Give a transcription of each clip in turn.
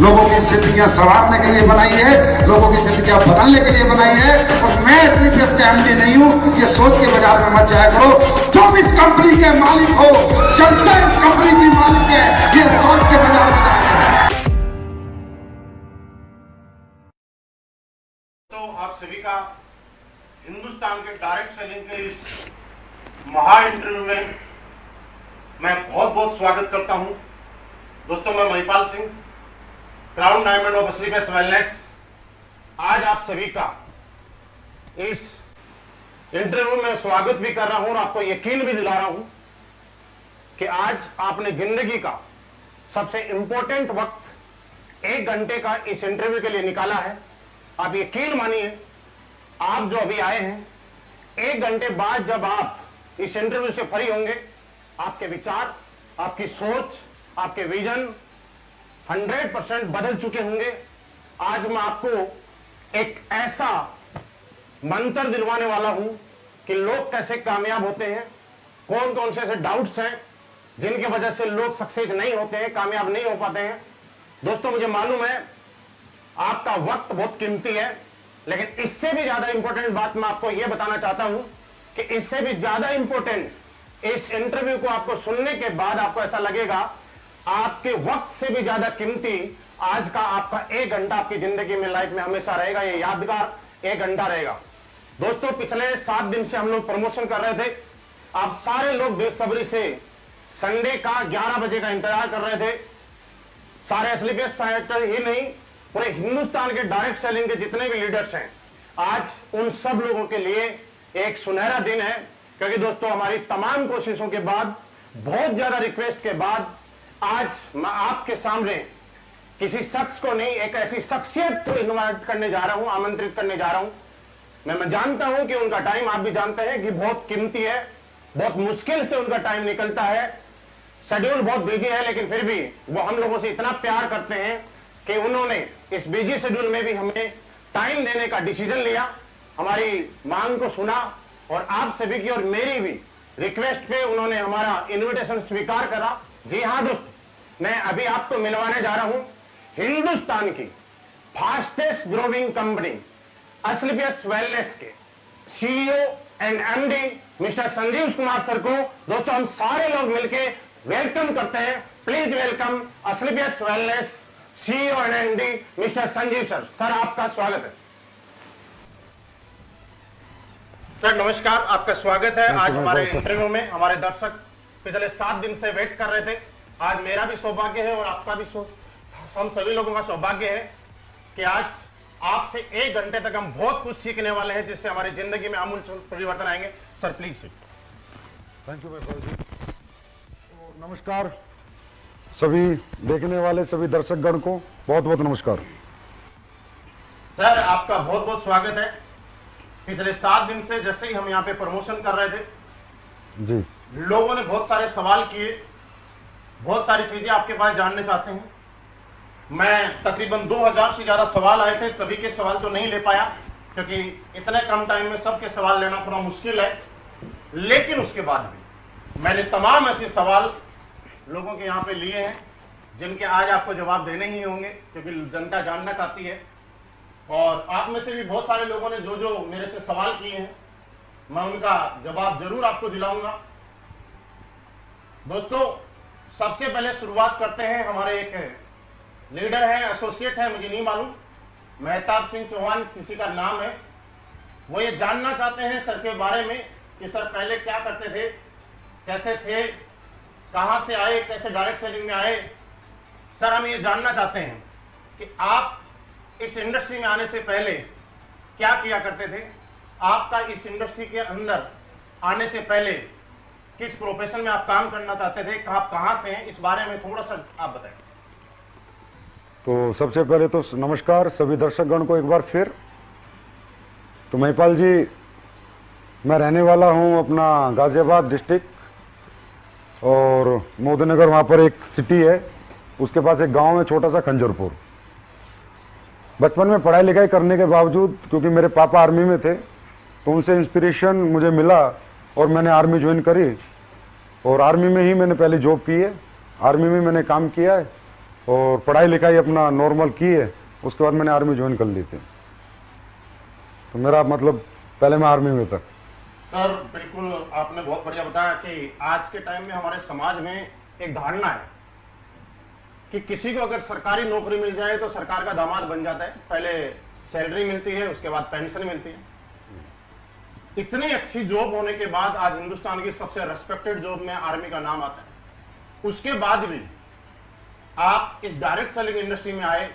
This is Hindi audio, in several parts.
लोगों की जिंदगियां संवारने के लिए बनाई है, लोगों की जिंदगियां बदलने के लिए बनाई है। और मैं सिर्फ इसका एमडी नहीं हूं, ये सोच के बाजार में मत जाया करो तुम इस कंपनी के मालिक हो, जनता इस कंपनी की मालिक है, ये सोच के बाजार में जाया करो। तो आप सभी का हिंदुस्तान के डायरेक्ट सेलिंग के इस महा इंटरव्यू में मैं बहुत बहुत स्वागत करता हूं। दोस्तों, मैं Mahipal Singh, crown diamond of Asclepius wellness, आज आप सभी का इस इंटरव्यू में स्वागत भी कर रहा हूं और आपको यकीन भी दिला रहा हूं कि आज आपने जिंदगी का सबसे इंपॉर्टेंट वक्त 1 घंटे का इस इंटरव्यू के लिए निकाला है। आप यकीन मानिए, आप जो अभी आए हैं, 1 घंटे बाद जब आप इस इंटरव्यू से फ्री होंगे, आपके विचार, आपकी सोच, आपके विजन 100% बदल चुके होंगे। आज मैं आपको एक ऐसा मंत्र दिलवाने वाला हूं कि लोग कैसे कामयाब होते हैं, कौन कौन से ऐसे डाउट्स हैं जिनकी वजह से लोग सक्सेस नहीं होते हैं, कामयाब नहीं हो पाते हैं। दोस्तों, मुझे मालूम है आपका वक्त बहुत कीमती है, लेकिन इससे भी ज्यादा इंपॉर्टेंट बात मैं आपको यह बताना चाहता हूं कि इससे भी ज्यादा इंपॉर्टेंट, इस इंटरव्यू को आपको सुनने के बाद आपको ऐसा लगेगा आपके वक्त से भी ज्यादा कीमती आज का आपका 1 घंटा आपकी जिंदगी में, लाइफ में हमेशा रहेगा। ये यादगार 1 घंटा रहेगा। दोस्तों, पिछले 7 दिन से हम लोग प्रमोशन कर रहे थे। आप सारे लोग बेसब्री से संडे का 11 बजे का इंतजार कर रहे थे। सारे एसलीपियस फाइटर ही नहीं, पूरे हिंदुस्तान के डायरेक्ट सेलिंग के जितने भी लीडर्स हैं, आज उन सब लोगों के लिए एक सुनहरा दिन है। क्योंकि दोस्तों, हमारी तमाम कोशिशों के बाद, बहुत ज्यादा रिक्वेस्ट के बाद, आज मैं आपके सामने किसी शख्स को नहीं, एक ऐसी शख्सियत को इनवाइट करने जा रहा हूं, आमंत्रित करने जा रहा हूं। मैं जानता हूं कि उनका टाइम, आप भी जानते हैं कि बहुत कीमती है, बहुत मुश्किल से उनका टाइम निकलता है, शेड्यूल बहुत बिजी है, लेकिन फिर भी वो हम लोगों से इतना प्यार करते हैं कि उन्होंने इस बिजी शेड्यूल में भी हमें टाइम देने का डिसीजन लिया, हमारी मांग को सुना और आप सभी की और मेरी भी रिक्वेस्ट पे उन्होंने हमारा इनविटेशन स्वीकार करा। जी हां दोस्त, मैं अभी आपको मिलवाने जा रहा हूं हिंदुस्तान की fastest growing company Asclepius Wellness के CEO and MD mister Sanjeev Kumar sir को। दोस्तों, हम सारे लोग मिलकर वेलकम करते हैं। Please welcome Asclepius Wellness CEO and MD mister Sanjeev sir. Sir, आपका स्वागत है। सर नमस्कार, आपका स्वागत है आज हमारे इंटरव्यू में। हमारे दर्शक पिछले 7 दिन से वेट कर रहे थे। आज मेरा भी सौभाग्य है और आपका भी, हम सभी लोगों का सौभाग्य है कि आज आपसे 1 घंटे तक हम बहुत कुछ सीखने वाले हैं, जिससे हमारी जिंदगी में आमूल परिवर्तन आएंगे। Sir please. Thank you Mahipal ji. तो नमस्कार सभी देखने वाले सभी दर्शकगण को, बहुत बहुत नमस्कार। सर, आपका बहुत बहुत स्वागत है। पिछले 7 दिन से जैसे ही हम यहाँ पे प्रमोशन कर रहे थे जी, लोगों ने बहुत सारे सवाल किए, बहुत सारी चीजें आपके पास जानने चाहते हैं। मैं तकरीबन 2000 से ज्यादा सवाल आए थे, सभी के सवाल तो नहीं ले पाया क्योंकि इतने कम टाइम में सबके सवाल लेना थोड़ा मुश्किल है। लेकिन उसके बाद भी मैंने तमाम ऐसे सवाल लोगों के यहाँ पे लिए हैं जिनके आज आपको जवाब देने ही होंगे, क्योंकि जनता जानना चाहती है। और आप में से भी बहुत सारे लोगों ने जो जो मेरे से सवाल किए हैं, मैं उनका जवाब जरूर आपको दिलाऊंगा। दोस्तों, सबसे पहले शुरुआत करते हैं। हमारे एक लीडर है, एसोसिएट है, मुझे नहीं मालूम, मेहताब सिंह चौहान किसी का नाम है। वो ये जानना चाहते हैं सर के बारे में कि सर पहले क्या करते थे, कैसे थे, कहां से आए, कैसे डायरेक्ट सेलिंग में आए। सर, हम ये जानना चाहते हैं कि आप इस इंडस्ट्री में आने से पहले क्या किया करते थे, आपका इस इंडस्ट्री के अंदर आने से पहले किस प्रोफेशन में आप काम करना चाहते थे, आप कहां से हैं, इस बारे में थोड़ा सा आप बताएं। तो सबसे पहले तो नमस्कार सभी दर्शकगण को एक बार फिर। तो महिपाल जी, मैं रहने वाला हूं अपना गाजियाबाद डिस्ट्रिक्ट और मोदीनगर, वहां पर एक सिटी है, उसके पास एक गांव है छोटा सा खंजरपुर। बचपन में पढ़ाई लिखाई करने के बावजूद, क्योंकि मेरे पापा आर्मी में थे, तो उनसे इंस्पिरेशन मुझे मिला और मैंने आर्मी ज्वाइन करी और आर्मी में ही मैंने पहले जॉब की है, आर्मी में मैंने काम किया है। और पढ़ाई लिखाई अपना नॉर्मल की है, उसके बाद मैंने आर्मी ज्वाइन कर ली थी। तो मेरा मतलब पहले मैं आर्मी में था। सर बिल्कुल आपने बहुत बढ़िया बताया कि आज के टाइम में हमारे समाज में एक धारणा है कि किसी को अगर सरकारी नौकरी मिल जाए तो सरकार का दामाद बन जाता है, पहले सैलरी मिलती है, उसके बाद पेंशन मिलती है। इतनी अच्छी जॉब होने के बाद आज हिंदुस्तान की सबसे रेस्पेक्टेड जॉब में आर्मी का नाम आता है। उसके बाद भी आप इस डायरेक्ट सेलिंग इंडस्ट्री में आए,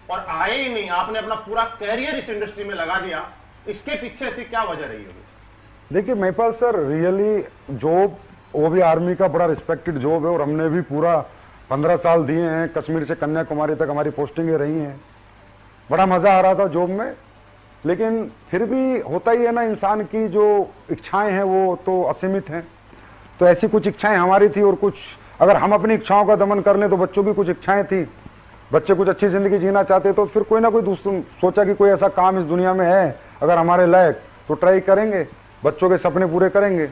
और आए ही नहीं, आपने अपना पूरा कैरियर इस इंडस्ट्री में लगा दिया। इसके पीछे से क्या वजह रही होगी? देखिए महिपाल सर, रियली जॉब वो भी आर्मी का बड़ा रिस्पेक्टेड जॉब है, और हमने भी पूरा 15 साल दिए हैं। कश्मीर से कन्याकुमारी तक हमारी पोस्टिंगें रही हैं, बड़ा मजा आ रहा था जॉब में। लेकिन फिर भी होता ही है ना, इंसान की जो इच्छाएं हैं वो तो असीमित हैं। तो ऐसी कुछ इच्छाएं हमारी थी, और कुछ अगर हम अपनी इच्छाओं का दमन कर लें तो बच्चों की कुछ इच्छाएं थी, बच्चे कुछ अच्छी जिंदगी जीना चाहते, तो फिर कोई ना कोई दूसरा सोचा कि कोई ऐसा काम इस दुनिया में है अगर हमारे लायक, तो ट्राई करेंगे, बच्चों के सपने पूरे करेंगे।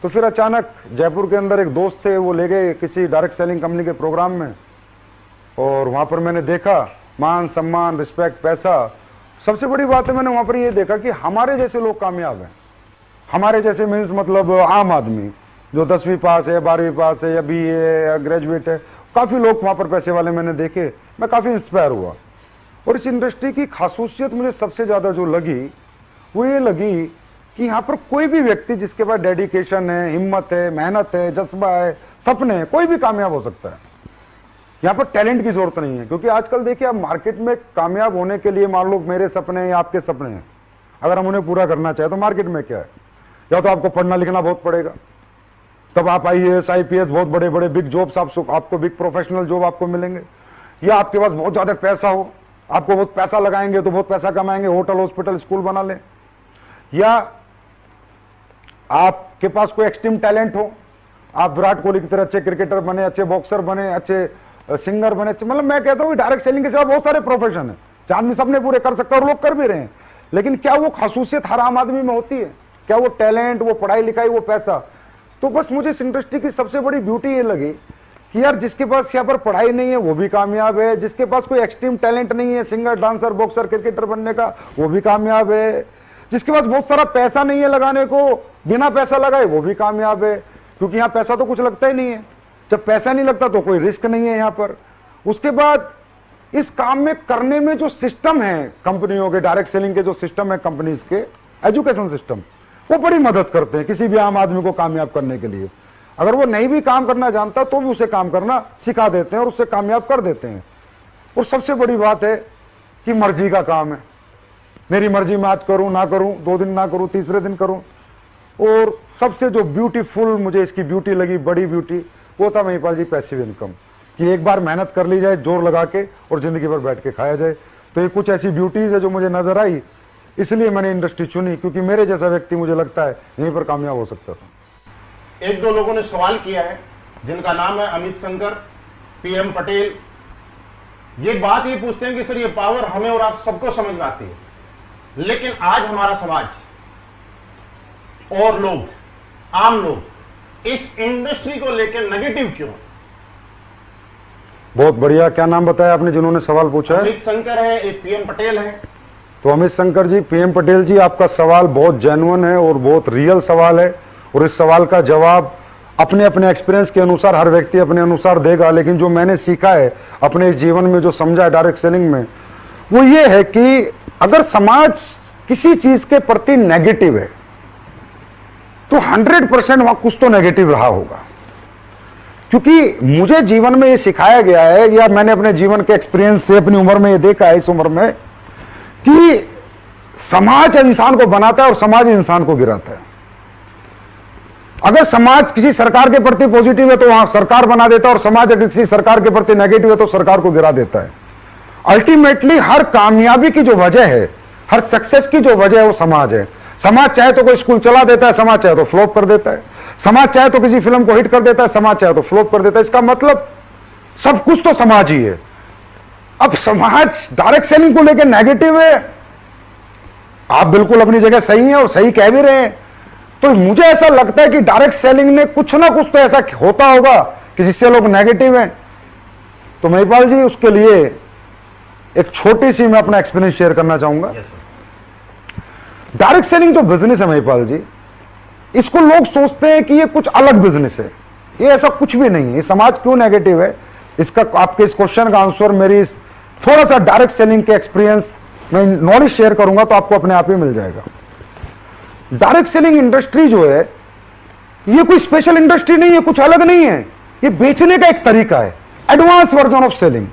तो फिर अचानक जयपुर के अंदर एक दोस्त थे, वो ले गए किसी डायरेक्ट सेलिंग कंपनी के प्रोग्राम में, और वहां पर मैंने देखा मान सम्मान, रिस्पेक्ट, पैसा। सबसे बड़ी बात है, मैंने वहां पर ये देखा कि हमारे जैसे लोग कामयाब हैं। हमारे जैसे मीन्स मतलब आम आदमी जो 10वीं पास है, 12वीं पास है, या BA है, या ग्रेजुएट है, काफी लोग वहां पर पैसे वाले मैंने देखे। मैं काफी इंस्पायर हुआ। और इस इंडस्ट्री की खासूसियत मुझे सबसे ज्यादा जो लगी वो ये लगी कि यहाँ पर कोई भी व्यक्ति जिसके पास डेडिकेशन है, हिम्मत है, मेहनत है, जज्बा है, सपने है, कोई भी कामयाब हो सकता है। यहाँ पर टैलेंट की जरूरत नहीं है, क्योंकि आजकल देखिए आप मार्केट में कामयाब होने के लिए, मान लो मेरे सपने हैं या आपके सपने हैं, अगर हम उन्हें पूरा करना चाहे तो मार्केट में क्या है, या तो आपको पढ़ना लिखना बहुत पड़ेगा, तब आप IAS IPS बहुत बड़े बड़े बिग जॉब्स आपको बिग प्रोफेशनल जॉब आपको मिलेंगे, या आपके पास बहुत ज्यादा पैसा हो, आपको बहुत पैसा लगाएंगे तो बहुत पैसा कमाएंगे, होटल हॉस्पिटल स्कूल बना लें, या आपके पास कोई एक्सट्रीम टैलेंट हो, आप विराट कोहली की तरह अच्छे क्रिकेटर बने, अच्छे बॉक्सर बने, अच्छे सिंगर बने। मतलब मैं कहता हूँ डायरेक्ट सेलिंग के सिवा बहुत सारे प्रोफेशन है, आदमी सपने पूरे कर सकता है, और लोग कर भी रहे हैं। लेकिन क्या वो खासूसियत हर आम आदमी में होती है? क्या वो टैलेंट, वो पढ़ाई लिखाई, वो पैसा? तो बस मुझे इस इंडस्ट्री की सबसे बड़ी ब्यूटी ये लगी कि यार जिसके पास यहाँ पर पढ़ाई नहीं है वो भी कामयाब है, जिसके पास कोई एक्सट्रीम टैलेंट नहीं है, सिंगर, डांसर, बॉक्सर, क्रिकेटर बनने का, वो भी कामयाब है, जिसके पास बहुत सारा पैसा नहीं है लगाने को, बिना पैसा लगाए वो भी कामयाब है, क्योंकि यहाँ पैसा तो कुछ लगता ही नहीं है। जब पैसा नहीं लगता तो कोई रिस्क नहीं है यहाँ पर। उसके बाद इस काम में करने में जो सिस्टम है कंपनियों के, डायरेक्ट सेलिंग के जो सिस्टम है कंपनीज के, एजुकेशन सिस्टम, वो बड़ी मदद करते हैं किसी भी आम आदमी को कामयाब करने के लिए। अगर वो नहीं भी काम करना जानता तो भी उसे काम करना सिखा देते हैं और उससे कामयाब कर देते हैं। और सबसे बड़ी बात है कि मर्जी का काम है, मेरी मर्जी में आज करूं ना करूं, 2 दिन ना करूं, तीसरे दिन करूं। और सबसे जो ब्यूटीफुल मुझे इसकी ब्यूटी लगी, बड़ी ब्यूटी, वो था महिपाल जी पैसिव इनकम, कि एक बार मेहनत कर ली जाए जोर लगा के और जिंदगी भर बैठ के खाया जाए। तो ये कुछ ऐसी ब्यूटीज है जो मुझे नजर आई, इसलिए मैंने इंडस्ट्री चुनी, क्योंकि मेरे जैसा व्यक्ति मुझे लगता है यहीं पर कामयाब हो सकता था। 1-2 लोगों ने सवाल किया है, जिनका नाम है अमित शंकर, PM पटेल। ये बात ये पूछते हैं कि सर ये पावर हमें और आप सबको समझ में आती है, लेकिन आज हमारा समाज और लोग, आम लोग इस इंडस्ट्री को लेकर नेगेटिव क्यों? बहुत बढ़िया। क्या नाम बताया आपने जिन्होंने सवाल पूछा है? अमित शंकर है, एक PM पटेल है। तो अमित शंकर जी, PM पटेल जी, आपका सवाल बहुत जेन्युइन है और बहुत रियल सवाल है, और इस सवाल का जवाब अपने अपने एक्सपीरियंस के अनुसार हर व्यक्ति अपने अनुसार देगा। लेकिन जो मैंने सीखा है अपने इस जीवन में, जो समझा है डायरेक्ट सेलिंग में, वो ये है कि अगर समाज किसी चीज के प्रति नेगेटिव है तो 100% वहां कुछ तो नेगेटिव रहा होगा। क्योंकि मुझे जीवन में ये सिखाया गया है, या मैंने अपने जीवन के एक्सपीरियंस से अपनी उम्र में ये देखा है, इस उम्र में, कि समाज इंसान को बनाता है और समाज इंसान को गिराता है। अगर समाज किसी सरकार के प्रति पॉजिटिव है तो वहां सरकार बना देता है, और समाज अगर किसी सरकार के प्रति नेगेटिव है तो सरकार को गिरा देता है। अल्टीमेटली हर कामयाबी की जो वजह है, हर सक्सेस की जो वजह है, वो समाज है। समाज चाहे तो कोई स्कूल चला देता है, समाज चाहे तो फ्लॉप कर देता है, समाज चाहे तो किसी फिल्म को हिट कर देता है, समाज चाहे तो फ्लॉप कर देता है। इसका मतलब सब कुछ तो समाज ही है। अब समाज डायरेक्ट सेलिंग को लेकर नेगेटिव है, आप बिल्कुल अपनी जगह सही है और सही कह भी रहे हैं। तो मुझे ऐसा लगता है कि डायरेक्ट सेलिंग ने कुछ ना कुछ तो ऐसा होता होगा कि जिससे लोग नेगेटिव हैं। तो महिपाल जी उसके लिए एक छोटी सी मैं अपना एक्सपीरियंस शेयर करना चाहूंगा। डायरेक्ट सेलिंग जो बिजनेस है महिपाल जी, इसको लोग सोचते हैं कि ये कुछ अलग बिजनेस है। ये ऐसा कुछ भी नहीं है। ये समाज क्यों नेगेटिव है, इसका आपके इस क्वेश्चन का आंसर मेरी थोड़ा सा डायरेक्ट सेलिंग के एक्सपीरियंस में नॉलेज शेयर करूंगा तो आपको अपने आप ही मिल जाएगा। डायरेक्ट सेलिंग इंडस्ट्री जो है ये कोई स्पेशल इंडस्ट्री नहीं है, कुछ अलग नहीं है। ये बेचने का एक तरीका है, एडवांस वर्जन ऑफ सेलिंग।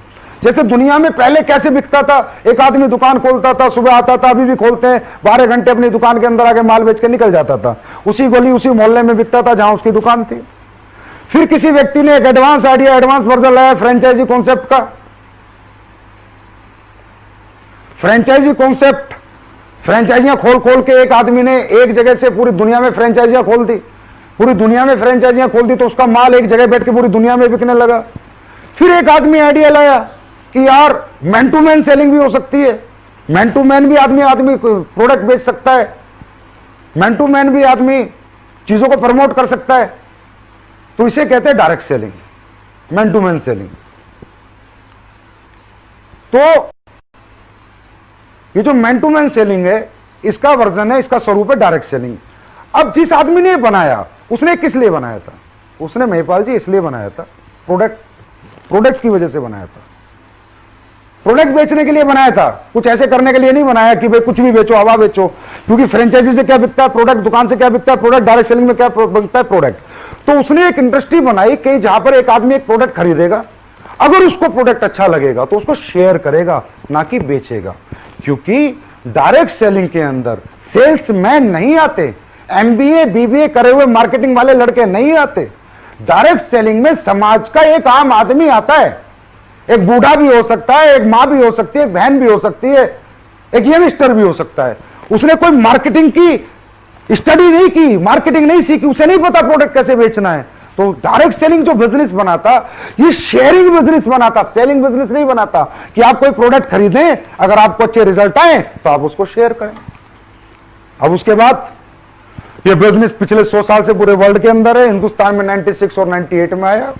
जैसे दुनिया में पहले कैसे बिकता था, एक आदमी दुकान खोलता था, सुबह आता था, अभी भी खोलते हैं, 12 घंटे अपनी दुकान के अंदर आके माल बेच के निकल जाता था। उसी गली उसी मोहल्ले में बिकता था जहां उसकी दुकान थी। फिर किसी व्यक्ति ने एक एडवांस आइडिया, एडवांस वर्जन लाया फ्रेंचाइजी कॉन्सेप्ट का। फ्रेंचाइजी कॉन्सेप्ट, फ्रेंचाइजियां खोल खोल के एक आदमी ने एक जगह से पूरी दुनिया में फ्रेंचाइजियां खोल दी, पूरी दुनिया में फ्रेंचाइजियां खोल दी, तो उसका माल एक जगह बैठ के पूरी दुनिया में बिकने लगा। फिर एक आदमी आइडिया लाया कि यार मैन टू मैन सेलिंग भी हो सकती है, मैन टू मैन भी आदमी प्रोडक्ट बेच सकता है, मैन टू मैन भी आदमी चीजों को प्रमोट कर सकता है। तो इसे कहते हैं direct selling, man to man selling. तो ये जो मैन टू मैन सेलिंग है, इसका वर्जन है, इसका स्वरूप है डायरेक्ट सेलिंग। अब जिस आदमी ने बनाया, उसने किस लिए बनाया था? उसने महिपाल जी इसलिए बनाया था, प्रोडक्ट की वजह से बनाया था, प्रोडक्ट बेचने के लिए बनाया था। कुछ ऐसे करने के लिए नहीं बनाया कि भाई कुछ भी बेचो, हवा बेचो। क्योंकि फ्रेंचाइजी से क्या बिकता है? प्रोडक्ट। दुकान से क्या बिकता है? प्रोडक्ट। डायरेक्ट सेलिंग में क्या बिकता है? प्रोडक्ट। तो उसने एक इंडस्ट्री बनाई कि जहां पर एक आदमी एक प्रोडक्ट खरीदेगा, अगर उसको प्रोडक्ट अच्छा लगेगा तो उसको शेयर करेगा, ना कि बेचेगा। क्योंकि डायरेक्ट सेलिंग के अंदर सेल्समैन नहीं आते, एमबीए बीबीए करे हुए मार्केटिंग वाले लड़के नहीं आते। डायरेक्ट सेलिंग में समाज का एक आम आदमी आता है। एक बूढ़ा भी हो सकता है, एक मां भी हो सकती है, एक बहन भी हो सकती है, एक यंगस्टर भी हो सकता है। उसने कोई मार्केटिंग की स्टडी नहीं की, मार्केटिंग नहीं सीखी, उसे नहीं पता प्रोडक्ट कैसे बेचना है। तो डायरेक्ट सेलिंग जो बिजनेस बनाता, ये शेयरिंग बिजनेस बनाता, सेलिंग बिजनेस नहीं बनाता कि आप कोई प्रोडक्ट खरीदें, अगर आपको अच्छे रिजल्ट आए तो आप उसको शेयर करें। अब उसके बाद ये बिजनेस पिछले 100 साल से पूरे वर्ल्ड के अंदर है। हिंदुस्तान में 96 और 98 में आया।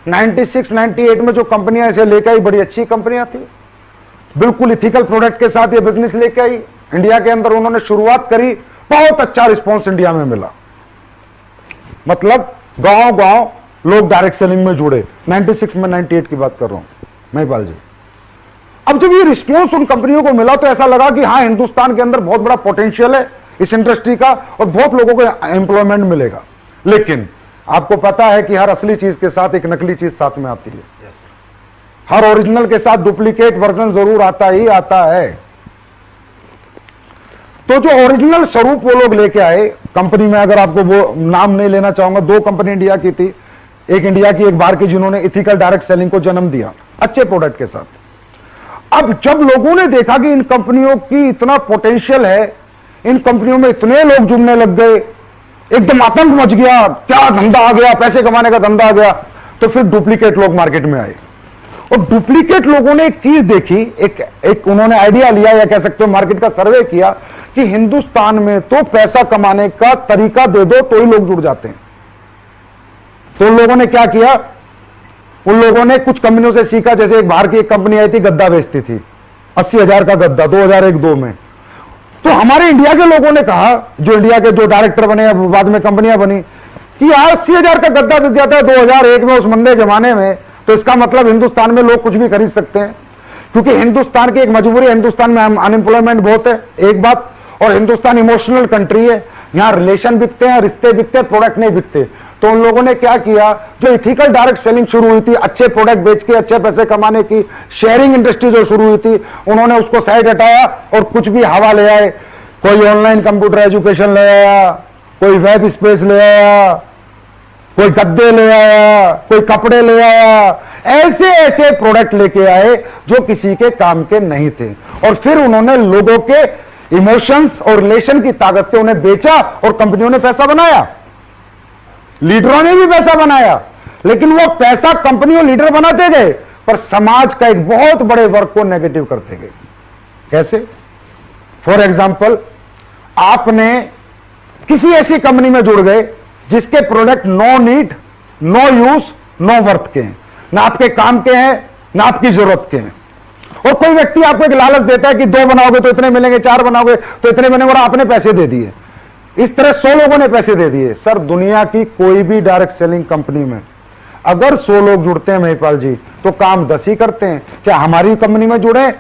96-98 में जो कंपनियां इसे लेके आई, बड़ी अच्छी कंपनियां थी, बिल्कुल इथिकल प्रोडक्ट के साथ ये बिजनेस लेके आई। इंडिया के अंदर उन्होंने शुरुआत करी, बहुत अच्छा रिस्पॉन्स इंडिया में मिला। मतलब गांव गांव लोग डायरेक्ट सेलिंग में जुड़े। 96 में 98 की बात कर रहा हूं महिपाल जी। अब जब ये रिस्पॉन्स उन कंपनियों को मिला तो ऐसा लगा कि हाँ, हिंदुस्तान के अंदर बहुत बड़ा पोटेंशियल है इस इंडस्ट्री का और बहुत लोगों को एम्प्लॉयमेंट मिलेगा। लेकिन आपको पता है कि हर असली चीज के साथ एक नकली चीज साथ में आती है। हर ओरिजिनल के साथ डुप्लीकेट वर्जन जरूर आता ही आता है। तो जो ओरिजिनल स्वरूप वो लोग लेके आए कंपनी में, अगर आपको वो नाम नहीं लेना चाहूंगा, 2 कंपनी इंडिया की थी, एक इंडिया की एक बाहर की, जिन्होंने इथिकल डायरेक्ट सेलिंग को जन्म दिया अच्छे प्रोडक्ट के साथ। अब जब लोगों ने देखा कि इन कंपनियों की इतना पोटेंशियल है, इन कंपनियों में इतने लोग जुड़ने लग गए, एकदम आतंक मच गया, क्या धंधा आ गया, पैसे कमाने का धंधा आ गया। तो फिर डुप्लीकेट लोग मार्केट में आए और डुप्लीकेट लोगों ने एक चीज देखी, एक उन्होंने आइडिया लिया या कह सकते हो मार्केट का सर्वे किया कि हिंदुस्तान में तो पैसा कमाने का तरीका दे दो तो ही लोग जुड़ जाते हैं। तो उन लोगों ने क्या किया, उन लोगों ने कुछ कंपनियों से सीखा। जैसे एक बाहर की एक कंपनी आई थी, गद्दा बेचती थी, 80,000 का गद्दा 2001-2 में। तो हमारे इंडिया के लोगों ने कहा, जो इंडिया के जो डायरेक्टर बने, बाद में कंपनियां बनी, कि 80,000 का गद्दा बिक जाता है 2001 में, उस मंदे जमाने में, तो इसका मतलब हिंदुस्तान में लोग कुछ भी खरीद सकते हैं। क्योंकि हिंदुस्तान की एक मजबूरी है, हिंदुस्तान में अनएम्प्लॉयमेंट बहुत है, एक बात, और हिंदुस्तान इमोशनल कंट्री है, यहां रिलेशन बिकते हैं, रिश्ते बिकते हैं, प्रोडक्ट नहीं बिकते। तो उन लोगों ने क्या किया, जो इथिकल डायरेक्ट सेलिंग शुरू हुई थी, अच्छे प्रोडक्ट बेच के अच्छे पैसे कमाने की शेयरिंग इंडस्ट्री जो शुरू हुई थी, उन्होंने उसको साइड हटाया और कुछ भी हवा ले आए। कोई ऑनलाइन कंप्यूटर एजुकेशन ले आया, कोई वेब स्पेस ले आया, कोई गद्दे ले आया, कोई कपड़े ले आया, ऐसे ऐसे प्रोडक्ट लेके आए जो किसी के काम के नहीं थे। और फिर उन्होंने लोगों के इमोशंस और रिलेशन की ताकत से उन्हें बेचा और कंपनियों ने पैसा बनाया, लीडरों ने भी पैसा बनाया। लेकिन वो पैसा कंपनियों लीडर बनाते गए, पर समाज का एक बहुत बड़े वर्ग को नेगेटिव करते गए। कैसे? फॉर एग्जाम्पल, आपने किसी ऐसी कंपनी में जुड़ गए जिसके product no need, no use, no worth के हैं, ना आपके काम के हैं, ना आपकी जरूरत के हैं। और कोई व्यक्ति आपको एक लालच देता है कि 2 बनाओगे तो इतने मिलेंगे, 4 बनाओगे तो इतने मिलेंगे, और आपने पैसे दे दिए। इस तरह 100 लोगों ने पैसे दे दिए। सर, दुनिया की कोई भी डायरेक्ट सेलिंग कंपनी में अगर 100 लोग जुड़ते हैं महिपाल जी, तो काम 10 ही करते हैं। चाहे हमारी कंपनी में जुड़े,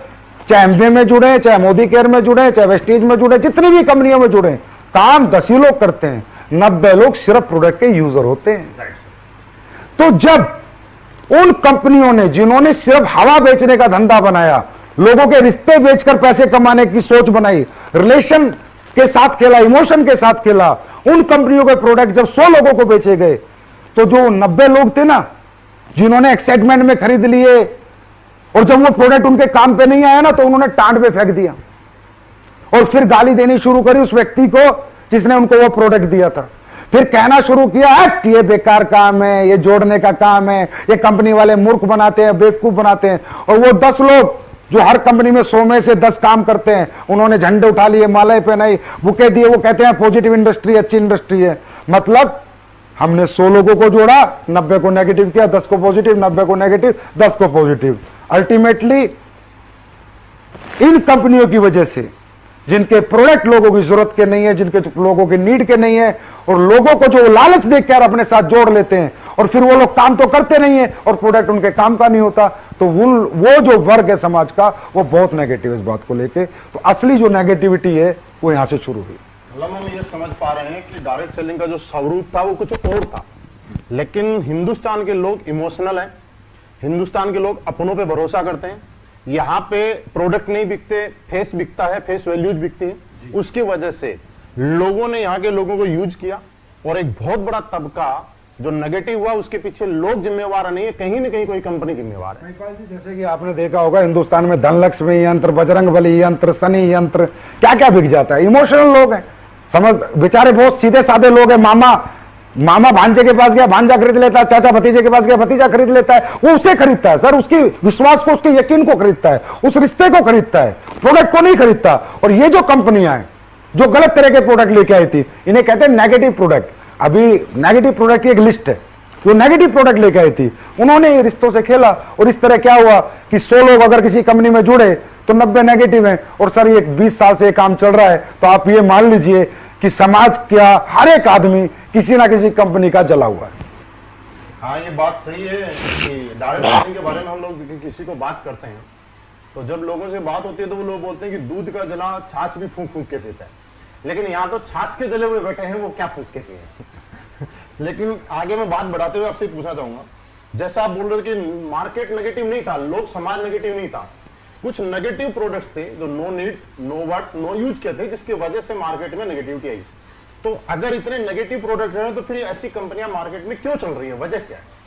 चाहे एमवे में जुड़े, चाहे मोदी केयर में जुड़े, चाहे वेस्टीज में जुड़े, जितनी भी कंपनियों में जुड़े, काम 10 ही लोग करते हैं। 90 लोग सिर्फ प्रोडक्ट के यूजर होते हैं। तो जब उन कंपनियों ने, जिन्होंने सिर्फ हवा बेचने का धंधा बनाया, लोगों के रिश्ते बेचकर पैसे कमाने की सोच बनाई, रिलेशन के साथ खेला, इमोशन के साथ खेला, उन कंपनियों के प्रोडक्ट जब 100 लोगों को बेचे गए, तो जो 90 लोग थे ना, जिन्होंने एक्साइटमेंट में खरीद लिए, और जब वो प्रोडक्ट उनके काम पे नहीं आया ना, तो उन्होंने टांड पे फेंक दिया और फिर गाली देनी शुरू करी उस व्यक्ति को जिसने उनको वो प्रोडक्ट दिया था। फिर कहना शुरू किया, ये बेकार काम है, ये जोड़ने का काम है, ये कंपनी वाले मूर्ख बनाते हैं, बेवकूफ बनाते हैं। और वो 10 लोग जो हर कंपनी में 100 में से 10 काम करते हैं, उन्होंने झंडे उठा लिए, मालाएं पहनाई, बुके दिए, वो कहते हैं पॉजिटिव इंडस्ट्री, अच्छी इंडस्ट्री है। मतलब हमने 100 लोगों को जोड़ा, 90 को नेगेटिव किया, 10 को पॉजिटिव, 90 को नेगेटिव, 10 को पॉजिटिव। अल्टीमेटली इन कंपनियों की वजह से, जिनके प्रोडक्ट लोगों की जरूरत के नहीं है, जिनके लोगों की नीड के नहीं है, और लोगों को जो लालच देखकर अपने साथ जोड़ लेते हैं, और फिर वो लोग काम तो करते नहीं है और प्रोडक्ट उनके काम का नहीं होता, तो वो जो वर्ग है समाज का, वो बहुत नेगेटिव है इस बात को लेके। तो असली जो नेगेटिविटी है वो यहां से शुरू हुई। मतलब हम ये समझ पा रहे हैं कि डायरेक्ट सेलिंग का जो स्वरूप था वो कुछ और था, लेकिन हिंदुस्तान के लोग इमोशनल हैं, हिंदुस्तान के लोग अपनों पे भरोसा करते हैं। यहाँ पे प्रोडक्ट नहीं बिकते, फेस बिकता है, फेस वैल्यूज बिकती है। उसकी वजह से लोगों ने यहाँ के लोगों को यूज किया, और एक बहुत बड़ा तबका जो नेगेटिव हुआ, उसके पीछे लोग जिम्मेवार नहीं है, कहीं ना कहीं कोई कंपनी जिम्मेवार है। जैसे कि आपने देखा होगा, हिंदुस्तान में धनलक्ष्मी यंत्र, बजरंगबली यंत्र, शनि यंत्र, क्या क्या बिक जाता है। इमोशनल लोग हैं, समझ, बेचारे बहुत सीधे साधे लोग हैं। मामा भांजे के पास गया, भांजा खरीद लेता है, चाचा भतीजे के पास गया, भतीजा खरीद लेता है। वो उसे खरीदता है सर, उसकी विश्वास को, उसके यकीन को खरीदता है, उस रिश्ते को खरीदता है, प्रोडक्ट को नहीं खरीदता। और ये जो कंपनियां हैं जो गलत तरह के प्रोडक्ट लेके आई थी, इन्हें कहते हैं नेगेटिव प्रोडक्ट। अभी नेगेटिव प्रोडक्ट की एक लिस्ट है, वो नेगेटिव प्रोडक्ट लेके आई थी, उन्होंने रिश्तों से खेला, और इस तरह क्या हुआ कि 100 लोग अगर किसी कंपनी में जुड़े तो 90 नेगेटिव हैं। और सर, ये 20 साल से ये काम चल रहा है, तो आप ये मान लीजिए कि समाज का हर एक आदमी किसी ना किसी कंपनी का जला हुआ है। हाँ, ये बात सही है कि डायरेक्ट सेलिंग के बारे में हम लोग किसी को बात करते हैं, तो जब लोगों से बात होती है तो वो लोग बोलते हैं कि दूध का जला छाछ भी फूंक फूंक के पीता है। लेकिन यहाँ तो छाछ के जले हुए बैठे हैं, वो क्या फूंक के पिए। लेकिन आगे मैं बात बढ़ाते हुए आपसे पूछना चाहूंगा, जैसा आप बोल रहे थे कि मार्केट नेगेटिव नहीं था, लोग समाज नेगेटिव नहीं था, कुछ नेगेटिव प्रोडक्ट्स थे जो no need, no worth, no use के थे, जिसकी वजह से मार्केट में नेगेटिविटी आई। तो अगर इतने नेगेटिव प्रोडक्ट हैं, तो फिर ऐसी कंपनियां मार्केट में क्यों चल रही है, वजह क्या है?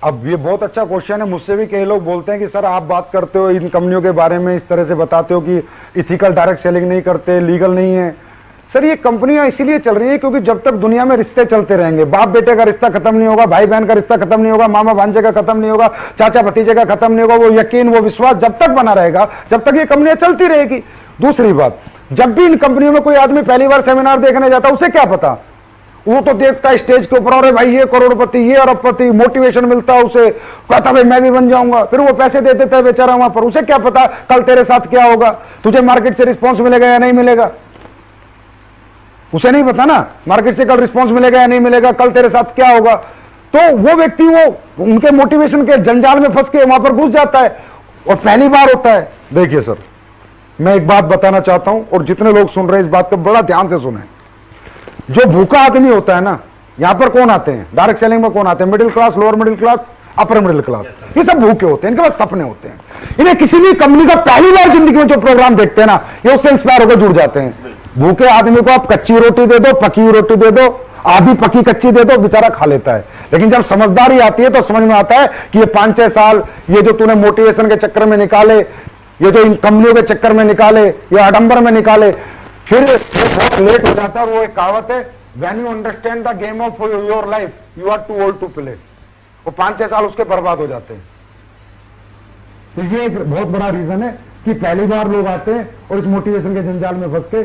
अब ये बहुत अच्छा क्वेश्चन है। मुझसे भी कई लोग बोलते हैं कि सर, आप बात करते हो इन कंपनियों के बारे में, इस तरह से बताते हो कि इथिकल डायरेक्ट सेलिंग नहीं करते, लीगल नहीं है। सर, ये कंपनियां इसीलिए चल रही है क्योंकि जब तक दुनिया में रिश्ते चलते रहेंगे, बाप बेटे का रिश्ता खत्म नहीं होगा, भाई बहन का रिश्ता खत्म नहीं होगा, मामा भांजे का खत्म नहीं होगा, चाचा भतीजे का खत्म नहीं होगा, वो यकीन, वो विश्वास जब तक बना रहेगा, जब तक ये कंपनियां चलती रहेगी। दूसरी बात, जब भी इन कंपनियों में कोई आदमी पहली बार सेमिनार देखने जाता है, उसे क्या पता, वो तो देखता है स्टेज के ऊपर, अरे भाई ये करोड़पति, ये अरबपति, मोटिवेशन मिलता है उसे, कहता भाई मैं भी बन जाऊंगा, फिर वो पैसे दे देता है बेचारा वहां पर। उसे क्या पता कल तेरे साथ क्या होगा, तुझे मार्केट से रिस्पॉन्स मिलेगा या नहीं मिलेगा, उसे नहीं पता ना, मार्केट से कल रिस्पॉन्स मिलेगा या नहीं मिलेगा, कल तेरे साथ क्या होगा। तो वो व्यक्ति वो उनके मोटिवेशन के जंजाल में फंस के वहां पर घुस जाता है, और पहली बार होता है। देखिए सर, मैं एक बात बताना चाहता हूं, और जितने लोग सुन रहे हैं इस बात को बड़ा ध्यान से सुने। जो भूखा आदमी होता है ना, यहां पर कौन आते हैं डायरेक्ट सेलिंग में, कौन आते हैं? Middle class, lower middle class, upper middle class. ये सब भूखे होते हैं, इनके पास सपने होते हैं। इन्हें किसी भी कंपनी का पहली बार जिंदगी में जो प्रोग्राम देखते हैं ना, ये उससे इंस्पायर होकर जुड़ जाते हैं। भूखे आदमी को आप कच्ची रोटी दे दो, पकी रोटी दे दो, आधी पकी कच्ची दे दो, बेचारा खा लेता है। लेकिन जब समझदारी आती है तो समझ में आता है कि ये 5-6 साल ये जो तूने मोटिवेशन के चक्कर में निकाले, ये जो इन कंपनियों के चक्कर में निकाले, ये आडंबर में निकाले, फिर बहुत लेट हो जाता है। वो एक कहावत है, when you understand the game of your life you are too old to play. वो 5-6 साल उसके बर्बाद हो जाते हैं। तो ये एक बहुत बड़ा रीजन है कि पहली बार लोग आते हैं और इस मोटिवेशन के जंजाल में फंस के,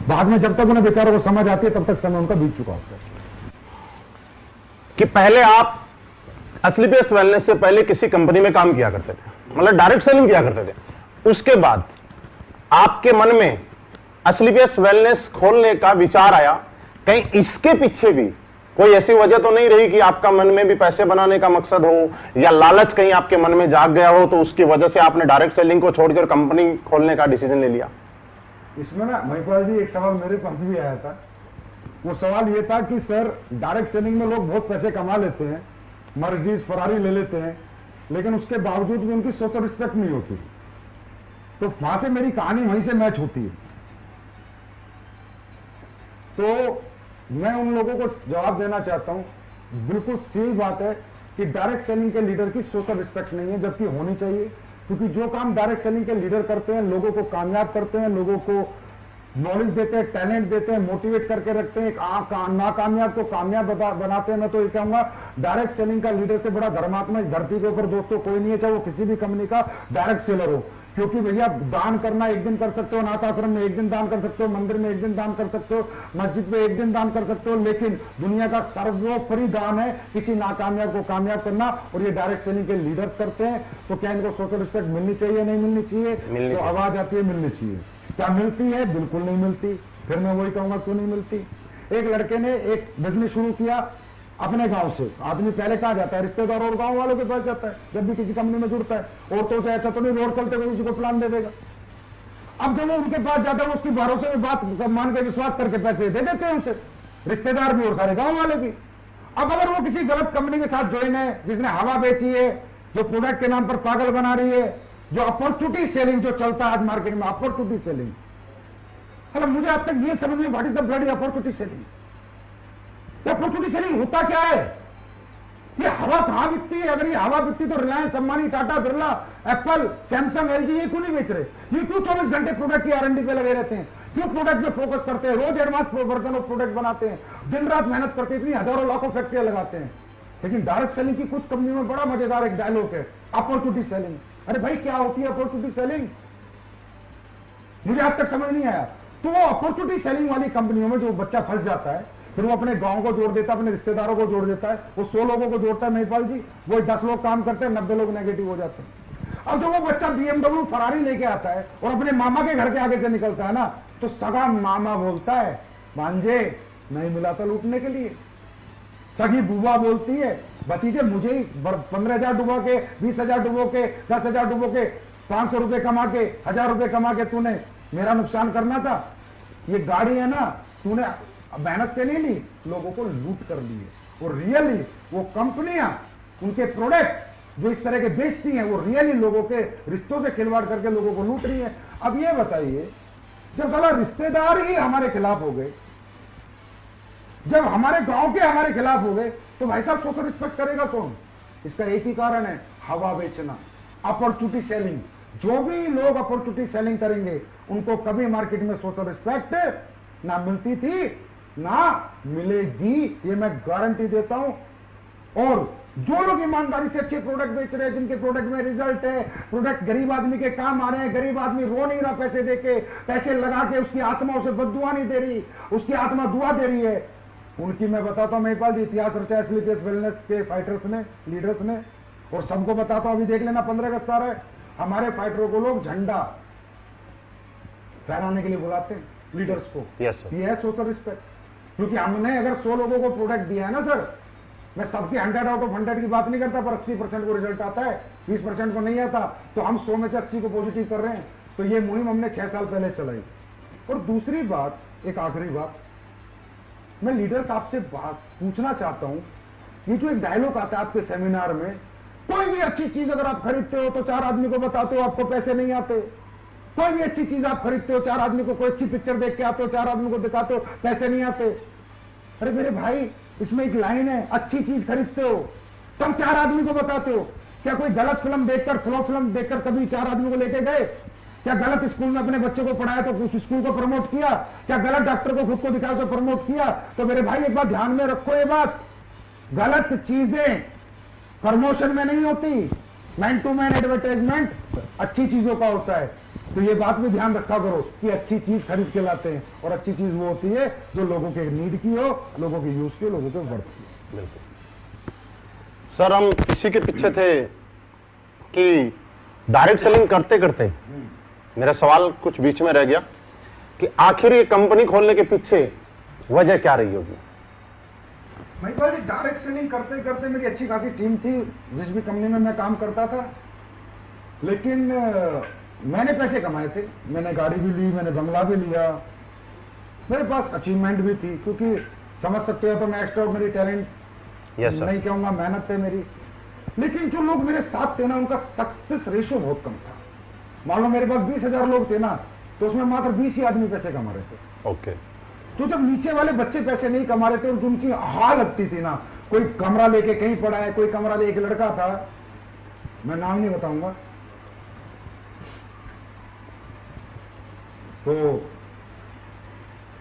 बाद में जब तक उन्हें बेचारों को समझ आती है तब तक समय उनका बीत चुका होता है। कि पहले आप असलीपियस वेलनेस से पहले किसी कंपनी में काम किया करते थे, मतलब डायरेक्ट सेलिंग किया करते थे। उसके बाद आपके मन में असलीपियस वेलनेस खोलने का विचार आया, कहीं इसके पीछे भी कोई ऐसी वजह तो नहीं रही कि आपका मन में भी पैसे बनाने का मकसद हो या लालच कहीं आपके मन में जाग गया हो, तो उसकी वजह से आपने डायरेक्ट सेलिंग को छोड़कर कंपनी खोलने का डिसीजन ले लिया? इसमें ना महिपाल जी एक सवाल मेरे पास भी आया था। वो सवाल ये था कि सर डायरेक्ट सेलिंग में लोग बहुत पैसे कमा लेते हैं, मर्जीज फरारी ले लेते हैं, लेकिन उसके बावजूद भी उनकी सोशल रिस्पेक्ट नहीं होती। तो वहां से मेरी कहानी वहीं से मैच होती है। तो मैं उन लोगों को जवाब देना चाहता हूं, बिल्कुल सही बात है कि डायरेक्ट सेलिंग के लीडर की सोशल रिस्पेक्ट नहीं है, जबकि होनी चाहिए। क्योंकि जो काम डायरेक्ट सेलिंग के लीडर करते हैं, लोगों को कामयाब करते हैं, लोगों को नॉलेज देते हैं, टैलेंट देते हैं, मोटिवेट करके रखते हैं, नाकामयाब को कामयाब बनाते हैं। मैं तो ये कहूंगा डायरेक्ट सेलिंग का लीडर से बड़ा धर्मात्मा इस धरती के ऊपर दोस्तों कोई नहीं है, चाहे वो किसी भी कंपनी का डायरेक्ट सेलर हो। क्योंकि भैया दान करना एक दिन कर सकते हो, अनाथ आश्रम में एक दिन दान कर सकते हो, मंदिर में एक दिन दान कर सकते हो, मस्जिद में एक दिन दान कर सकते हो, लेकिन दुनिया का सर्वोपरि दान है किसी नाकामयाब को कामयाब करना। और ये डायरेक्ट सेलिंग के लीडर्स करते हैं। तो क्या इनको सोशल रिस्पेक्ट मिलनी चाहिए, नहीं मिलनी चाहिए? तो आवाज आती है मिलनी चाहिए। क्या मिलती है? बिल्कुल नहीं मिलती। फिर मैं वही कहूंगा क्यों नहीं मिलती। एक लड़के ने एक बिजनेस शुरू किया अपने गांव से। आदमी पहले कहां जाता है? रिश्तेदार और गांव वालों के पास जाता है जब भी किसी कंपनी में जुड़ता है। औरतों से ऐसा तो नहीं रोड चलते हुए किसी को प्लान दे देगा। अब जब वो उनके पास जाता है, वो उसकी भरोसे में बात मान के विश्वास करके पैसे दे देते हैं उसे, रिश्तेदार भी और सारे गांव वाले भी। अब अगर वो किसी गलत कंपनी के साथ ज्वाइन है, जिसने हवा बेची है, जो प्रोडक्ट के नाम पर पागल बना रही है, जो अपॉर्चुनिटी सेलिंग जो चलता है आज मार्केट में, अपॉर्चुनिटी सेलिंग, चलो मुझे अब तक ये समझ में what is the bloody opportunity selling. Opportunity selling होता क्या है? ये हवा कहां बिकती है? अगर ये हवा बिकती तो Reliance, Ambani, Tata, Birla, Apple, Samsung, LG ये क्यों नहीं बेच रहे? ये क्यों 24 घंटे प्रोडक्ट की आरएनडी पे लगे रहते हैं? क्यों प्रोडक्ट पे फोकस करते हैं? रोज एडवांस वर्जन ऑफ प्रोडक्ट बनाते हैं, दिन रात मेहनत करते हैं, इतनी हजारों लाखों फैक्ट्रियां लगाते हैं। लेकिन डायरेक्ट सेलिंग की कुछ कंपनियों में बड़ा मजेदार एक डायलॉग है, अपॉर्चुनिटी सेलिंग। अरे भाई क्या होती है अपॉर्चुनिटी सेलिंग? मुझे आज तक समझ नहीं आया। तो वो अपॉर्चुनिटी सेलिंग वाली कंपनियों में जो बच्चा फंस जाता है, फिर वो अपने गांव को जोड़ देता है, अपने रिश्तेदारों को जोड़ देता है, वो 100 लोगों को जोड़ता है महिपाल जी, वो 10 लोग काम करते हैं, 90 लोग नेगेटिव हो जाते हैं। अब जब वो बच्चा BMW फरारी लेके आता है और अपने मामा के घर के आगे से निकलता है ना, तो सगा मामा बोलता है भांजे नहीं मिला था लूटने के लिए। सगी बुआ बोलती है भतीजे मुझे ही 15,000 डुबो के, 20,000 डुबो के, 10,000 डुबो के, 500 रुपए कमा के, 1000 रुपए कमा के तूने मेरा नुकसान करना था। ये गाड़ी है ना, तूने मेहनत से नहीं ली, लोगों को लूट कर ली है। और रियली वो कंपनियां उनके प्रोडक्ट जो इस तरह के बेचती हैं, वो रियली लोगों के रिश्तों से खिलवाड़ करके लोगों को लूट रही है। अब ये बताइए, जब साला रिश्तेदार ही हमारे खिलाफ हो गए, जब हमारे गांव के हमारे खिलाफ हो गए, तो भाई साहब सोशल रिस्पेक्ट करेगा कौन? इसका एक ही कारण है, हवा बेचना, अपॉर्चुनिटी सेलिंग। जो भी लोग अपॉर्चुनिटी सेलिंग करेंगे उनको कभी मार्केट में सोशल रिस्पेक्ट ना मिलती थी ना मिलेगी, ये मैं गारंटी देता हूं। और जो लोग ईमानदारी से अच्छे प्रोडक्ट बेच रहे हैं, जिनके प्रोडक्ट में रिजल्ट है, प्रोडक्ट गरीब आदमी के काम आ रहे हैं, गरीब आदमी रो नहीं रहा पैसे देके, पैसे लगा के उसकी आत्मा उसे बद्दुआ नहीं दे रही, उसकी आत्मा दुआ दे रही है, उनकी मैं बताता हूं महिपाल जी, इतिहास रचा एसलीपीएस वेलनेस के फाइटर्स ने, लीडर्स ने। और सबको बताता हूं, अभी देख लेना 15 अगस्त आ रहा है, हमारे फाइटरों को लोग झंडा फहराने के लिए बुलाते हैं, लीडर्स को। Yes sir. ये है सोशल रिस्पेक्ट। क्योंकि हमने अगर 100 लोगों को प्रोडक्ट दिया है ना सर, मैं सबकी 100 आउट ऑफ 100 की बात नहीं करता, पर 80% को रिजल्ट आता है, 20% को नहीं आता, तो हम 100 में से 80 को पॉजिटिव कर रहे हैं। तो ये मुहिम हमने 6 साल पहले चलाई। और दूसरी बात, एक आखिरी बात, मैं लीडर्स आपसे बात पूछना चाहता हूं, ये जो एक डायलॉग आता है आपके सेमिनार में, कोई भी अच्छी चीज अगर आप खरीदते हो तो 4 आदमी को बताते हो, आपको पैसे नहीं आते। कोई भी अच्छी चीज आप खरीदते हो, 4 आदमी को, कोई अच्छी पिक्चर देख के आते हो, 4 आदमी को दिखाते हो, पैसे नहीं आते। अरे मेरे भाई, इसमें एक लाइन है, अच्छी चीज खरीदते हो तब 4 आदमी को बताते हो। क्या कोई गलत फिल्म देखकर, फ्लॉप फिल्म देखकर कभी 4 आदमी को लेके गए? क्या गलत स्कूल में अपने बच्चों को पढ़ाया तो उस स्कूल को प्रमोट किया? क्या गलत डॉक्टर को खुद को दिखाया तो प्रमोट किया? तो मेरे भाई एक बात ध्यान में रखो, ये बात, गलत चीजें प्रमोशन में नहीं होती, मैन टू मैन एडवर्टाइजमेंट अच्छी चीजों का होता है। तो ये बात भी ध्यान रखा करो कि अच्छी चीज खरीद के लाते हैं, और अच्छी चीज वो होती है जो लोगों के नीड की हो, लोगों के यूज की हो, लोगों के वर्थ की हो। बिल्कुल सर हम इसी के पीछे थे कि डायरेक्ट सेलिंग करते करते मेरा सवाल कुछ बीच में रह गया कि आखिर ये कंपनी खोलने के पीछे वजह क्या रही होगी? महिपाल जी, डायरेक्ट सेलिंग करते करते मेरी अच्छी खासी टीम थी जिस भी कंपनी में मैं काम करता था, लेकिन मैंने पैसे कमाए थे, मैंने गाड़ी भी ली, मैंने बंगला भी लिया, मेरे पास अचीवमेंट भी थी, क्योंकि समझ सकते हो तो मैं एक्स्ट्राऑर्डिनरी टैलेंट नहीं कहूंगा, मेहनत है मेरी। लेकिन जो लोग मेरे साथ थे ना, उनका सक्सेस रेशियो बहुत कम था। मान लो मेरे पास 20,000 लोग थे ना, तो उसमें मात्र 20 ही आदमी पैसे कमा रहे थे। ओके। तो जब नीचे वाले बच्चे पैसे नहीं कमा रहे थे और उनकी हाल लगती थी ना, कोई कमरा लेके कहीं पड़ा है, कोई कमरा ले, एक लड़का था, मैं नाम नहीं बताऊंगा, तो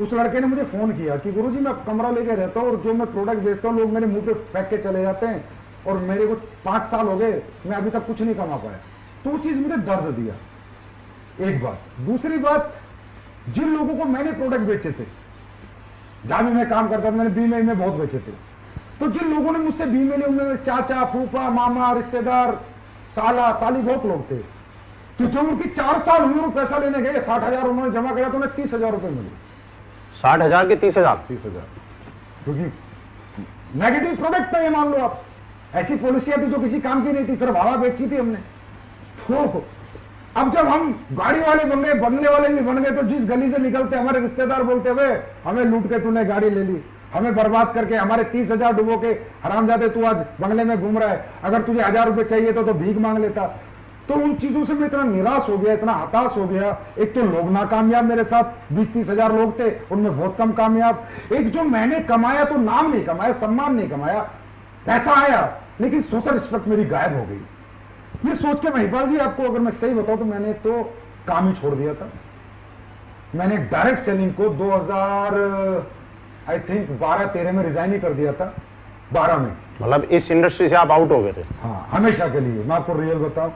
उस लड़के ने मुझे फोन किया कि गुरुजी मैं कमरा लेके रहता हूं और जो मैं प्रोडक्ट बेचता हूं लोग मेरे मुंह पे फेंक के चले जाते हैं और मेरे को 5 साल हो गए, मैं अभी तक कुछ नहीं कमा पाया। तो वो चीज मुझे दर्द दिया, एक बात। दूसरी बात, जिन लोगों को मैंने प्रोडक्ट बेचे थे, जहां भी मैं काम करता था, मैंने बीमे में बहुत बेचे थे, तो जिन लोगों ने मुझसे बीमे लिए उनमें चाचा, फूफा, मामा, रिश्तेदार, साला, साली बहुत लोग थे। तो जब उनकी 4 साल हुए और पैसा लेने गए, 60,000 उन्होंने जमा किया तो उन्हें 30,000 रुपए मिले। 60,000 के 30,000? 30,000, क्योंकि नेगेटिव प्रोडक्ट था ये, मान लो आप। ऐसी पॉलिसियां थी जो किसी काम की नहीं थी, सिर्फ हवा बेची थी हमने। तो अब जब हम गाड़ी वाले बन गए, बनने वाले भी बन गए, तो जिस गली से निकलते हमारे रिश्तेदार बोलते हुए हमें लूट के तूने गाड़ी ले ली, हमें बर्बाद करके हमारे 30,000 डुबो के हरामजादे तू आज बंगले में घूम रहा है, अगर तुझे 1,000 रुपए चाहिए तो भीख मांग लेता। तो उन चीजों से मैं इतना निराश हो गया, इतना हताश हो गया। एक तो लोग नाकामयाब मेरे साथ, 20-30,000 लोग थे, उनमें बहुत कम कामयाब। एक जो मैंने कमाया तो नाम नहीं कमाया, सम्मान नहीं कमाया, पैसा आया लेकिन सोशल रिस्पेक्ट मेरी गायब हो गई। ये सोच के महिपाल जी, आपको अगर मैं सही बताऊं तो मैंने तो काम ही छोड़ दिया था। मैंने डायरेक्ट सेलिंग को 12-13 में रिजाइन ही कर दिया था, 12 में। मतलब इस इंडस्ट्री से आप आउट हो गए थे? हाँ, हमेशा के लिए। मैं आपको रियल बताऊं,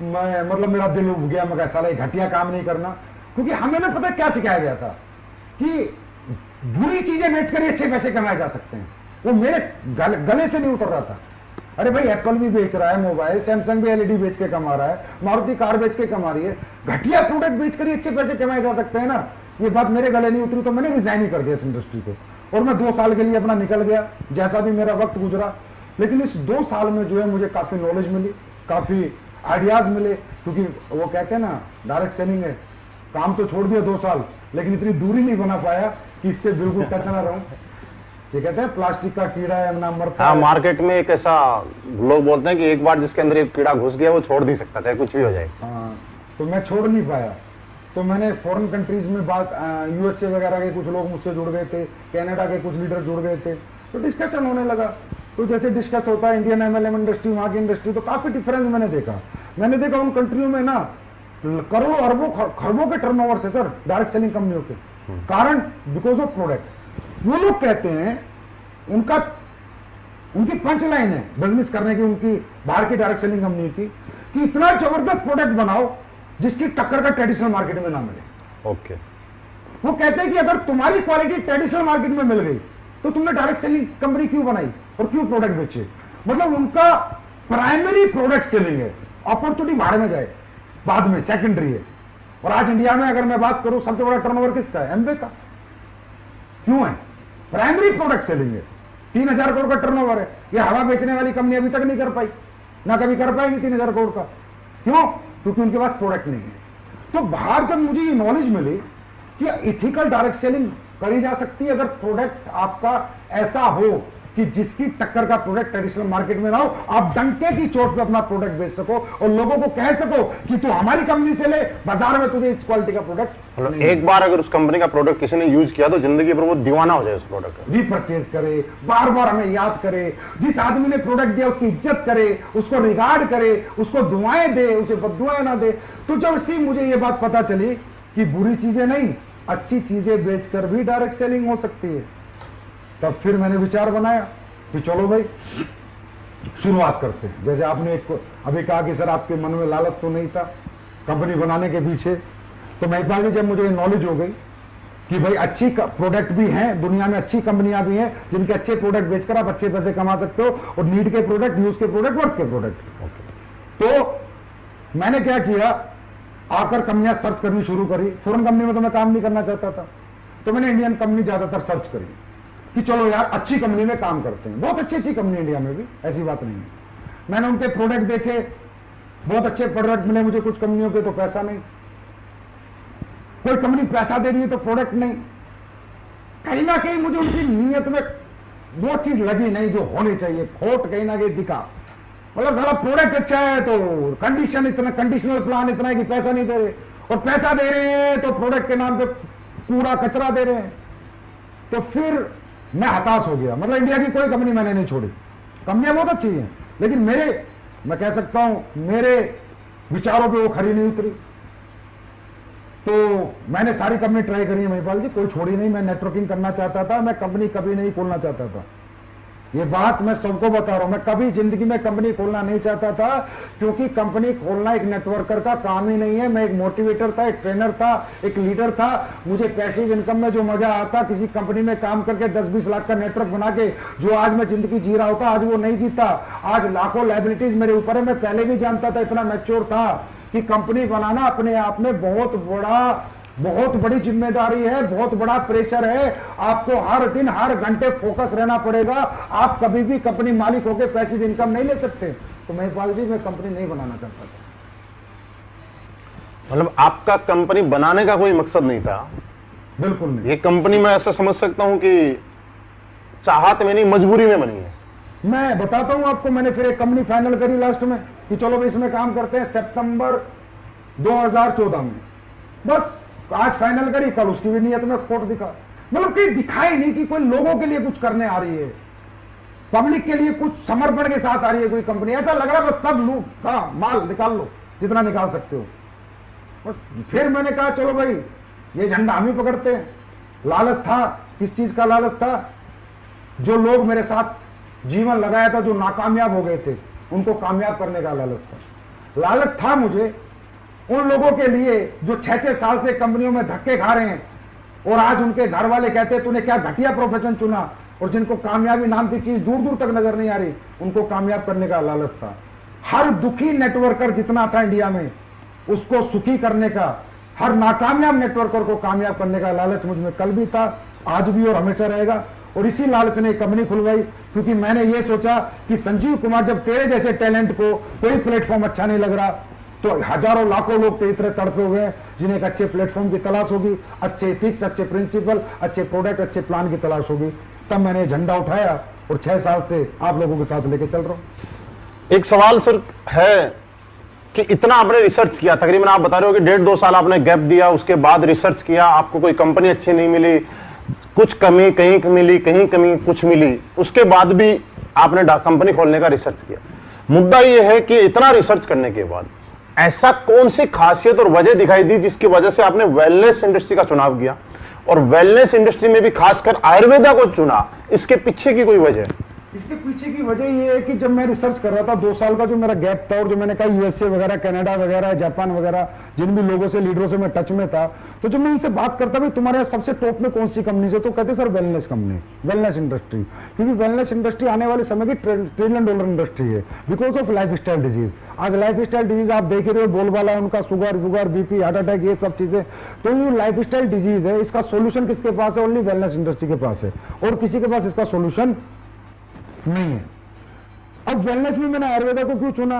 मैं मतलब मेरा दिल उब गया, मैं कैसा लगा घटिया काम नहीं करना, क्योंकि हमें ना पता क्या सिखाया गया था कि बुरी चीजें बेचकर अच्छे पैसे कमाए जा सकते हैं। वो मेरे गले से नहीं उतर रहा था। अरे भाई, एप्पल भी बेच रहा है मोबाइल, सैमसंग भी एलईडी बेच के कमा रहा है, मारुति कार बेच के कमा रही है, घटिया प्रोडक्ट बेचकर ही अच्छे पैसे कमाए जा सकते हैं ना। ये बात मेरे गले नहीं उतरी तो मैंने रिजाइन ही कर दिया इस इंडस्ट्री को, और मैं 2 साल के लिए अपना निकल गया, जैसा भी मेरा वक्त गुजरा। लेकिन इस 2 साल में जो है मुझे काफी नॉलेज मिली, काफी आइडियाज मिले, क्योंकि वो कहते हैं ना, डायरेक्ट सेलिंग है, काम तो छोड़ दिया 2 साल, लेकिन इतनी दूरी नहीं बना पाया कि इससे बिल्कुल टच ना रहूं। ये कहते हैं प्लास्टिक का कीड़ा है ना मरता। हाँ, मार्केट में एक ऐसा लोग बोलते हैं कि एक बार जिसके अंदर एक कीड़ा घुस गया वो छोड़ नहीं सकता, चाहे कुछ भी हो जाए। हाँ, तो मैं छोड़ नहीं पाया। तो मैंने फॉरेन कंट्रीज में बात, यूएसए वगैरह के कुछ लोग मुझसे जुड़ गए थे, कनाडा के कुछ लीडर जुड़ गए थे, तो डिस्कशन होने लगा। तो जैसे डिस्कस होता है इंडियन एमएलएम इंडस्ट्री, वहां की इंडस्ट्री, तो काफी डिफरेंस मैंने देखा उन कंट्रियों में ना करोड़ों अरबों खरबों के टर्नओवर से सर डायरेक्ट सेलिंग कंपनियों के कारण, बिकॉज ऑफ प्रोडक्ट। वो लोग कहते हैं, उनकी पंच लाइन है बिजनेस करने की, उनकी बाहर की डायरेक्ट सेलिंग कंपनी की, कि इतना जबरदस्त प्रोडक्ट बनाओ जिसकी टक्कर का ट्रेडिशनल मार्केट में ना मिले। ओके। वो कहते हैं कि अगर तुम्हारी क्वालिटी ट्रेडिशनल मार्केट में मिल गई तो तुमने डायरेक्ट सेलिंग कंपनी क्यों बनाई और क्यों प्रोडक्ट बेचे। मतलब उनका प्राइमरी प्रोडक्ट सेलिंग है, अपॉर्चुनिटी भाड़ में जाए बाद में सेकेंडरी है। और आज इंडिया में अगर मैं बात करूं, सबसे बड़ा टर्नओवर किसका है? एमवे का। क्यों है? प्राइमरी प्रोडक्ट सेलिंग है, 3,000 करोड़ का टर्नओवर है। ये हवा बेचने वाली कंपनी अभी तक नहीं कर पाई, ना कभी कर पाएंगे 3,000 करोड़ का। क्यों? क्योंकि उनके पास प्रोडक्ट नहीं है। तो बाहर जब मुझे ये नॉलेज मिली कि इथिकल डायरेक्ट सेलिंग करी जा सकती है अगर प्रोडक्ट आपका ऐसा हो कि जिसकी टक्कर का प्रोडक्ट ट्रेडिशनल मार्केट में ना हो, आप डंके की चोट पे अपना प्रोडक्ट बेच सको और लोगों को कह सको कि तू हमारी कंपनी से ले, बाजार में तुझे इस क्वालिटी का प्रोडक्ट। मतलब एक बार अगर उस कंपनी का प्रोडक्ट किसी ने यूज किया तो जिंदगी भर वो दीवाना हो जाए उस प्रोडक्ट का। रीपरचेज करे, बार बार हमें याद करे, जिस आदमी ने प्रोडक्ट दिया उसकी इज्जत करे, उसको रिगार्ड करे, उसको दुआएं दे, उसे बददुआएं ना दे। तो जब से मुझे ये बात पता चली कि बुरी चीजें नहीं, अच्छी चीजें बेचकर भी डायरेक्ट सेलिंग हो सकती है, तब फिर मैंने विचार बनाया कि चलो भाई शुरुआत करते हैं। जैसे आपने अभी कहा कि सर आपके मन में लालच तो नहीं था कंपनी बनाने के पीछे, तो महिपाल जी जब मुझे नॉलेज हो गई कि भाई अच्छी प्रोडक्ट भी हैं, दुनिया में अच्छी कंपनियां भी हैं जिनके अच्छे प्रोडक्ट बेचकर आप अच्छे पैसे कमा सकते हो, और नीड के प्रोडक्ट, यूज के प्रोडक्ट, वर्क के प्रोडक्ट। तो मैंने क्या किया, आकर कंपनियां सर्च करनी शुरू करी। फॉरेन कंपनी में तो मैं काम नहीं करना चाहता था, तो मैंने इंडियन कंपनी ज्यादातर सर्च करी कि चलो यार अच्छी कंपनी में काम करते हैं। बहुत अच्छी अच्छी कंपनी इंडिया में भी, ऐसी बात नहीं है। मैंने उनके प्रोडक्ट देखे, बहुत अच्छे प्रोडक्ट मिले मुझे। कुछ कंपनियों के तो पैसा नहीं, कोई कंपनी पैसा दे रही है तो प्रोडक्ट नहीं। कहीं ना कहीं मुझे उनकी नीयत में वो चीज लगी नहीं जो होनी चाहिए, खोट कहीं ना कहीं दिखा। मतलब सारा प्रोडक्ट अच्छा है तो कंडीशन इतना, कंडीशनल प्लान इतना है कि पैसा नहीं दे रहे, और पैसा दे रहे हैं तो प्रोडक्ट के नाम पे पूरा कचरा दे रहे हैं। तो फिर मैं हताश हो गया। मतलब इंडिया की कोई कंपनी मैंने नहीं छोड़ी, कंपनियां बहुत अच्छी हैं, लेकिन मैं कह सकता हूं मेरे विचारों पे वो खरी नहीं उतरी। तो मैंने सारी कंपनी ट्राई करी है महिपाल जी, कोई छोड़ी नहीं। मैं नेटवर्किंग करना चाहता था, मैं कंपनी कभी नहीं खोलना चाहता था। ये बात मैं सबको बता रहा हूं, मैं कभी जिंदगी में कंपनी खोलना नहीं चाहता था, क्योंकि कंपनी खोलना एक नेटवर्कर का काम ही नहीं है। मैं एक मोटिवेटर था, एक ट्रेनर था, एक लीडर था। मुझे पैसिव इनकम में जो मजा आता, किसी कंपनी में काम करके 10-20 लाख का नेटवर्क बना के जो आज मैं जिंदगी जी रहा होता, आज वो नहीं जीता। आज लाखों लायबिलिटीज मेरे ऊपर है। मैं पहले भी जानता था, इतना मैच्योर था कि कंपनी बनाना अपने आप में बहुत बड़ी जिम्मेदारी है, बहुत बड़ा प्रेशर है। आपको हर दिन हर घंटे फोकस रहना पड़ेगा। आप कभी भी कंपनी मालिक होकर पैसिव इनकम नहीं ले सकते। तो महिपाल जी, मैं कंपनी नहीं बनाना चाहता था। मतलब आपका कंपनी बनाने का कोई मकसद नहीं था? बिल्कुल नहीं। ये कंपनी मैं ऐसा समझ सकता हूं कि चाहत में नहीं, मजबूरी में बनी है। मैं बताता हूं आपको, मैंने फिर एक कंपनी फाइनल करी लास्ट में कि चलो भाई इसमें काम करते हैं, सितंबर 2014 में। बस आज फाइनल करी, कल उसकी भी नियत में खोट दिखा। मतलब कहीं दिखाई नहीं कि कोई लोगों के लिए कुछ करने आ रही है, पब्लिक के लिए कुछ समर्पण के साथ आ रही है कोई कंपनी। ऐसा लग रहा है बस सब लूट का माल निकाल लो जितना निकाल सकते हो। बस फिर मैंने कहा चलो भाई ये झंडा हम ही पकड़ते हैं। लालच था, किस चीज का लालच था? जो लोग मेरे साथ जीवन लगाया था, जो नाकामयाब हो गए थे, उनको कामयाब करने का लालच था। लालच था मुझे उन लोगों के लिए जो 6-6 साल से कंपनियों में धक्के खा रहे हैं, और आज उनके घर वाले कहते हैं तूने क्या घटिया प्रोफेशन चुना, और जिनको कामयाबी नाम की चीज दूर दूर तक नजर नहीं आ रही, उनको कामयाब करने का लालच था। हर दुखी नेटवर्कर जितना था इंडिया में, उसको सुखी करने का, हर नाकामयाब नेटवर्कर को कामयाब करने का लालच मुझ में कल भी था, आज भी और हमेशा रहेगा। और इसी लालच ने कंपनी खुलवाई, क्योंकि मैंने ये सोचा कि संजीव कुमार, जब तेरे जैसे टैलेंट को कोई प्लेटफॉर्म अच्छा नहीं लग रहा, तो हजारों लाखों लोग तेरी तरह तड़पे हुए हैं जिन्हें एक अच्छे प्लेटफॉर्म की तलाश होगी, अच्छे एथिक्स, अच्छे प्रिंसिपल, अच्छे प्रोडक्ट, अच्छे प्लान की तलाश होगी। तब मैंने झंडा उठाया और 6 साल से आप लोगों के साथ लेके चल रहा हूं। एक सवाल सर है कि इतना आपने रिसर्च किया, तकरीबन आप बता रहे हो कि 1.5-2 साल आपने गैप दिया, उसके बाद रिसर्च किया, आपको कोई कंपनी अच्छी नहीं मिली, कुछ कमी कहीं मिली, कहीं कमी कुछ मिली, उसके बाद भी आपने कंपनी खोलने का रिसर्च किया। मुद्दा यह है कि इतना रिसर्च करने के बाद ऐसा कौन सी खासियत और वजह दिखाई दी जिसकी वजह से आपने वेलनेस इंडस्ट्री का चुनाव किया, और वेलनेस इंडस्ट्री में भी खासकर आयुर्वेदा को चुना? इसके पीछे की कोई वजह? इसके पीछे की वजह यह है कि जब मैं रिसर्च कर रहा था, 2 साल का जो मेरा गैप था, और जो मैंने कहा यूएसए वगैरह, कनाडा वगैरह, जापान वगैरह, जिन भी लोगों से, लीडरों से मैं टच में था, तो जब मैं उनसे बात करता भाई तुम्हारे यहाँ सबसे टॉप में कौन सी कंपनी है, तो कहते sir wellness company, wellness industry. क्योंकि वेलनेस इंडस्ट्री आने वाले समय की $1 ट्रिलियन इंडस्ट्री है, because of life style disease. आज लाइफ स्टाइल डिजीज आप देख रहे हो, बोलबाला है उनका, शुगर, बीपी, हार्ट अटैक, ये सब चीजें। तो ये लाइफ स्टाइल डिजीज है, इसका सोल्यूशन किसके पास है? ओनली वेलनेस इंडस्ट्री के पास है, और किसी के पास इसका सोल्यूशन नहीं है। अब वेलनेस में मैंने आयुर्वेदा को क्यों चुना?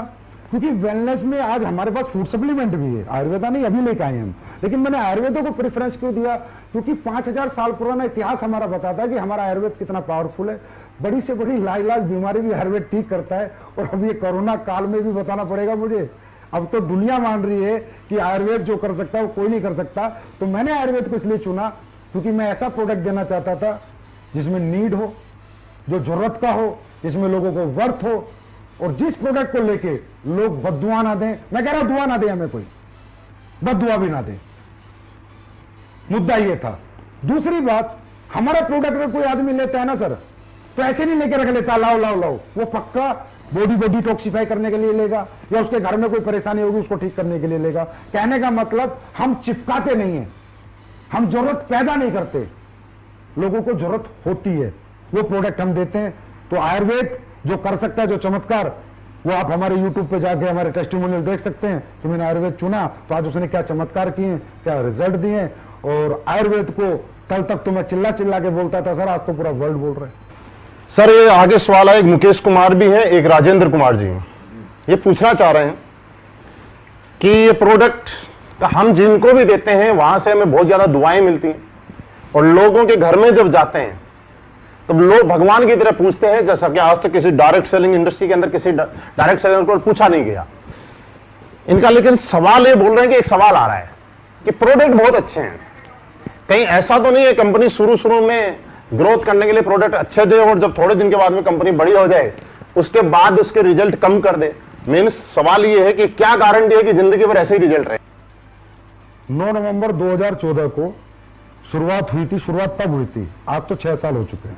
क्योंकि वेलनेस में आज हमारे पास फूड सप्लीमेंट भी है, आयुर्वेदा नहीं अभी लेके आए हम, लेकिन मैंने आयुर्वेदा को प्रेफरेंस क्यों दिया? क्योंकि 5000 साल पुराना इतिहास हमारा बताता है कि हमारा आयुर्वेद कितना पावरफुल है। बड़ी से बड़ी लाइलाज बीमारी भी आयुर्वेद ठीक करता है। और अब ये कोरोना काल में भी बताना पड़ेगा मुझे, अब तो दुनिया मान रही है कि आयुर्वेद जो कर सकता है वो कोई नहीं कर सकता। तो मैंने आयुर्वेद को इसलिए चुना क्योंकि मैं ऐसा प्रोडक्ट देना चाहता था जिसमें नीड हो, जो जरूरत का हो, जिसमें लोगों को वर्थ हो, और जिस प्रोडक्ट को लेके लोग बद्दुआ ना दें। मैं कह रहा हूं दुआ ना दे हमें, कोई बद्दुआ भी ना दे, मुद्दा ये था। दूसरी बात, हमारा प्रोडक्ट अगर कोई आदमी लेता है ना सर, तो ऐसे नहीं लेके रख लेता लाओ लाओ लाओ, वो पक्का बॉडी को डिटॉक्सिफाई करने के लिए लेगा, या उसके घर में कोई परेशानी होगी उसको ठीक करने के लिए लेगा। कहने का मतलब हम चिपकाते नहीं है, हम जरूरत पैदा नहीं करते, लोगों को जरूरत होती है, वो प्रोडक्ट हम देते हैं। तो आयुर्वेद जो कर सकता है, जो चमत्कार, वो आप हमारे YouTube पे जाके हमारे टेस्टिमोनियल देख सकते हैं कि मैंने आयुर्वेद चुना तो आज उसने क्या चमत्कार किए, क्या रिजल्ट दिए। और आयुर्वेद को कल तक तो मैं चिल्ला चिल्ला के बोलता था सर, आज तो पूरा वर्ल्ड बोल रहा है। सर ये आगे सवाल है, एक मुकेश कुमार भी है, एक राजेंद्र कुमार जी हैं। ये पूछना चाह रहे हैं कि ये प्रोडक्ट हम जिनको भी देते हैं वहां से हमें बहुत ज्यादा दुआएं मिलती हैं, और लोगों के घर में जब जाते हैं तो लोग भगवान की तरह पूछते हैं, जैसा कि आज तक किसी डायरेक्ट सेलिंग इंडस्ट्री के अंदर किसी डायरेक्ट सेलर को पूछा नहीं गया इनका। लेकिन सवाल ये बोल रहे हैं कि एक सवाल आ रहा है कि प्रोडक्ट बहुत अच्छे हैं, कहीं ऐसा तो नहीं है कंपनी शुरू में ग्रोथ करने के लिए प्रोडक्ट अच्छे दे और जब थोड़े दिन के बाद में कंपनी बड़ी हो जाए उसके बाद उसके रिजल्ट कम कर दे। मेन सवाल ये है कि क्या गारंटी है कि जिंदगी भर ऐसे ही रिजल्ट रहे। 9 नवंबर 2014 को शुरुआत हुई थी, शुरुआत तब हुई थी, आज तो 6 साल हो चुके हैं।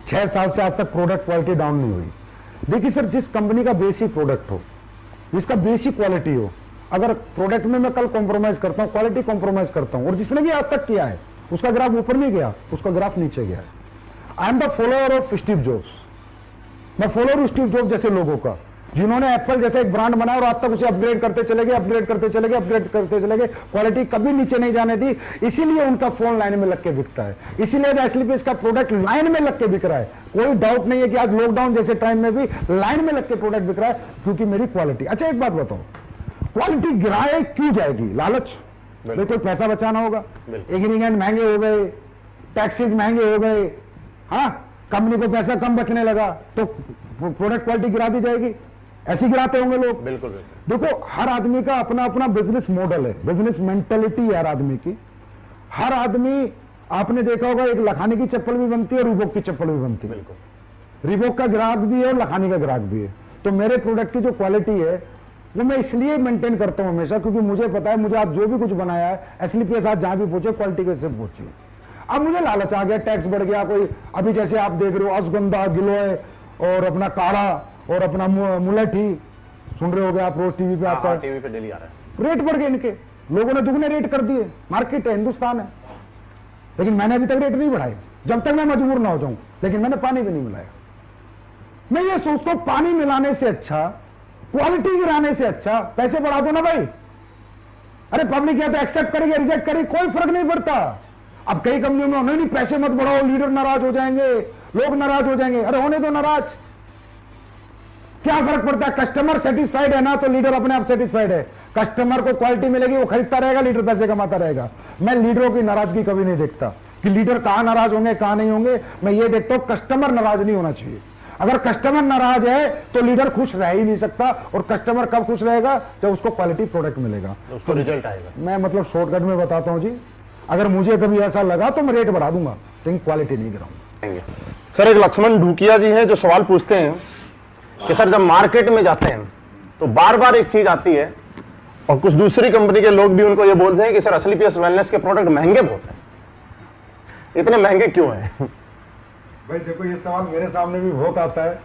6 साल से आज तक प्रोडक्ट क्वालिटी डाउन नहीं हुई। देखिए सर, जिस कंपनी का बेसिक प्रोडक्ट हो, जिसका बेसिक क्वालिटी हो, अगर प्रोडक्ट में मैं कल कॉम्प्रोमाइज करता हूं, क्वालिटी कॉम्प्रोमाइज करता हूं, और जिसने भी आज तक किया है उसका ग्राफ ऊपर नहीं गया, उसका ग्राफ नीचे गया है। I am the follower of Steve jobs. मैं फॉलोअर हूं स्टीव जॉब्स जैसे लोगों का, जिन्होंने एप्पल जैसा एक ब्रांड बनाया और आज तक उसे अपग्रेड करते चले गए, अपग्रेड करते चले गए, अपग्रेड करते चले गए, क्वालिटी कभी नीचे नहीं जाने दी। इसीलिए उनका फोन लाइन में लग के बिकता है, इसीलिए एसलीपीएस का प्रोडक्ट लाइन में लग के बिक रहा है। कोई डाउट नहीं है कि आज लॉकडाउन जैसे टाइम में भी लाइन में लग के प्रोडक्ट बिक रहा है, क्योंकि मेरी क्वालिटी। अच्छा एक बात बताओ, क्वालिटी गिराए क्यों जाएगी? लालच, कोई पैसा बचाना होगा, इंग्रीडिएंट महंगे हो गए, टैक्सेस महंगे हो गए, हाँ कंपनी को पैसा कम बचने लगा तो प्रोडक्ट क्वालिटी गिरा दी जाएगी। ऐसे गिराते होंगे लोग। बिल्कुल। देखो हर आदमी का अपना अपना बिजनेस मॉडल है, बिजनेस मेंटेलिटी है हर आदमी की। हर आदमी, आपने देखा होगा एक लखानी की चप्पल भी बनती है, रिबॉक की चप्पल भी बनती है। बिल्कुल। रिबॉक का ग्राहक भी है और लखानी का ग्राहक भी है। तो मेरे प्रोडक्ट की जो क्वालिटी है वो मैं इसलिए मेंटेन करता हूं हमेशा, क्योंकि मुझे पता है मुझे आज जो भी कुछ बनाया है एसलीपीएस आज जहां भी पहुंचे क्वालिटी कैसे पहुंची। अब मुझे लालच आ गया, टैक्स बढ़ गया, कोई अभी जैसे आप देख रहे हो अश्वगंधा, गिलोय और अपना काढ़ा और अपना मुलेठी, सुन रहे हो गए आप, रोज टीवी पे आता है, टीवी पे डेली आ रहा है। रेट बढ़ गए इनके, लोगों ने दुगने रेट कर दिए। मार्केट है, हिंदुस्तान है, लेकिन मैंने अभी तक रेट नहीं बढ़ाए जब तक मैं मजबूर ना हो जाऊं। लेकिन मैंने पानी भी नहीं मिलाया। मैं ये सोचता हूं पानी मिलाने से अच्छा, क्वालिटी गिराने से अच्छा पैसे बढ़ा दो ना भाई। अरे पब्लिक या तो एक्सेप्ट करेगी, रिजेक्ट करेगी, कोई फर्क नहीं पड़ता। अब कई कंपनियों में नहीं पैसे मत बढ़ाओ, लीडर नाराज हो जाएंगे, लोग नाराज हो जाएंगे। अरे होने दो नाराज, क्या फर्क पड़ता है? कस्टमर सेटिस्फाइड है ना तो लीडर अपने आप सेटिस्फाइड है। कस्टमर को क्वालिटी मिलेगी, वो खरीदता रहेगा, लीडर पैसे कमाता रहेगा। मैं लीडरों की नाराजगी कभी नहीं देखता कि लीडर कहां नाराज होंगे कहां नहीं होंगे। मैं ये देखता हूं कस्टमर नाराज नहीं होना चाहिए। अगर कस्टमर नाराज है तो लीडर खुश रह ही नहीं सकता। और कस्टमर कब खुश रहेगा? जब उसको क्वालिटी प्रोडक्ट मिलेगा, उसको रिजल्ट आएगा। मैं मतलब शॉर्टकट में बताता हूं जी, अगर मुझे कभी ऐसा लगा तो मैं रेट बढ़ा दूंगा, लेकिन क्वालिटी नहीं गिराऊंगा। सर एक लक्ष्मण ढूकिया जी हैं जो सवाल पूछते हैं कि सर जब मार्केट में जाते हैं तो बार बार एक चीज आती है और कुछ दूसरी कंपनी के लोग भी उनको ये बोलते हैं कि सर एसलीपीएस वेलनेस के प्रोडक्ट महंगे बहुत हैं, इतने महंगे क्यों हैं? भाई देखो ये सवाल मेरे सामने भी बहुत आता है।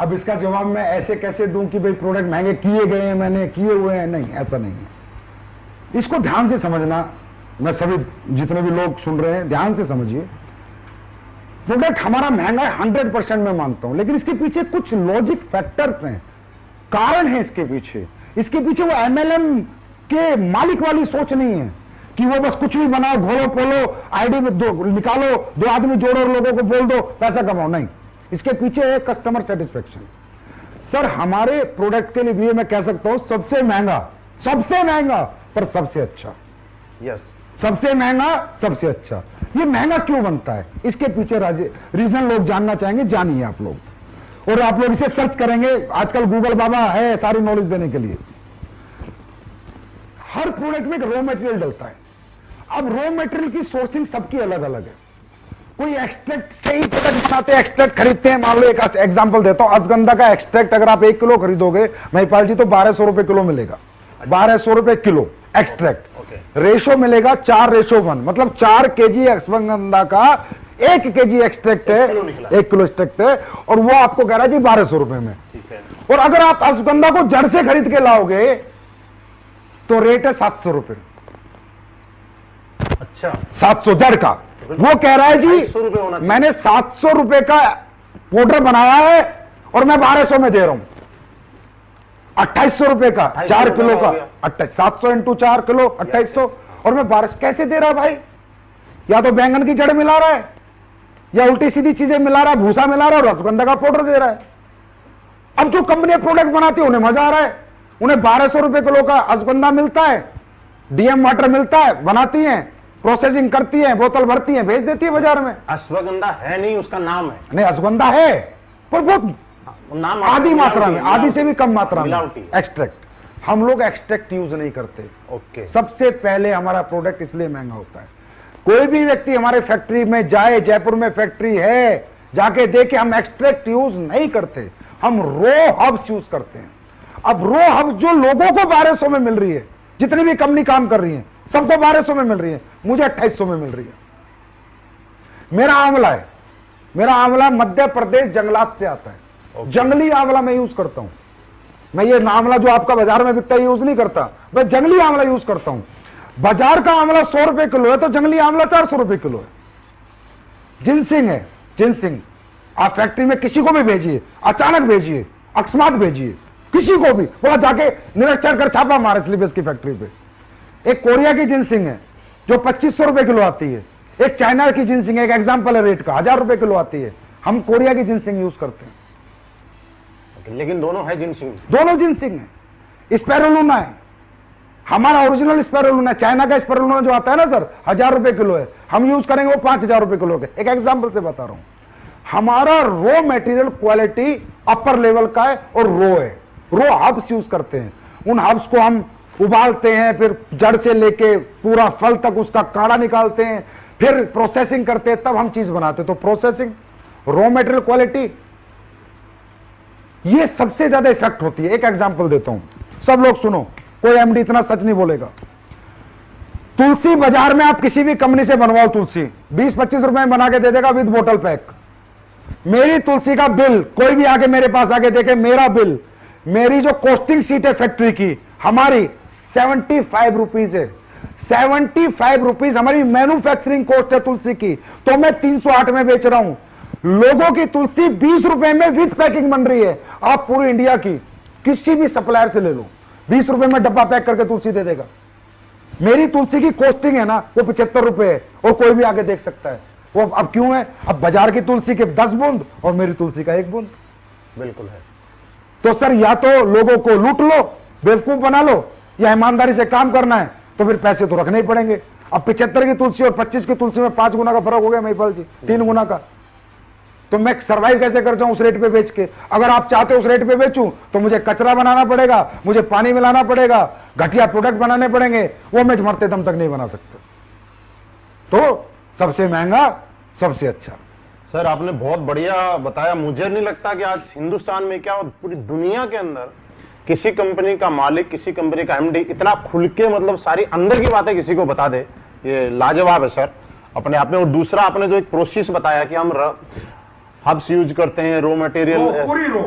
अब इसका जवाब मैं ऐसे कैसे दूं कि भाई प्रोडक्ट महंगे किए गए हैं, मैंने किए हुए हैं? नहीं, ऐसा नहीं है। इसको ध्यान से समझना, मैं सभी जितने भी लोग सुन रहे हैं ध्यान से समझिए। प्रोडक्ट हमारा महंगा है 100% मैं मानता हूं, लेकिन इसके पीछे कुछ लॉजिक फैक्टर्स हैं, कारण है इसके पीछे। इसके पीछे वो एमएलएम के मालिक वाली सोच नहीं है कि वो बस कुछ भी बनाओ, घोलो पोलो, आईडी में दो निकालो, 2 आदमी जोड़ो और लोगों को बोल दो पैसा कमाओ। नहीं, इसके पीछे है कस्टमर सेटिस्फेक्शन। सर हमारे प्रोडक्ट के लिए मैं कह सकता हूं सबसे महंगा पर सबसे अच्छा। यस, सबसे महंगा सबसे अच्छा। ये महंगा क्यों बनता है? इसके पीछे रीजन लोग जानना चाहेंगे, जानिए आप लोग। और आप लोग इसे सर्च करेंगे, आजकल गूगल बाबा है सारी नॉलेज देने के लिए। हर प्रोडक्ट में एक रॉ मटेरियल डलता है। अब रॉ मटेरियल की सोर्सिंग सबकी अलग अलग है। कोई एक्सट्रैक्ट से ही प्रोडक्ट बनाते हैं, एक्सट्रैक्ट खरीदते हैं। मान लो एक एग्जांपल देता हूं, अश्वगंधा का एक्सट्रैक्ट अगर आप 1 किलो खरीदोगे महिपाल जी तो 1200 रुपए किलो मिलेगा। 1200 रुपए किलो एक्सट्रैक्ट। रेशो मिलेगा 4:1, मतलब 4 केजी अश्वगंधा का 1 केजी एक्सट्रैक्ट है, 1 किलो एक्सट्रैक्ट है, और वो आपको कह रहा है जी 1200 रुपए में। और अगर आप अश्वगंधा को जड़ से खरीद के लाओगे तो रेट है 700 रुपए। अच्छा 700 जड़ का। वो कह रहा है 250 रुपए होना जी चाहिए। मैंने 700 रुपए का पाउडर बनाया है और मैं 1200 में दे रहा हूं। 2800 रुपए का 4 किलो का 700 इंटू 4 किलो 2800 और मैं 1200 कैसे दे रहा है भाई? या तो बैंगन की जड़ मिला रहा है या उल्टी सीधी चीजें मिला रहा है, भूसा मिला रहा है और रसगंधा का पाउडर दे रहा है। अब जो कंपनी प्रोडक्ट बनाती है उन्हें मजा आ रहा है, उन्हें 1200 रुपए किलो का रसगंधा मिलता है, डीएम वाटर मिलता है, बनाती हैं, प्रोसेसिंग करती है, बोतल भरती है, भेज देती है बाजार में। अश्वगंधा है नहीं, उसका नाम है। नहीं अश्वगंधा है पर बहुत नाम आधी मात्रा में, आधी से भी कम मात्रा में मिलावटी। एक्सट्रैक्ट। हम लोग एक्सट्रैक्ट यूज नहीं करते। ओके। सबसे पहले हमारा प्रोडक्ट इसलिए महंगा होता है। कोई भी व्यक्ति हमारे फैक्ट्री में जाए, जयपुर में फैक्ट्री है, जाके देखे, हम एक्सट्रैक्ट यूज नहीं करते, हम रो हब्स यूज करते हैं। अब रो हब्स जो लोगों को 1200 में मिल रही है, जितनी भी कंपनी काम कर रही है सबको 1200 में मिल रही है, मुझे 2800 में मिल रही है। मेरा आंवला है, मेरा आंवला मध्य प्रदेश जंगलात से आता है। जंगली आंवला मैं यूज करता हूं। मैं ये आंवला जो आपका बाजार में बिकता है यूज नहीं करता, मैं जंगली आंवला यूज करता हूं। बाजार का आंवला 100 रुपए किलो है तो जंगली आंवला 400 रुपए किलो है। जिनसिंग है, जिनसिंग आप फैक्ट्री में किसी को भी भेजिए, अचानक भेजिए, अकस्मात भेजिए, किसी को भी बोला जाके निरीक्षण कर छापा मारे स्लीपेज की फैक्ट्री पे। एक कोरिया की जिनसिंग है जो 2500 रुपए किलो आती है, एक चाइना की जिनसिंग है, एक एग्जाम्पल है रेट का, 1000 रुपए किलो आती है। हम कोरिया की जिनसिंग यूज करते हैं। लेकिन दोनों है जिनसिंग, दोनों जिनसिंग है। स्पैरुलिना है, हमारा ओरिजिनल स्पैरुलिना, चाइना का स्पैरुलिना जो आता है ना सर 1000 रुपए किलो है, हम यूज करेंगे वो 5000 रुपए किलो के। एक एग्जांपल से बता रहा हूं, हमारा raw material quality upper level का है और रो है, रो हब्स यूज करते हैं। उन हब्स को हम उबालते हैं, फिर जड़ से लेके पूरा फल तक उसका काढ़ा निकालते हैं, फिर प्रोसेसिंग करते हैं, तब हम चीज बनाते हैं। तो प्रोसेसिंग, रो मटेरियल क्वालिटी, ये सबसे ज्यादा इफेक्ट होती है। एक एग्जांपल देता हूं, सब लोग सुनो, कोई एमडी इतना सच नहीं बोलेगा। तुलसी बाजार में आप किसी भी कंपनी से बनवाओ, तुलसी 20-25 रुपए में बना के दे देगा विद बोतल पैक। मेरी तुलसी का बिल, कोई भी आके मेरे पास आके देखे, मेरा बिल, मेरी जो कॉस्टिंग शीट है फैक्ट्री की, हमारी 75 रुपीज है। 75 रुपीज हमारी मैन्युफैक्चरिंग कॉस्ट है तुलसी की, तो मैं 308 में बेच रहा हूं। लोगों की तुलसी 20 रुपए में विद पैकिंग बन रही है। आप पूरी इंडिया की किसी भी सप्लायर से ले लो, 20 रुपए में डब्बा पैक करके तुलसी दे देगा। मेरी तुलसी की कॉस्टिंग है ना वो 75 रुपए है, और कोई भी आगे देख सकता है वो। अब क्यों है? अब बाजार की तुलसी के 10 बूंद और मेरी तुलसी का 1 बूंद। बिल्कुल है। तो सर या तो लोगों को लूट लो, बेवकूफ बना लो, या ईमानदारी से काम करना है तो फिर पैसे तो रखने ही पड़ेंगे। अब 75 की तुलसी और 25 की तुलसी में 5 गुना का फर्क हो गया महिपाल जी, 3 गुना का। तो मैं सर्वाइव कैसे कर जाऊं उस रेट पे बेच के? अगर आप चाहते हो उस रेट पे बेचूं तो मुझे कचरा बनाना पड़ेगा, मुझे पानी मिलाना पड़ेगा, घटिया प्रोडक्ट बनाने पड़ेंगे, वो मैं मरते दम तक नहीं बना सकता। तो सबसे महंगा सबसे अच्छा। सर आपने बहुत बढ़िया बताया। मुझे नहीं लगता कि आज हिंदुस्तान में क्या, पूरी दुनिया के अंदर किसी कंपनी का मालिक, किसी कंपनी का एमडी इतना खुल के मतलब सारी अंदर की बातें किसी को बता दे, ये लाजवाब है सर अपने आप में। और दूसरा आपने जो एक प्रोसेस बताया कि हम हब्स यूज करते हैं, रो मटेरियल, पूरी रो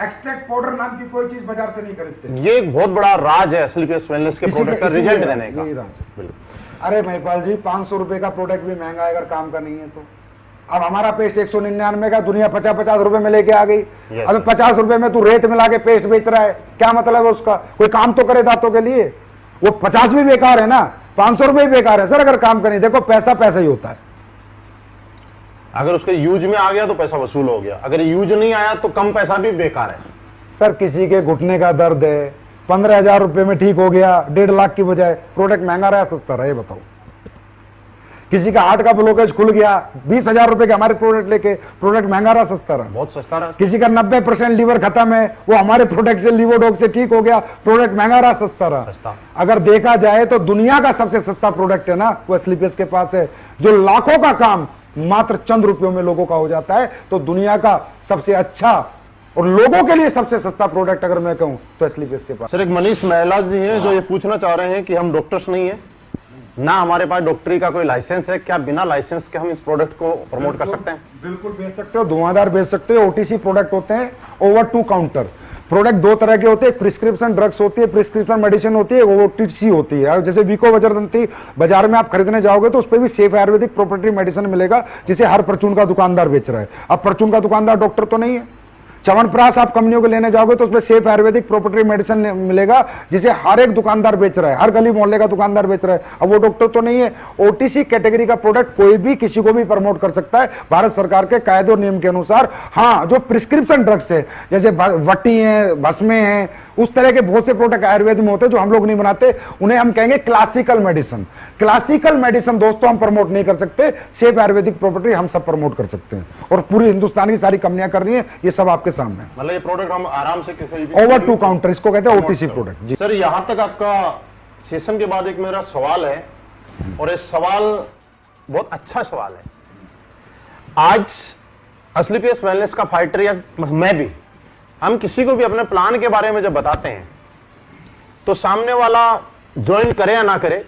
एक्सट्रैक्ट पाउडर नाम की कोई चीज बाजार से नहीं खरीदते। ये एक बहुत बड़ा राज है एसलीपीएस वेलनेस के प्रोडक्ट का रिजल्ट देने का। बिल्कुल। अरे महिपाल जी 500 रुपए का प्रोडक्ट भी महंगा है अगर काम का नहीं है तो। अब हमारा पेस्ट 199 का, दुनिया 50-50 रुपए में लेके आ गई। अब 50 रुपए में तू रेत मिला के पेस्ट बेच रहा है, क्या मतलब है उसका? कोई काम तो करे दांतों के लिए। वो 50 भी बेकार है ना, 500 रुपए भी बेकार है सर अगर काम का नहीं। देखो पैसा पैसा ही होता है। अगर उसके यूज में आ गया तो पैसा वसूल हो गया, अगर यूज नहीं आया तो कम पैसा भी बेकार है। सर किसी के घुटने का दर्द है, 15,000 रुपए में ठीक हो गया, 1.5 लाख की बजाय, प्रोडक्ट महंगा रहा सस्ता रहा, ये बताओ। किसी का हार्ट का ब्लॉकेज खुल गया, 20,000 रुपए के हमारे प्रोडक्ट लेके, प्रोडक्ट महंगा रहा सस्ता रहा, बहुत सस्ता रहा। किसी का 90% लीवर खत्म है, वो हमारे प्रोडक्ट से लीवोडॉग से ठीक हो गया, प्रोडक्ट महंगा रहा सस्ता रहा। अगर देखा जाए तो दुनिया का सबसे सस्ता प्रोडक्ट है ना वो एसलीपीएस के पास है, जो लाखों का काम मात्र चंद रुपयों में लोगों का हो जाता है। तो दुनिया का सबसे अच्छा और लोगों के लिए सबसे सस्ता प्रोडक्ट अगर मैं कहूं तो एसलीपीएस के पास। सर एक मनीष महिला जी हैं जो ये पूछना चाह रहे हैं कि हम डॉक्टर्स नहीं है ना, हमारे पास डॉक्टरी का कोई लाइसेंस है, क्या बिना लाइसेंस के हम इस प्रोडक्ट को प्रमोट कर सकते हैं? बिल्कुल बेच सकते हो, धुआंधार बेच सकते हो। ओटीसी प्रोडक्ट होते हैं, ओवर टू काउंटर। प्रोडक्ट दो तरह के होते हैं, प्रिस्क्रिप्शन ड्रग्स होती है, प्रिस्क्रिप्शन मेडिसिन होती है, ओटीसी होती है। जैसे वीको वज्रदंती बाजार में आप खरीदने जाओगे तो उस पर भी सेफ आयुर्वेदिक प्रोप्राइटरी मेडिसिन मिलेगा, जिसे हर परचून का दुकानदार बेच रहा है। अब परचून का दुकानदार डॉक्टर तो नहीं है। च्यवनप्राश आप कंपनियों को लेने जाओगे तो उसमें सेफ आयुर्वेदिक प्रोप्राइटरी मेडिसिन मिलेगा, जिसे हर एक दुकानदार बेच रहा है, हर गली मोहल्ले का दुकानदार बेच रहा है। अब वो डॉक्टर तो नहीं है। ओटीसी कैटेगरी का प्रोडक्ट कोई भी किसी को भी प्रमोट कर सकता है भारत सरकार के कायदे और नियम के अनुसार। हाँ, जो प्रिस्क्रिप्शन ड्रग्स है, जैसे वट्टी है, भस्में हैं, उस तरह के बहुत से प्रोडक्ट आयुर्वेद में होते हैं जो हम लोग नहीं बनाते, उन्हें हम कहेंगे क्लासिकल मेडिसिन। क्लासिकल मेडिसिन दोस्तों हम प्रमोट नहीं कर सकते, सेफ आयुर्वेदिक प्रॉपर्टी हम सब प्रमोट कर सकते हैं, और पूरी हिंदुस्तान की सारी कंपनियां कर रही हैं। ये सब आपके सामने, मतलब ये प्रोडक्ट हम आराम से किसी भी ओवर टू काउंटर, इसको कहते हैं ओटीसी प्रोडक्ट जी। सर, यहां तक आपका सेशन के बाद एक मेरा सवाल है, और ये सवाल बहुत अच्छा सवाल है। आज असलीपीएस वेलनेस का फाइटर, या मैं भी, हम किसी को भी अपने प्लान के बारे में जब बताते हैं तो सामने वाला ज्वाइन करे या ना करे,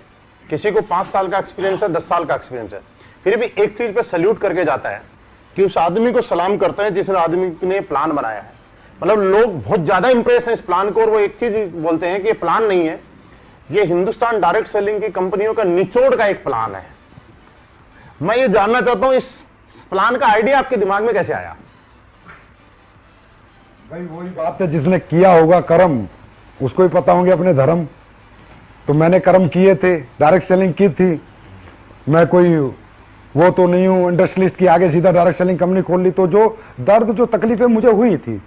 किसी को 5 साल का एक्सपीरियंस है, 10 साल का एक्सपीरियंस है, फिर भी एक चीज पे सल्यूट करके जाता है कि उस आदमी को सलाम करते हैं जिस आदमी ने प्लान बनाया है। मतलब लोग बहुत ज्यादा इंप्रेस हैं इस प्लान को, और वो एक चीज बोलते हैं कि ये प्लान नहीं है, ये हिंदुस्तान डायरेक्ट सेलिंग की कंपनियों का निचोड़ का एक प्लान है। मैं ये जानना चाहता हूं, इस प्लान का आइडिया आपके दिमाग में कैसे आया? भाई वही बात है, जिसने किया होगा कर्म उसको ही पता होंगे अपने धर्म। तो मैंने कर्म किए थे, डायरेक्ट सेलिंग की थी। मैं कोई वो तो नहीं हूं इंडस्ट्रियलिस्ट की आगे सीधा डायरेक्ट सेलिंग कंपनी खोल ली। तो जो दर्द, जो तकलीफें मुझे हुई थी,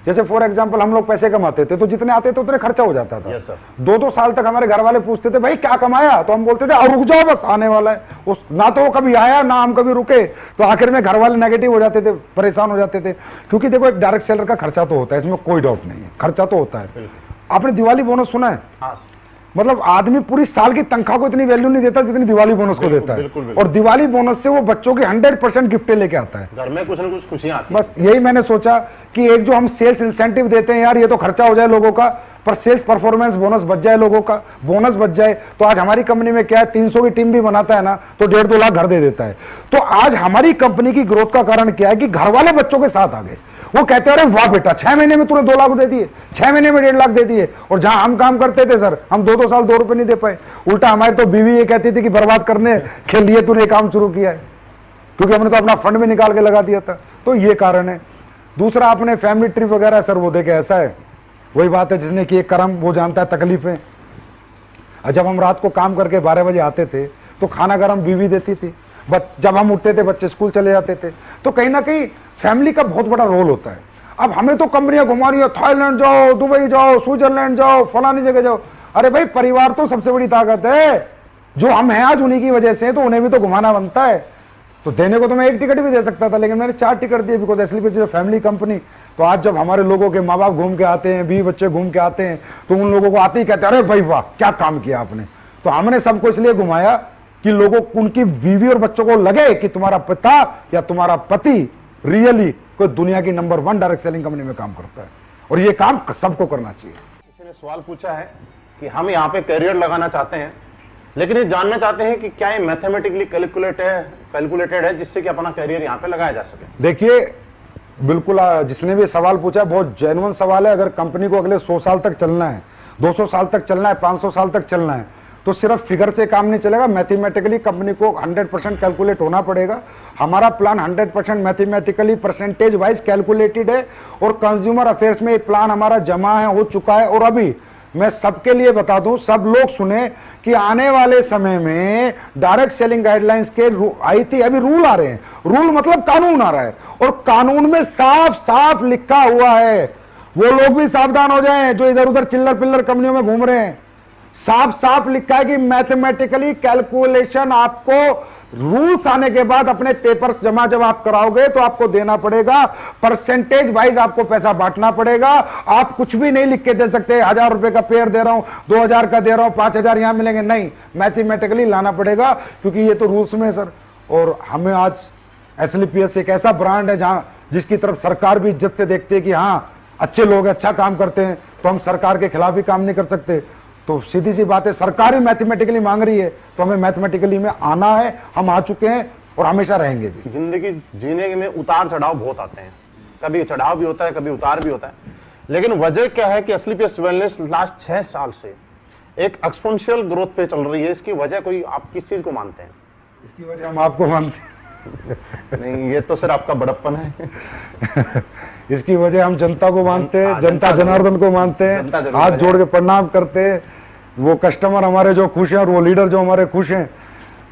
जैसे फॉर एग्जांपल हम लोग पैसे कमाते थे तो जितने आते थे उतने खर्चा हो जाता था। Yes, sir. 2-2 साल तक हमारे घर वाले पूछते थे भाई क्या कमाया, तो हम बोलते थे रुक जाओ बस आने वाला है। उस ना तो वो कभी आया ना हम कभी रुके, तो आखिर में घर वाले नेगेटिव हो जाते थे, परेशान हो जाते थे। क्योंकि देखो एक डायरेक्ट सेलर का खर्चा तो होता है, इसमें कोई डाउट नहीं है, खर्चा तो होता है। आपने दिवाली बोनस सुना है? हाँ, मतलब आदमी पूरी साल की तनख्वाह को इतनी वैल्यू नहीं देता जितनी दिवाली बोनस को देता है। बिल्कुल, बिल्कुल। और दिवाली बोनस से वो बच्चों की 100% गिफ्टें लेके आता है। घर में कुछ ना कुछ खुशियां आती हैं। बस यही मैंने सोचा कि एक जो हम सेल्स इंसेंटिव देते हैं यार, ये तो खर्चा हो जाए लोगों का, पर सेल्स परफॉर्मेंस बोनस बच जाए, लोगों का बोनस बच जाए। तो आज हमारी कंपनी में क्या है, 300 की टीम भी बनाता है ना तो 1.5-2 लाख घर दे देता है। तो आज हमारी कंपनी की ग्रोथ का कारण क्या है कि घर वाले बच्चों के साथ आ गए। वो कहते हैं अरे वाह बेटा, 6 महीने में तूने 2 लाख दे दिए, 6 महीने में 1.5 लाख दे दिए। और जहां हम काम करते थे सर, हम 2-2 साल 2 रुपए नहीं दे पाए। उल्टा हमारी तो बीवी ये कहती थी कि बर्बाद करने के लिए तूने काम शुरू किया है, क्योंकि हमने तो अपना फंड में निकाल के लगा दिया था। तो ये कारण है। दूसरा, अपने फैमिली ट्रिप वगैरह सर, वो देखे ऐसा है, वही बात है, जिसने कि कर्म वो जानता है तकलीफें। जब हम रात को काम करके 12 बजे आते थे तो खाना गरम बीवी देती थी, जब हम उठते थे बच्चे स्कूल चले जाते थे। तो कहीं ना कहीं फैमिली का बहुत बड़ा रोल होता है। अब हमें तो कंपनियां घुमा रही है, थाईलैंड जाओ, दुबई जाओ, स्विट्जरलैंड जाओ, फलानी जगह जाओ। अरे भाई, परिवार तो सबसे बड़ी ताकत है। जो हम हैं आज उन्हीं की वजह से, तो उन्हें भी तो घुमाना बनता है। तो देने को तो मैं 1 टिकट भी दे सकता था, लेकिन मैंने 4 टिकट दिए, बिकॉज एसलीपीएस फैमिली कंपनी। तो आज जब हमारे लोगों के माँ बाप घूम के आते हैं, 20 बच्चे घूम के आते हैं, तो उन लोगों को आते ही कहते हैं अरे भाई वाह क्या काम किया आपने। तो हमने सबको इसलिए घुमाया कि लोगों, उनकी बीवी और बच्चों को लगे कि तुम्हारा पिता या तुम्हारा पति रियली कोई दुनिया की नंबर 1 डायरेक्ट सेलिंग कंपनी में काम करता है, और ये काम सबको करना चाहिए। किसी ने सवाल पूछा है कि हम यहाँ पे करियर लगाना चाहते हैं, लेकिन ये जानना चाहते हैं कि क्या ये मैथमेटिकली कैलकुलेटेड है जिससे कि अपना करियर यहाँ पे लगाया जा सके। देखिए, बिल्कुल जिसने भी सवाल पूछा बहुत जेन्युइन सवाल है। अगर कंपनी को अगले 100 साल तक चलना है, 200 साल तक चलना है, 500 साल तक चलना है, तो सिर्फ फिगर से काम नहीं चलेगा। मैथमेटिकली कंपनी को 100% कैलकुलेट होना पड़ेगा। हमारा plan 100% mathematically percentage wise calculated है, और कंज्यूमर अफेयर्स में ये प्लान हमारा जमा है, हो चुका है। और अभी मैं सबके लिए बता दूं, सब लोग सुने कि आने वाले समय में डायरेक्ट सेलिंग गाइडलाइंस के आई थी, अभी रूल आ रहे हैं। रूल मतलब कानून आ रहा है, और कानून में साफ साफ लिखा हुआ है, वो लोग भी सावधान हो जाएं जो इधर उधर चिल्लर पिल्लर कंपनियों में घूम रहे हैं। साफ साफ लिखा है कि मैथमेटिकली कैलकुलेशन आपको रूल्स आने के बाद अपने पेपर्स जमा जब आप कराओगे तो आपको देना पड़ेगा, परसेंटेज वाइज आपको पैसा बांटना पड़ेगा। आप कुछ भी नहीं लिख के दे सकते 1000 रुपए का पेयर दे रहा हूं, 2000 का दे रहा हूं, 5000 यहां मिलेंगे, नहीं, मैथमेटिकली लाना पड़ेगा, क्योंकि ये तो रूल्स में है सर। और हमें आज एसलीपीएस एक ऐसा ब्रांड है जहां जिसकी तरफ सरकार भी इज्जत से देखती है कि हाँ अच्छे लोग अच्छा काम करते हैं, तो हम सरकार के खिलाफ भी काम नहीं कर सकते। तो सीधी सी बात है, सरकार ही मैथमेटिकली मांग रही है तो हमें मैथमेटिकली में आना है। हम आ चुके हैं और हमेशा रहेंगे भी। जिंदगी जीने में उतार चढ़ाव बहुत आते हैं, कभी चढ़ाव भी होता है, कभी उतार भी होता है, लेकिन वजह क्या है कि एसलीपीएस वेलनेस लास्ट 6 साल से एक एक्सपोनेंशियल ग्रोथ पे चल रही है। इसकी वजह कोई आप किस चीज को मानते हैं? इसकी वजह हम आपको मानते हैं। नहीं, ये तो सर आपका बड़प्पन है। इसकी वजह हम जनता को मानते हैं, जनता जनार्दन को मानते हैं, हाथ जोड़ के प्रणाम करते हैं। वो कस्टमर हमारे जो खुश हैं और वो लीडर जो हमारे खुश हैं,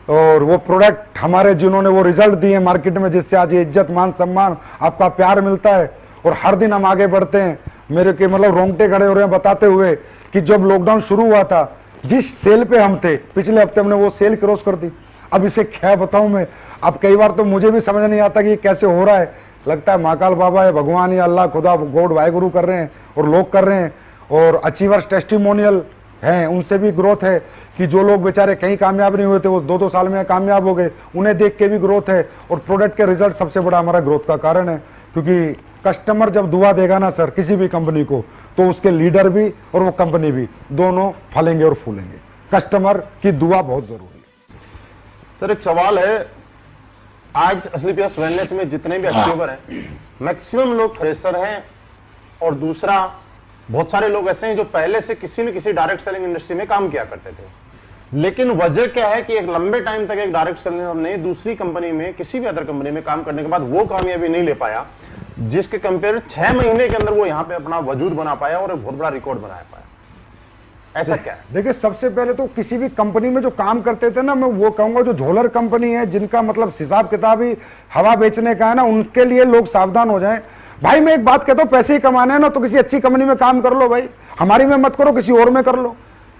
और वो प्रोडक्ट हमारे जिन्होंने वो रिजल्ट दिए मार्केट में, जिससे आज ये इज्जत मान सम्मान आपका प्यार मिलता है, और हर दिन हम आगे बढ़ते हैं। मेरे के मतलब रोंगटे खड़े हो रहे हैं बताते हुए कि जब लॉकडाउन शुरू हुआ था, जिस सेल पे हम थे, पिछले हफ्ते हमने वो सेल क्रॉस कर दी। अब इसे क्या बताऊं मैं, अब कई बार तो मुझे भी समझ नहीं आता कि ये कैसे हो रहा है। लगता है महाकाल बाबा है, भगवान या अल्लाह खुदा गॉड वाहेगुरु कर रहे हैं और लोग कर रहे हैं। और अचीवर्स टेस्टिमोनियल हैं, उनसे भी ग्रोथ है कि जो लोग बेचारे कहीं कामयाब नहीं हुए थे वो 2-2 साल में कामयाब हो गए, उन्हें देख के भी ग्रोथ है। और प्रोडक्ट के रिजल्ट सबसे बड़ा हमारा ग्रोथ का कारण है, क्योंकि कस्टमर जब दुआ देगा ना सर किसी भी कंपनी को, तो उसके लीडर भी और वो कंपनी भी दोनों फलेंगे और फूलेंगे। कस्टमर की दुआ बहुत जरूरी है। सर एक सवाल है, आज एसलीपीएस वेलनेस में जितने भी अचीवर हैं, मैक्सिमम लोग फ्रेशर हैं, और दूसरा बहुत सारे लोग ऐसे हैं जो पहले से किसी न किसी डायरेक्ट सेलिंग इंडस्ट्री में काम किया करते थे। लेकिन वजह क्या है कि एक लंबे टाइम तक एक डायरेक्ट सेलिंग ने दूसरी कंपनी में, किसी भी अदर कंपनी में काम करने के बाद वो कामयाबी नहीं ले पाया, जिसके कंपेयर 6 महीने के अंदर वो यहाँ पे अपना वजूद बना पाया और एक बहुत बड़ा रिकॉर्ड बना पाया। ऐसा क्या है? देखिए, सबसे पहले तो किसी भी कंपनी में जो काम करते थे ना, मैं वो कहूंगा जो झोलर कंपनी है, जिनका मतलब हिसाब किताब ही हवा बेचने का है ना, उनके लिए लोग सावधान हो जाएं। भाई मैं एक बात कहता हूं, पैसे ही कमाने हैं ना तो किसी अच्छी कंपनी में काम कर लो भाई, हमारी में मत करो, किसी और में कर लो।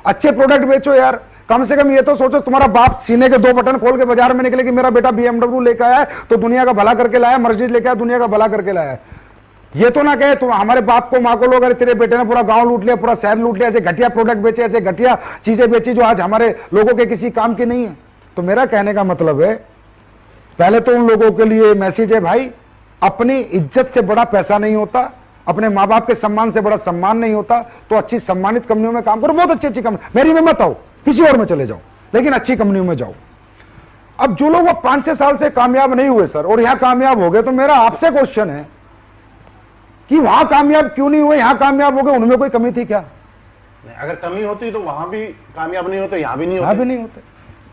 अच्छे प्रोडक्ट बेचो यार, कम से कम ये तो सोचो तुम्हारा बाप सीने के 2 बटन खोल के बाजार में निकले कि मेरा बेटा BMW लेके आया है तो दुनिया का भला करके लाया, मर्सिडीज लेके आया दुनिया का भला करके लाया है। ये तो ना कहे तुम हमारे बाप को माँ को लोग, अरे तेरे बेटे ने पूरा गांव लूट लिया, पूरा शहर लूट लिया, ऐसे घटिया प्रोडक्ट बेचे, ऐसे घटिया चीजें बेची जो आज हमारे लोगों के किसी काम की नहीं है। तो मेरा कहने का मतलब है, पहले तो उन लोगों के लिए मैसेज है, भाई अपनी इज्जत से बड़ा पैसा नहीं होता, अपने माँ बाप के सम्मान से बड़ा सम्मान नहीं होता, तो अच्छी सम्मानित कंपनियों में काम करो, बहुत अच्छी अच्छी कंपनी, मेरी में मत आओ, किसी और में चले जाओ, लेकिन अच्छी कंपनियों में जाओ। अब जो लोग वो 5-6 साल से कामयाब नहीं हुए सर, और यहां कामयाब हो गए, तो मेरा आपसे क्वेश्चन है कि वहां कामयाब क्यों नहीं हुए, यहां कामयाब हो गए, उनमें कोई कमी थी क्या? अगर कमी होती तो वहां भी कामयाब नहीं होते, यहां भी नहीं यहां होते। भी नहीं होते।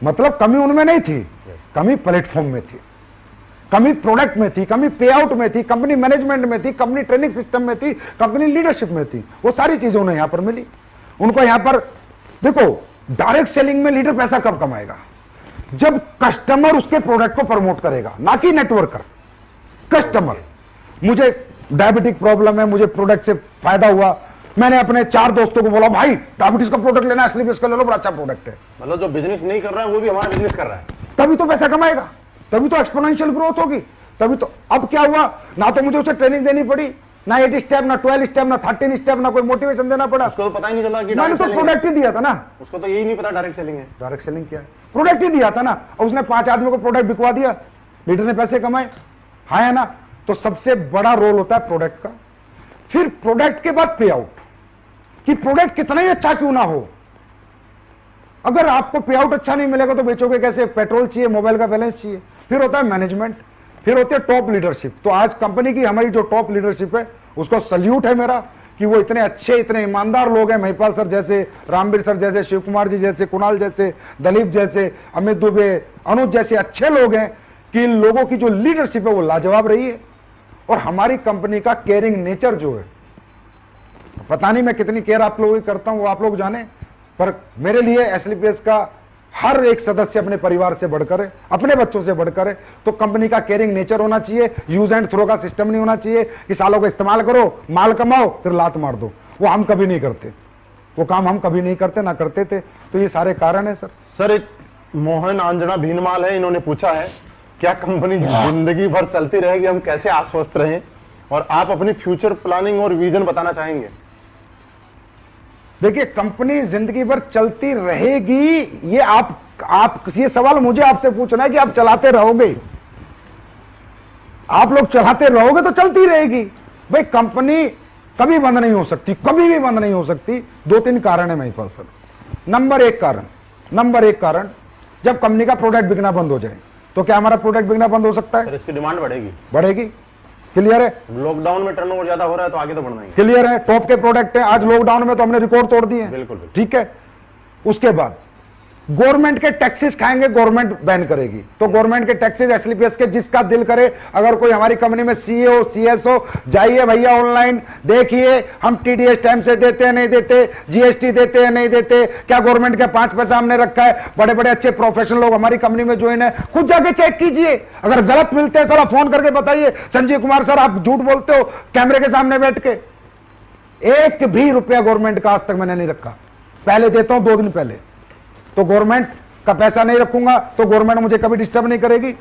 मतलब कमी उनमें नहीं थी, कमी प्लेटफॉर्म में थी, कमी प्रोडक्ट में थी, कमी पे आउट में थी, कंपनी मैनेजमेंट में थी, कंपनी ट्रेनिंग सिस्टम में थी, कंपनी लीडरशिप में थी। वो सारी चीजें उन्हें यहां पर मिली। उनको यहां पर देखो, डायरेक्ट सेलिंग में लीडर पैसा कब कमाएगा? जब कस्टमर उसके प्रोडक्ट को प्रमोट करेगा, ना कि नेटवर्कर। कस्टमर, मुझे डायबिटिक प्रॉब्लम है, मुझे प्रोडक्ट से फायदा हुआ, मैंने अपने 4 दोस्तों को बोला भाई डायबिटीज का प्रोडक्ट लेना है, एसलीपीएस का ले लो, बड़ा अच्छा प्रोडक्ट है। मतलब जो बिजनेस नहीं कर रहा है वो भी हमारा बिजनेस कर रहा है, तभी तो पैसा कमाएगा, तभी तो एक्सपोनेंशियल ग्रोथ होगी, तभी तो। अब क्या हुआ, ना तो मुझे उसे ट्रेनिंग देनी पड़ी, ना 8 स्टेप, ना 12 स्टेप, ना 13 स्टेप, ना कोई मोटिवेशन देना पड़ा। उसको तो पता ही नहीं चला कि मैंने तो प्रोडक्ट ही दिया था ना, उसको तो यही नहीं पता डायरेक्ट सेलिंग है। डायरेक्ट सेलिंग क्या है, प्रोडक्ट ही दिया था ना, और उसने 5 आदमी को प्रोडक्ट बिकवा दिया, लीडर ने पैसे कमाए, हाँ है ना। तो सबसे बड़ा रोल होता है प्रोडक्ट का। फिर प्रोडक्ट के बाद पे आउट, कि प्रोडक्ट कितना ही अच्छा क्यों ना हो, अगर आपको पे आउट अच्छा नहीं मिलेगा तो बेचोगे कैसे? पेट्रोल चाहिए, मोबाइल का बैलेंस चाहिए। फिर होता है मैनेजमेंट, फिर होते है टॉप लीडरशिप। तो आज कंपनी की हमारी जो टॉप लीडरशिप है, उसको सल्यूट है मेरा कि वो इतने अच्छे, इतने ईमानदार लोग हैं। महिपाल सर जैसे, रामवीर सर जैसे, शिव कुमार जी जैसे, कुणाल जैसे, दलीप जैसे, अमित दुबे, अनुज जैसे अच्छे लोग हैं कि इन लोगों की जो लीडरशिप है वो लाजवाब रही है। और हमारी कंपनी का केयरिंग नेचर जो है, पता नहीं मैं कितनी केयर आप लोगों की करता हूं, वो आप लोग जाने, पर मेरे लिए एसलीपीएस का हर एक सदस्य अपने परिवार से बढ़कर है, अपने बच्चों से बढ़कर है। तो कंपनी का केयरिंग नेचर होना चाहिए, यूज एंड थ्रो का सिस्टम नहीं होना चाहिए कि सालों का इस्तेमाल करो, माल कमाओ, फिर लात मार दो। वो हम कभी नहीं करते, वो काम हम कभी नहीं करते, ना करते थे। तो ये सारे कारण है सर। सर एक मोहन आंजना भीनमाल है, इन्होंने पूछा है क्या कंपनी जिंदगी भर चलती रहेगी, हम कैसे आश्वस्त रहें, और आप अपनी फ्यूचर प्लानिंग और विजन बताना चाहेंगे? देखिए, कंपनी जिंदगी भर चलती रहेगी, ये आप ये सवाल मुझे आपसे पूछना है कि आप चलाते रहोगे? आप लोग चलाते रहोगे तो चलती रहेगी भाई। कंपनी कभी बंद नहीं हो सकती, कभी भी बंद नहीं हो सकती। 2-3 कारण है महिपाल सर। नंबर एक कारण, जब कंपनी का प्रोडक्ट बिकना बंद हो जाए, तो क्या हमारा प्रोडक्ट बिकना बंद हो सकता है? इसकी डिमांड बढ़ेगी। बढ़ेगी। क्लियर है? लॉकडाउन में टर्नओवर ज्यादा हो रहा है तो आगे तो बढ़ना ही है। क्लियर है? टॉप के प्रोडक्ट है, आज लॉकडाउन में तो हमने रिकॉर्ड तोड़ दिए। बिल्कुल। ठीक है, उसके बाद गवर्नमेंट के टैक्सेस खाएंगे, गवर्नमेंट बैन करेगी, तो गवर्नमेंट के टैक्सेस एसलीपीएस के जिसका दिल करे, अगर कोई हमारी कंपनी में सीए सीएस हो, जाइए भैया ऑनलाइन देखिए हम टीडीएस टाइम से देते हैं नहीं देते, जीएसटी देते हैं नहीं देते, क्या गवर्नमेंट का 5 पैसा हमने रखा है। बड़े बड़े अच्छे प्रोफेशनल लोग हमारी कंपनी में ज्वाइन है, खुद जाके चेक कीजिए, अगर गलत मिलते हैं सर आप फोन करके बताइए, संजीव कुमार सर आप झूठ बोलते हो कैमरे के सामने बैठ के। एक भी रुपया गवर्नमेंट का आज तक मैंने नहीं रखा, पहले देता हूं 2 दिन पहले, तो गवर्नमेंट का पैसा नहीं रखूंगा तो गवर्नमेंट मुझे कभी डिस्टर्ब नहीं करेगी।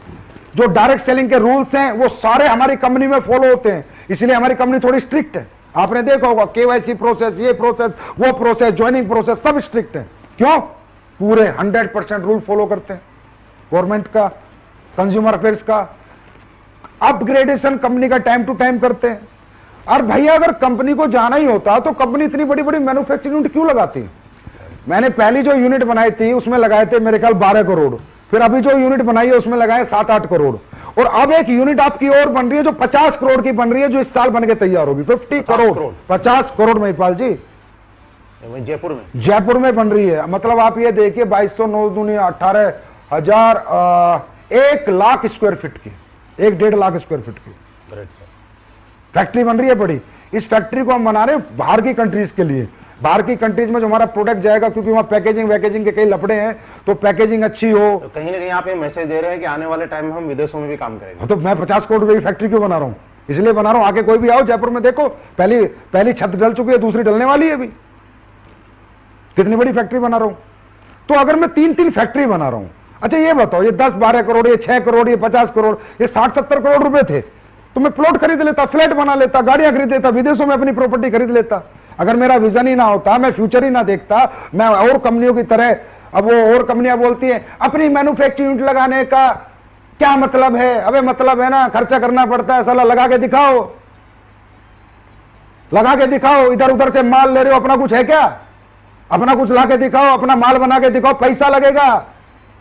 जो डायरेक्ट सेलिंग के रूल्स हैं वो सारे हमारी कंपनी में फॉलो होते हैं, इसलिए हमारी कंपनी थोड़ी स्ट्रिक्ट है। आपने देखा होगा केवाईसी प्रोसेस, ये प्रोसेस, वो प्रोसेस, ज्वाइनिंग प्रोसेस सब स्ट्रिक्ट है। क्यों? पूरे 100% रूल फॉलो करते हैं गवर्नमेंट का, कंज्यूमर अफेयर्स का। अपग्रेडेशन कंपनी का टाइम टू टाइम करते हैं। और भैया अगर कंपनी को जाना ही होता तो कंपनी इतनी बड़ी बड़ी मैन्युफैक्चरिंग यूनिट क्यों लगाती है? मैंने पहली जो यूनिट बनाई थी उसमें लगाए थे मेरे ख्याल 12 करोड़, फिर अभी जो यूनिट बनाई है उसमें लगाए 7-8 करोड़, और अब एक यूनिट आपकी और बन रही है जो 50 करोड़ की बन रही है, जो इस साल बन के तैयार होगी। 50 करोड़ 50 करोड़ महिपाल जी जयपुर में बन रही है। मतलब आप ये देखिए 2200 9 दूनी 18,000 1 लाख स्क्वायर फीट की, 1-1.5 लाख स्क्वायर फीट की फैक्ट्री बन रही है बड़ी। इस फैक्ट्री को हम बना रहे हैं बाहर की कंट्रीज के लिए। बाहर की कंट्रीज में जो हमारा प्रोडक्ट जाएगा, क्योंकि वहां पैकेजिंग के कई लफड़े हैं, तो पैकेजिंग अच्छी हो। तो कहीं ना कहीं आप ये मैसेज दे रहे हैं कि आने वाले टाइम में हम विदेशों में भी काम करेंगे। तो मैं 50 करोड़ रुपए की फैक्ट्री क्यों बना रहा हूं? इसलिए बना रहा हूं, आके कोई भी आओ जयपुर में देखो, पहली छत डल चुकी है, दूसरी डलने वाली है अभी। कितनी बड़ी फैक्ट्री बना रहा हूं। तो अगर मैं 3 फैक्ट्री बना रहा हूं, अच्छा ये बताओ, ये 10-12 करोड़, ये 6 करोड़, ये 50 करोड़, ये 60-70 करोड़ रुपए थे, तो मैं प्लॉट खरीद लेता, फ्लैट बना लेता, गाड़ियां खरीद लेता, विदेशों में अपनी प्रॉपर्टी खरीद लेता। अगर मेरा विजन ही ना होता, मैं फ्यूचर ही ना देखता, मैं और कंपनियों की तरह, अब वो और कंपनियां बोलती हैं अपनी मैन्युफैक्चरिंग यूनिट लगाने का क्या मतलब है? अबे मतलब है ना, खर्चा करना पड़ता है, साला लगा के दिखाओ, लगा के दिखाओ। इधर उधर से माल ले रहे हो, अपना कुछ है क्या? अपना कुछ ला के दिखाओ, अपना माल बना के दिखाओ, पैसा लगेगा।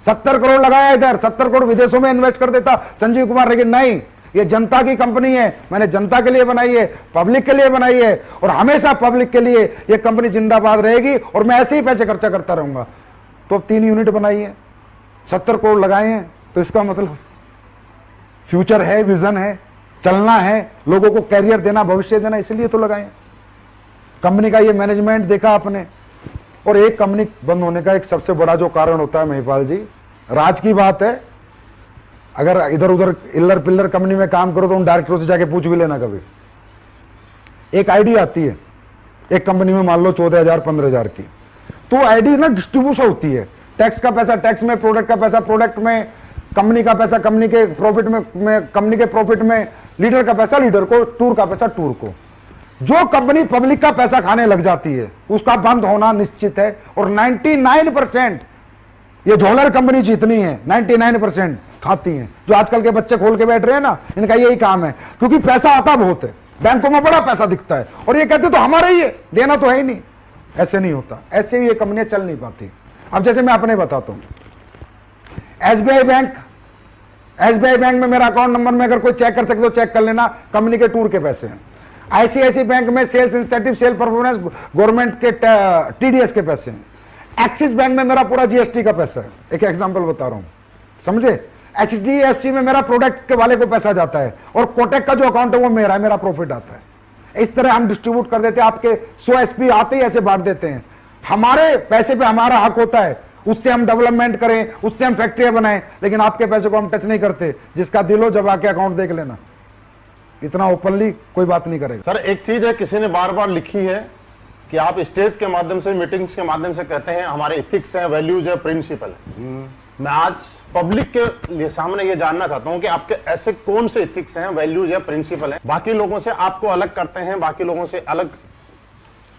70 करोड़ लगाया इधर, 70 करोड़ विदेशों में इन्वेस्ट कर देता संजीव कुमार, लेकिन नहीं, ये जनता की कंपनी है, मैंने जनता के लिए बनाई है, पब्लिक के लिए बनाई है, और हमेशा पब्लिक के लिए ये कंपनी जिंदाबाद रहेगी, और मैं ऐसे ही पैसे खर्चा करता रहूंगा। तो 3 यूनिट बनाई है, 70 करोड़ लगाए हैं, तो इसका मतलब फ्यूचर है, विजन है, चलना है, लोगों को कैरियर देना, भविष्य देना, इसलिए तो लगाए। कंपनी का ये मैनेजमेंट देखा आपने। और एक कंपनी बंद होने का एक सबसे बड़ा जो कारण होता है महिपाल जी, राज की बात है, अगर इधर उधर इल्लर पिल्लर कंपनी में काम करो तो उन डायरेक्टरों से जाके पूछ भी लेना कभी। एक आईडी आती है एक कंपनी में, मान लो 14,000 15,000 की, तो आईडी ना डिस्ट्रीब्यूशन होती है, टैक्स का पैसा टैक्स में, प्रोडक्ट का पैसा प्रोडक्ट में, कंपनी का पैसा कंपनी के प्रॉफिट में कंपनी के प्रॉफिट में, लीडर का पैसा लीडर को, टूर का पैसा टूर को। जो कंपनी पब्लिक का पैसा खाने लग जाती है उसका बंद होना निश्चित है। और 99% ये झोलर कंपनी जितनी है 99% खाती हैं। जो आजकल के बच्चे खोल के बैठ रहे हैं ना, इनका यही काम है, क्योंकि पैसा आता बहुत है, बैंकों में बड़ा पैसा दिखता है, और ये कहते तो हमारा ही है, देना तो है ही नहीं। ऐसे नहीं होता, ऐसे ही ये कंपनियां चल नहीं पाती। अब जैसे मैं अपने बताता हूं, एसबीआई बैंक में मेरा अकाउंट नंबर में अगर कोई चेक कर सकते तो चेक कर लेना, कंपनी के टूर के पैसे हैं। आईसीआईसी बैंक में sales incentive, sale performance, government के टीडीएस के पैसे हैं। एक्सिस बैंक में मेरा पूरा जीएसटी का पैसा है, एक एग्जांपल बता रहा हूं, समझे। एचडीएफसी में मेरा प्रोडक्ट के वाले को पैसा जाता है, और कोटेक का जो अकाउंट है वो मेरा है, मेरा प्रॉफिट आता है। इस तरह हम डिस्ट्रीब्यूट कर देते हैं, आपके 100 एसपी आते ही ऐसे बांट देते हैं। हमारे पैसे पे हमारा हक होता है, उससे हम डेवलपमेंट करें, उससे हम फैक्ट्रियां बनाएं, लेकिन आपके पैसे को हम टच नहीं करते। जिसका दिल हो जब आके अकाउंट देख लेना, इतना ओपनली कोई बात नहीं करेगा। सर एक चीज है, किसी ने बार बार लिखी है कि आप स्टेज के माध्यम से, मीटिंग्स के माध्यम से कहते हैं हमारे इथिक्स है, वैल्यूज है, प्रिंसिपल है। मैं आज पब्लिक के सामने ये जानना चाहता हूं कि आपके ऐसे कौन से इथिक्स हैं, वैल्यूज है, प्रिंसिपल है, बाकी लोगों से आपको अलग करते हैं, बाकी लोगों से अलग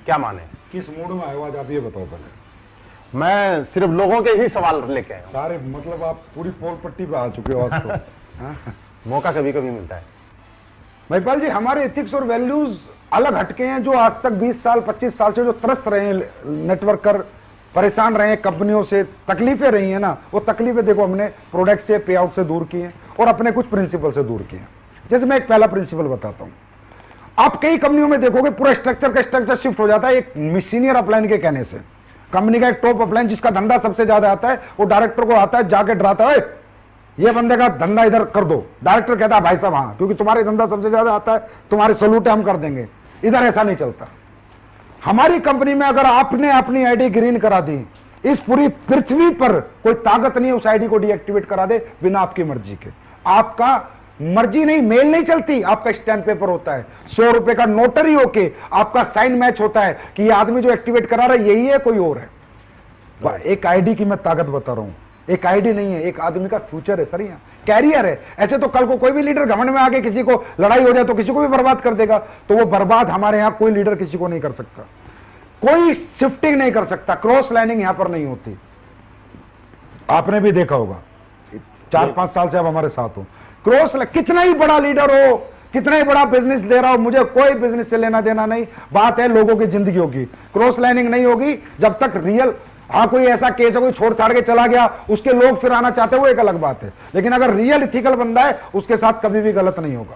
क्या माने? किस मूड में आए हो आज आप ये बताओ पहले। मैं सिर्फ लोगों के ही सवाल लेके आया हूं। सारे मतलब आप पूरी पोल पट्टी पे आ चुके हो आज तो। हाँ? मौका कभी कभी मिलता है। महिपाल जी, हमारे एथिक्स और वैल्यूज अलग हटके हैं। जो आज तक 20 साल 25 साल से जो त्रस्त रहे हैं, नेटवर्कर परेशान रहे हैं, कंपनियों से तकलीफें रही हैं ना, वो तकलीफें देखो हमने प्रोडक्ट से, पे आउट से दूर की हैं, और अपने कुछ प्रिंसिपल से दूर किए हैं। जैसे मैं एक पहला प्रिंसिपल बताता हूं, आप कई कंपनियों में देखोगे पूरा स्ट्रक्चर का स्ट्रक्चर शिफ्ट हो जाता है एक सीनियर अपलाइन के कहने से। कंपनी का एक टॉप अपलाइन जिसका धंधा सबसे ज्यादा आता है, वो डायरेक्टर को आता है, जाके डराता है, ये बंदे का धंधा इधर कर दो। डायरेक्टर कहता है भाई साहब हाँ, क्योंकि तुम्हारे धंधा सबसे ज्यादा आता है, तुम्हारे सलूट हम कर देंगे। इधर ऐसा नहीं चलता। हमारी कंपनी में अगर आपने अपनी आईडी ग्रीन करा दी, इस पूरी पृथ्वी पर कोई ताकत नहीं है उस आईडी को डीएक्टिवेट करा दे बिना आपकी मर्जी के। आपका मर्जी नहीं, मेल नहीं चलती, आपका स्टैंप पेपर होता है, 100 रुपए का नोटरी होके आपका साइन मैच होता है कि ये आदमी जो एक्टिवेट करा रहा है यही है, कोई और है। एक आईडी की मैं ताकत बता रहा हूं, एक आईडी नहीं है, एक आदमी का फ्यूचर है सर, यहाँ कैरियर है। ऐसे तो कल को कोई भी लीडर घमंड में आके किसी को लड़ाई हो जाए तो किसी को भी बर्बाद कर देगा, तो वो बर्बाद हमारे यहाँ कोई लीडर किसी को नहीं कर सकता, कोई शिफ्टिंग नहीं कर सकता, क्रॉस लाइनिंग यहां पर नहीं होती। आपने भी देखा होगा, 4-5 साल से आप हमारे साथ हो, क्रॉस कितना ही बड़ा लीडर हो, कितना ही बड़ा बिजनेस दे रहा हो, मुझे कोई बिजनेस से लेना देना नहीं, बात है लोगों की जिंदगियों की। क्रॉस लाइनिंग नहीं होगी जब तक रियल, हाँ कोई ऐसा केस है कोई छोड़ छाड़ के चला गया, उसके लोग फिर आना चाहते हैं, वो एक अलग बात है, लेकिन अगर रियल इथिकल बंदा है उसके साथ कभी भी गलत नहीं होगा।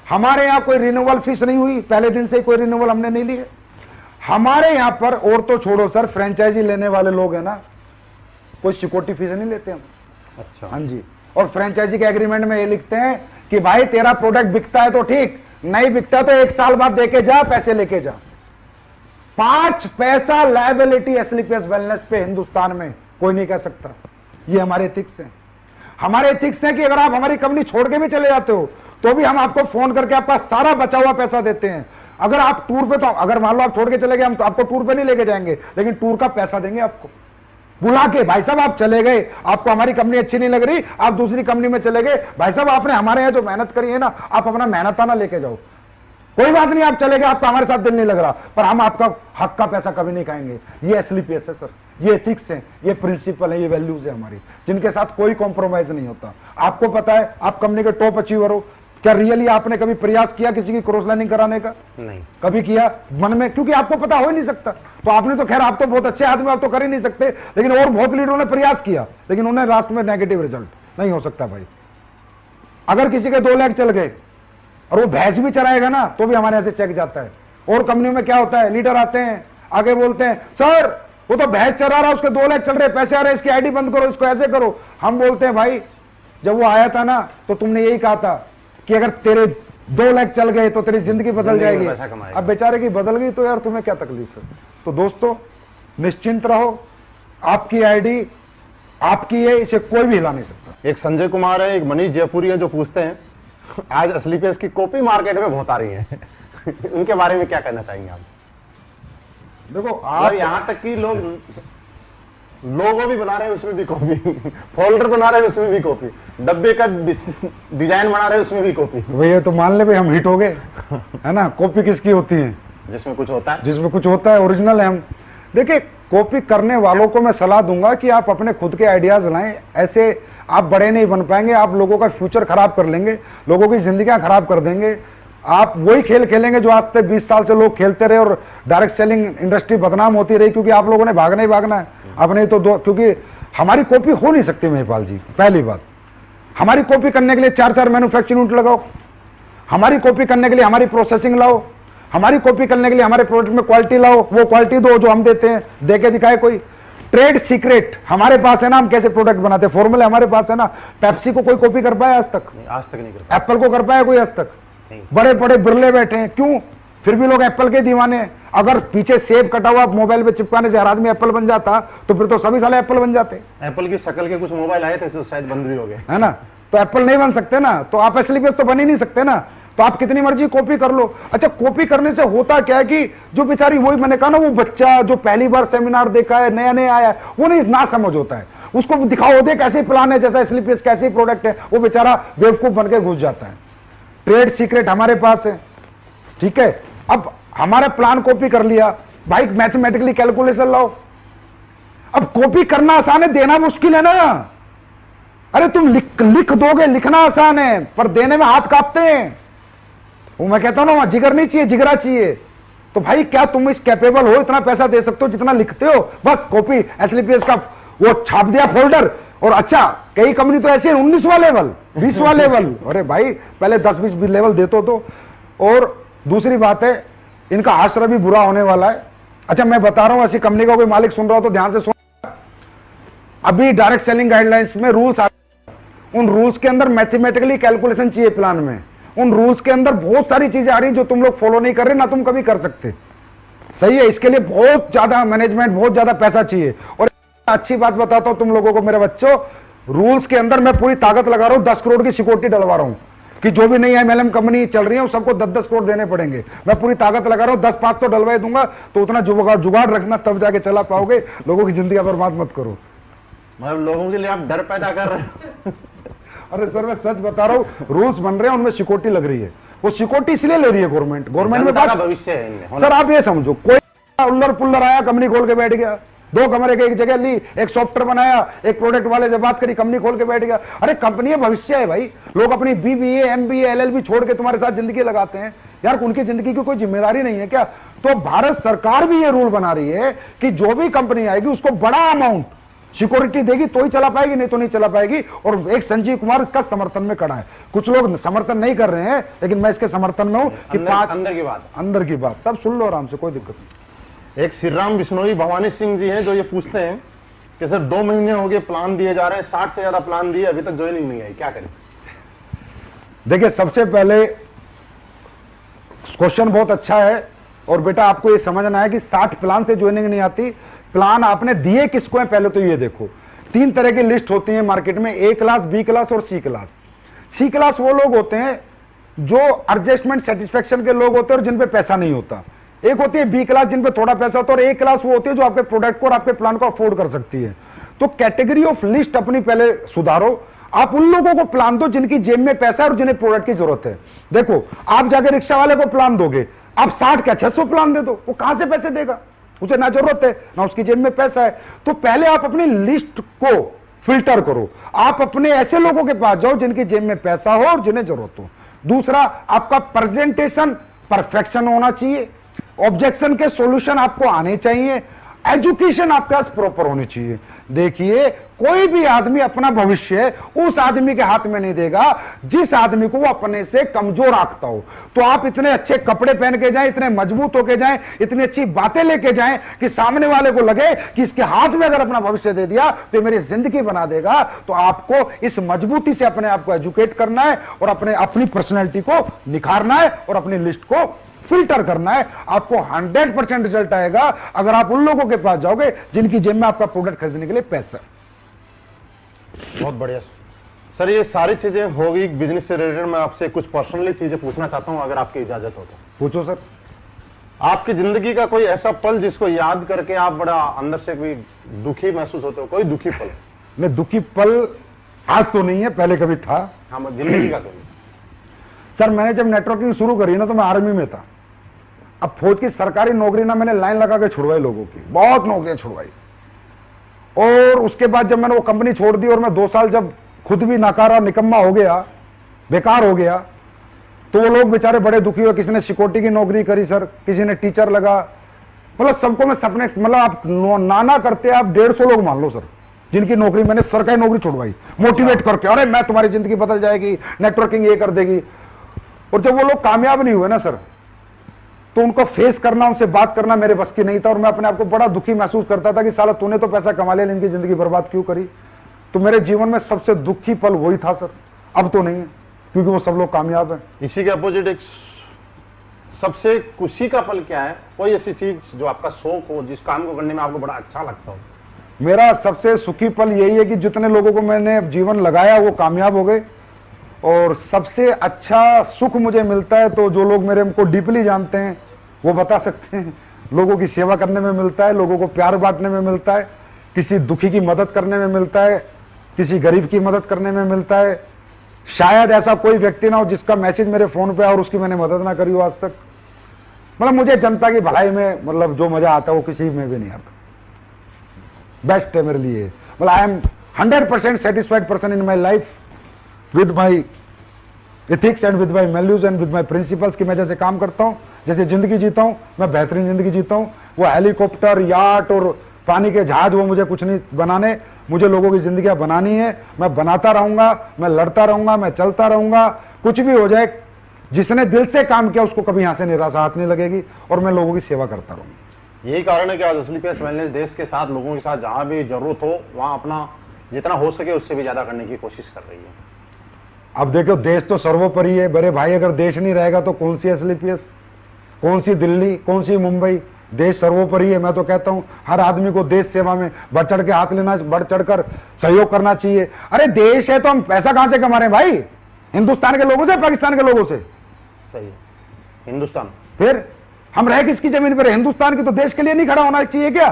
हमारे यहाँ कोई रिन्यूअल फीस नहीं हुई, पहले दिन से कोई रिन्यूअल हमने नहीं लिए हमारे यहाँ पर। और तो छोड़ो सर, फ्रेंचाइजी लेने वाले लोग हैं ना, कोई सिक्योरिटी फीस नहीं लेते हम। अच्छा, हाँ जी। और फ्रेंचाइजी के एग्रीमेंट में ये लिखते हैं कि भाई तेरा प्रोडक्ट बिकता है तो ठीक, नहीं बिकता तो 1 साल बाद देके जा, पैसे लेके जा। 5 पैसा लायबिलिटी एसलीपीएस वेलनेस पे हिंदुस्तान में कोई नहीं कह सकता। ये हमारे एथिक्स हैं। हमारे एथिक्स हैं कि अगर आप हमारी कंपनी छोड़ के भी चले जाते हो तो भी हम आपको फोन करके आपका सारा बचा हुआ पैसा देते हैं। अगर आप टूर पे, तो अगर मान लो आप छोड़ के चले गए, हम तो आपको टूर पे नहीं लेके जाएंगे, लेकिन टूर का पैसा देंगे आपको बुला के। भाई साहब आप चले गए, आपको हमारी कंपनी अच्छी नहीं लग रही, आप दूसरी कंपनी में चले गए, भाई साहब आपने हमारे यहाँ जो मेहनत करी है ना, आप अपना मेहनताना लेके जाओ, कोई बात नहीं, आप चले गए, आपका हमारे साथ दिल नहीं लग रहा, पर हम आपका हक का पैसा कभी नहीं खाएंगे। ये एसलीपीएस है सर, ये एथिक्स है, ये प्रिंसिपल है, ये वैल्यूज है हमारी, जिनके साथ कोई कॉम्प्रोमाइज नहीं होता। आपको पता है आप कंपनी के टॉप अचीवर हो, क्या रियली आपने कभी प्रयास किया किसी की क्रॉस लाइनिंग कराने का? नहीं कभी किया मन में? क्योंकि आपको पता हो ही नहीं सकता। तो आपने तो खैर, आप तो बहुत अच्छे आदमी, आप तो कर ही नहीं सकते, लेकिन और बहुत लीडरों ने प्रयास किया, लेकिन उन्हें रास्ते में नेगेटिव रिजल्ट। नहीं हो सकता भाई। अगर किसी के 2 लाख चल गए और वो भैंस भी चराएगा ना, तो भी हमारे यहां से चेक जाता है। और कंपनियों में क्या होता है, लीडर आते हैं आगे बोलते हैं सर वो तो भैंस चरा रहा, उसके 2 लाख चल रहे, पैसे आ रहे, इसकी आईडी बंद करो, इसको ऐसे करो। हम बोलते हैं भाई जब वो आया था ना तो तुमने यही कहा था कि अगर तेरे 2 लाख चल गए तो तेरी जिंदगी बदल जाएगी। अब बेचारे की बदल गई तो यार तुम्हें क्या तकलीफ है? तो दोस्तों निश्चिंत रहो, आपकी आईडी आपकी है, इसे कोई भी हिला नहीं सकता। एक संजय कुमार है, एक मनीष जयपुरी है जो पूछते हैं आज एसलीपीएस की कॉपी मार्केट में बहुत आ रही है उनके बारे में क्या कहना चाहेंगे आप? देखो आप यहां तक कि लोगो भी बना रहे हैं उसमें भी कॉपी, फोल्डर बना रहे हैं उसमें भी कॉपी, डब्बे का डिजाइन बना रहे हैं उसमें भी कॉपी। भैया तो मान ले भाई हम हिट हो गए है ना। कॉपी किसकी होती है? जिसमें कुछ होता है, जिसमें कुछ होता है, ओरिजिनल है हम। देखिए कॉपी करने वालों को मैं सलाह दूंगा कि आप अपने खुद के आइडियाज लाएं, ऐसे आप बड़े नहीं बन पाएंगे, आप लोगों का फ्यूचर खराब कर लेंगे, लोगों की जिंदगियां खराब कर देंगे। आप वही खेल खेलेंगे जो आज से 20 साल से लोग खेलते रहे और डायरेक्ट सेलिंग इंडस्ट्री बदनाम होती रही, क्योंकि आप लोगों ने भागना ही भागना है। अब नहीं तो क्योंकि हमारी कॉपी हो नहीं सकती महिपाल जी। पहली बात, हमारी कॉपी करने के लिए 4-4 मैन्युफैक्चरिंग यूनिट लगाओ, हमारी कॉपी करने के लिए हमारी प्रोसेसिंग लाओ, हमारी कॉपी करने के लिए हमारे प्रोडक्ट में क्वालिटी लाओ, वो क्वालिटी दो जो हम देते हैं, दे के दिखाए कोई। ट्रेड सीक्रेट हमारे पास है ना, हम कैसे प्रोडक्ट बनाते हैं, फॉर्मूला हमारे पास है ना। पेप्सी को कोई कॉपी कर पाया आज तक? आज तक नहीं कर पाया। एप्पल को कर पाया कोई आज तक? बड़े बड़े बिरले बैठे हैं, क्यों? फिर भी लोग एप्पल के दीवाने हैं। अगर पीछे सेब कटा हुआ मोबाइल पे चिपकाने से हर आदमी एप्पल बन जाता तो फिर तो सभी साले एप्पल बन जाते। एप्पल की शक्ल के कुछ मोबाइल आए थे तो शायद बंद भी हो गए, है ना। तो एप्पल नहीं बन सकते ना, तो आप एसलीपीएस तो बन ही नहीं सकते ना। तो आप कितनी मर्जी कॉपी कर लो। अच्छा, कॉपी करने से होता क्या है कि जो बेचारी, वही मैंने कहा ना, वो बच्चा जो पहली बार सेमिनार देखा है, नया नया आया है, वो नहीं ना समझ होता है। उसको दिखाओ देख कैसे प्लान है, जैसा एसलीपीएस कैसे प्रोडक्ट है, वो बेचारा बेवकूफ बन के घुस जाता है। ट्रेड सीक्रेट हमारे पास है, ठीक है। अब हमारा प्लान कॉपी कर लिया भाई, मैथमेटिकली कैलकुलेशन लाओ। अब कॉपी करना आसान है, देना मुश्किल है ना। अरे तुम लिख दोगे, लिखना आसान है, पर देने में हाथ कांपते हैं। वो मैं कहता हूं ना, वहां जिगर नहीं चाहिए, जिगरा चाहिए। तो भाई क्या तुम इस कैपेबल हो, इतना पैसा दे सकते हो जितना लिखते हो? बस कॉपी एसलीपीएस का वो छाप दिया फोल्डर, और अच्छा कई कंपनी तो ऐसी है 19वां लेवल, 20वां लेवल। अरे भाई पहले 10-20 लेवल देते तो। और दूसरी बात है, इनका आश्रय भी बुरा होने वाला है। अच्छा मैं बता रहा हूं, ऐसी कंपनी का कोई मालिक सुन रहा हो तो ध्यान से सुन। अभी डायरेक्ट सेलिंग गाइडलाइंस में रूल्स आ, उन रूल्स के अंदर मैथमेटिकली कैलकुलेशन चाहिए प्लान में। उन रूल्स के अंदर बहुत सारी चीजें आ रही जो तुम लोग फॉलो नहीं कर रहे, ना तुम कभी कर सकते। सही है, इसके लिए बहुत ज्यादा मैनेजमेंट, बहुत ज्यादा पैसा चाहिए। और अच्छी बात बताता हूं तुम लोगों को मेरे बच्चों, रूल्स के अंदर मैं पूरी ताकत लगा रहा हूं, 10 करोड़ की सिक्योरिटी डलवा रहा हूं कि जो भी नई एमएलएम कंपनी चल रही है सबको 10-10 करोड़ देने पड़ेंगे। मैं पूरी ताकत लगा रहा हूं, 10-5 तो डलवा दूंगा। तो उतना जुगाड़ रखना, तब जाके चला पाओगे। लोगों की जिंदगी बर्बाद मत करो। मतलब लोगों के लिए आप डर पैदा कर रहे हो। अरे सर मैं सच बता रहा हूं, रूल्स बन रहे हैं, उनमें सिक्योरिटी लग रही है। वो सिक्योरिटी इसलिए ले रही है गवर्नमेंट में जनता का भविष्य है इनमें। सर आप ये समझो, कोई उल्लर पुल्लर आया, कंपनी खोल के बैठ गया, 2 कमरे के एक जगह ली, एक सॉफ्टवेयर बनाया, एक प्रोडक्ट वाले से बात करी, कंपनी खोल के बैठ गया। अरे कंपनी भविष्य है भाई। लोग अपनी बीबीए, एमबीए, एलएलबी छोड़ के तुम्हारे साथ जिंदगी लगाते हैं यार, उनकी जिंदगी की कोई जिम्मेदारी नहीं है क्या? तो भारत सरकार भी ये रूल बना रही है कि जो भी कंपनी आएगी उसको बड़ा अमाउंट सिक्योरिटी देगी तो ही चला पाएगी, नहीं तो नहीं चला पाएगी। और एक संजीव कुमार इसका समर्थन में खड़ा है। कुछ लोग समर्थन नहीं कर रहे हैं, लेकिन मैं इसके समर्थन में हूं कि अंदर की बात सब सुन लो आराम से, कोई दिक्कत नहीं। एक श्री राम बिश्नोई भवानी सिंह जी हैं जो ये पूछते हैं कि सर 2 महीने हो गए प्लान दिए जा रहे हैं, 60 से ज्यादा प्लान दिए, अभी तक ज्वाइनिंग नहीं आई, क्या करें? देखिए सबसे पहले क्वेश्चन बहुत अच्छा है, और बेटा आपको ये समझना है कि 60 प्लान से ज्वाइनिंग नहीं आती। प्लान आपने दिए किसको है पहले तो ये देखो। 3 तरह की लिस्ट होती है मार्केट में, A क्लास, B क्लास और C क्लास। C क्लास वो लोग होते हैं जो एडजस्टमेंट सेटिस्फेक्शन के लोग होते हैं और जिन पे पैसा नहीं होता। एक होती है B क्लास जिन पे थोड़ा पैसा होता है, और A क्लास वो होती है जो आपके प्रोडक्ट को और आपके प्लान को अफोर्ड कर सकती है। तो कैटेगरी ऑफ लिस्ट अपनी पहले सुधारो। आप उन लोगों को प्लान दो जिनकी जेब में पैसा है और जिन्हें प्रोडक्ट की जरूरत है। देखो आप जाकर रिक्शा वाले को प्लान दोगे, आप 60 क्या 600 प्लान दे दो, वो कहां से पैसे देगा? उसे ना जरूरत है ना उसकी जेब में पैसा है। तो पहले आप अपनी लिस्ट को फिल्टर करो। आप अपने ऐसे लोगों के पास जाओ जिनकी जेब में पैसा हो और जिन्हें जरूरत हो। दूसरा, आपका प्रेजेंटेशन परफेक्शन होना चाहिए। ऑब्जेक्शन के सॉल्यूशन आपको आने चाहिए। एजुकेशन आपके पास प्रॉपर होनी चाहिए। देखिए कोई भी आदमी अपना भविष्य उस आदमी के हाथ में नहीं देगा जिस आदमी को वो अपने से कमजोर आंकता हो। तो आप इतने अच्छे कपड़े पहन के जाएं, इतने मजबूत होके जाएं, इतनी अच्छी बातें लेके जाएं कि सामने वाले को लगे कि इसके हाथ में अगर अपना भविष्य दे दिया तो ये मेरी जिंदगी बना देगा। तो आपको इस मजबूती से अपने आप को एजुकेट करना है और अपनी पर्सनैलिटी को निखारना है और अपनी लिस्ट को फिल्टर करना है। आपको 100% रिजल्ट आएगा अगर आप उन लोगों के पास जाओगे जिनकी जेब में आपका प्रोडक्ट खरीदने के लिए पैसा है। बहुत बढ़िया सर, ये सारी चीजें हो गई बिजनेस से रिलेटेड। मैं आपसे कुछ पर्सनली चीजें पूछना चाहता हूं, अगर आपकी इजाजत हो तो। पूछो सर। आपकी जिंदगी का कोई ऐसा पल जिसको याद करके आप बड़ा अंदर से कोई दुखी महसूस होते हो? कोई दुखी पल? नहीं, दुखी पल आज तो नहीं है, पहले कभी था। हाँ, जिंदगी का कभी? सर मैंने जब नेटवर्किंग शुरू करी ना तो मैं आर्मी में था। अब फौज की सरकारी नौकरी ना मैंने लाइन लगा के छुड़वाई लोगों की, बहुत नौकरियां छुड़वाई। और उसके बाद जब मैंने वो कंपनी छोड़ दी और मैं 2 साल जब खुद भी नाकारा निकम्मा हो गया, बेकार हो गया, तो वो लोग बेचारे बड़े दुखी हुए। किसी ने सिक्योरिटी की नौकरी करी सर, किसी ने टीचर लगा। मतलब सबको मैं सपने, मतलब आप नाना करते आप 150 लोग मान लो सर जिनकी नौकरी मैंने सरकारी नौकरी छुड़वाई मोटिवेट करके, अरे मैं तुम्हारी जिंदगी बदल जाएगी, नेटवर्किंग ये कर देगी। और जब वो लोग कामयाब नहीं हुए ना सर, तो उनको फेस करना, उनसे बात करना मेरे बस की नहीं था। और मैं अपने आप को बड़ा दुखी महसूस करता था कि साला तूने तो पैसा कमा लिया, इनकी जिंदगी बर्बाद क्यों करी। तो मेरे जीवन में सबसे दुखी पल वही था सर। अब तो नहीं है क्योंकि वो सब लोग कामयाब हैं। इसी के अपोजिट एक सबसे खुशी का पल क्या है? कोई ऐसी चीज जो आपका शौक हो, जिस काम को करने में आपको बड़ा अच्छा लगता हो? मेरा सबसे सुखी पल यही है कि जितने लोगों को मैंने जीवन लगाया वो कामयाब हो गए। और सबसे अच्छा सुख मुझे मिलता है तो जो लोग मेरे को डीपली जानते हैं वो बता सकते हैं, लोगों की सेवा करने में मिलता है, लोगों को प्यार बांटने में मिलता है, किसी दुखी की मदद करने में मिलता है, किसी गरीब की मदद करने में मिलता है। शायद ऐसा कोई व्यक्ति ना हो जिसका मैसेज मेरे फोन पे और उसकी मैंने मदद ना करी हो आज तक। मतलब मुझे जनता की भलाई में मतलब जो मजा आता है वो किसी में भी नहीं आता। बेस्ट है मेरे लिए। मतलब I am 100% satisfied person in my life with my ethics and with my values and with my principles कि मैं जैसे काम करता हूं, जैसे जिंदगी जीता हूं, मैं बेहतरीन जिंदगी जीता हूं। वो हेलीकॉप्टर, याट और पानी के जहाज वो मुझे कुछ नहीं बनाने। मुझे लोगों की जिंदगी बनानी है, मैं बनाता रहूंगा, मैं लड़ता रहूंगा, मैं चलता रहूंगा, कुछ भी हो जाए। जिसने दिल से काम किया उसको कभी यहां से निराशा हाथ नहीं लगेगी और मैं लोगों की सेवा करता रहूंगा। यही कारण है कि आज एसलीपीएस वेलनेस देश के साथ, लोगों के साथ जहां भी जरूरत हो वहां अपना जितना हो सके उससे भी ज्यादा करने की कोशिश कर रही है। अब देखो, देश तो सर्वोपरि है बड़े भाई। अगर देश नहीं रहेगा तो कौन सी एसलीपीएस, कौन सी दिल्ली, कौन सी मुंबई? देश सर्वोपरि है। मैं तो कहता हूं हर आदमी को देश सेवा में बढ़ चढ़ के हाथ लेना, बढ़ चढ़कर सहयोग करना चाहिए। अरे देश है तो हम पैसा कहां से कमा रहे हैं भाई? हिंदुस्तान के लोगों से, पाकिस्तान के लोगों से? सही है, हिंदुस्तान। फिर हम रह किसकी जमीन पर? हिंदुस्तान की। तो देश के लिए नहीं खड़ा होना चाहिए क्या?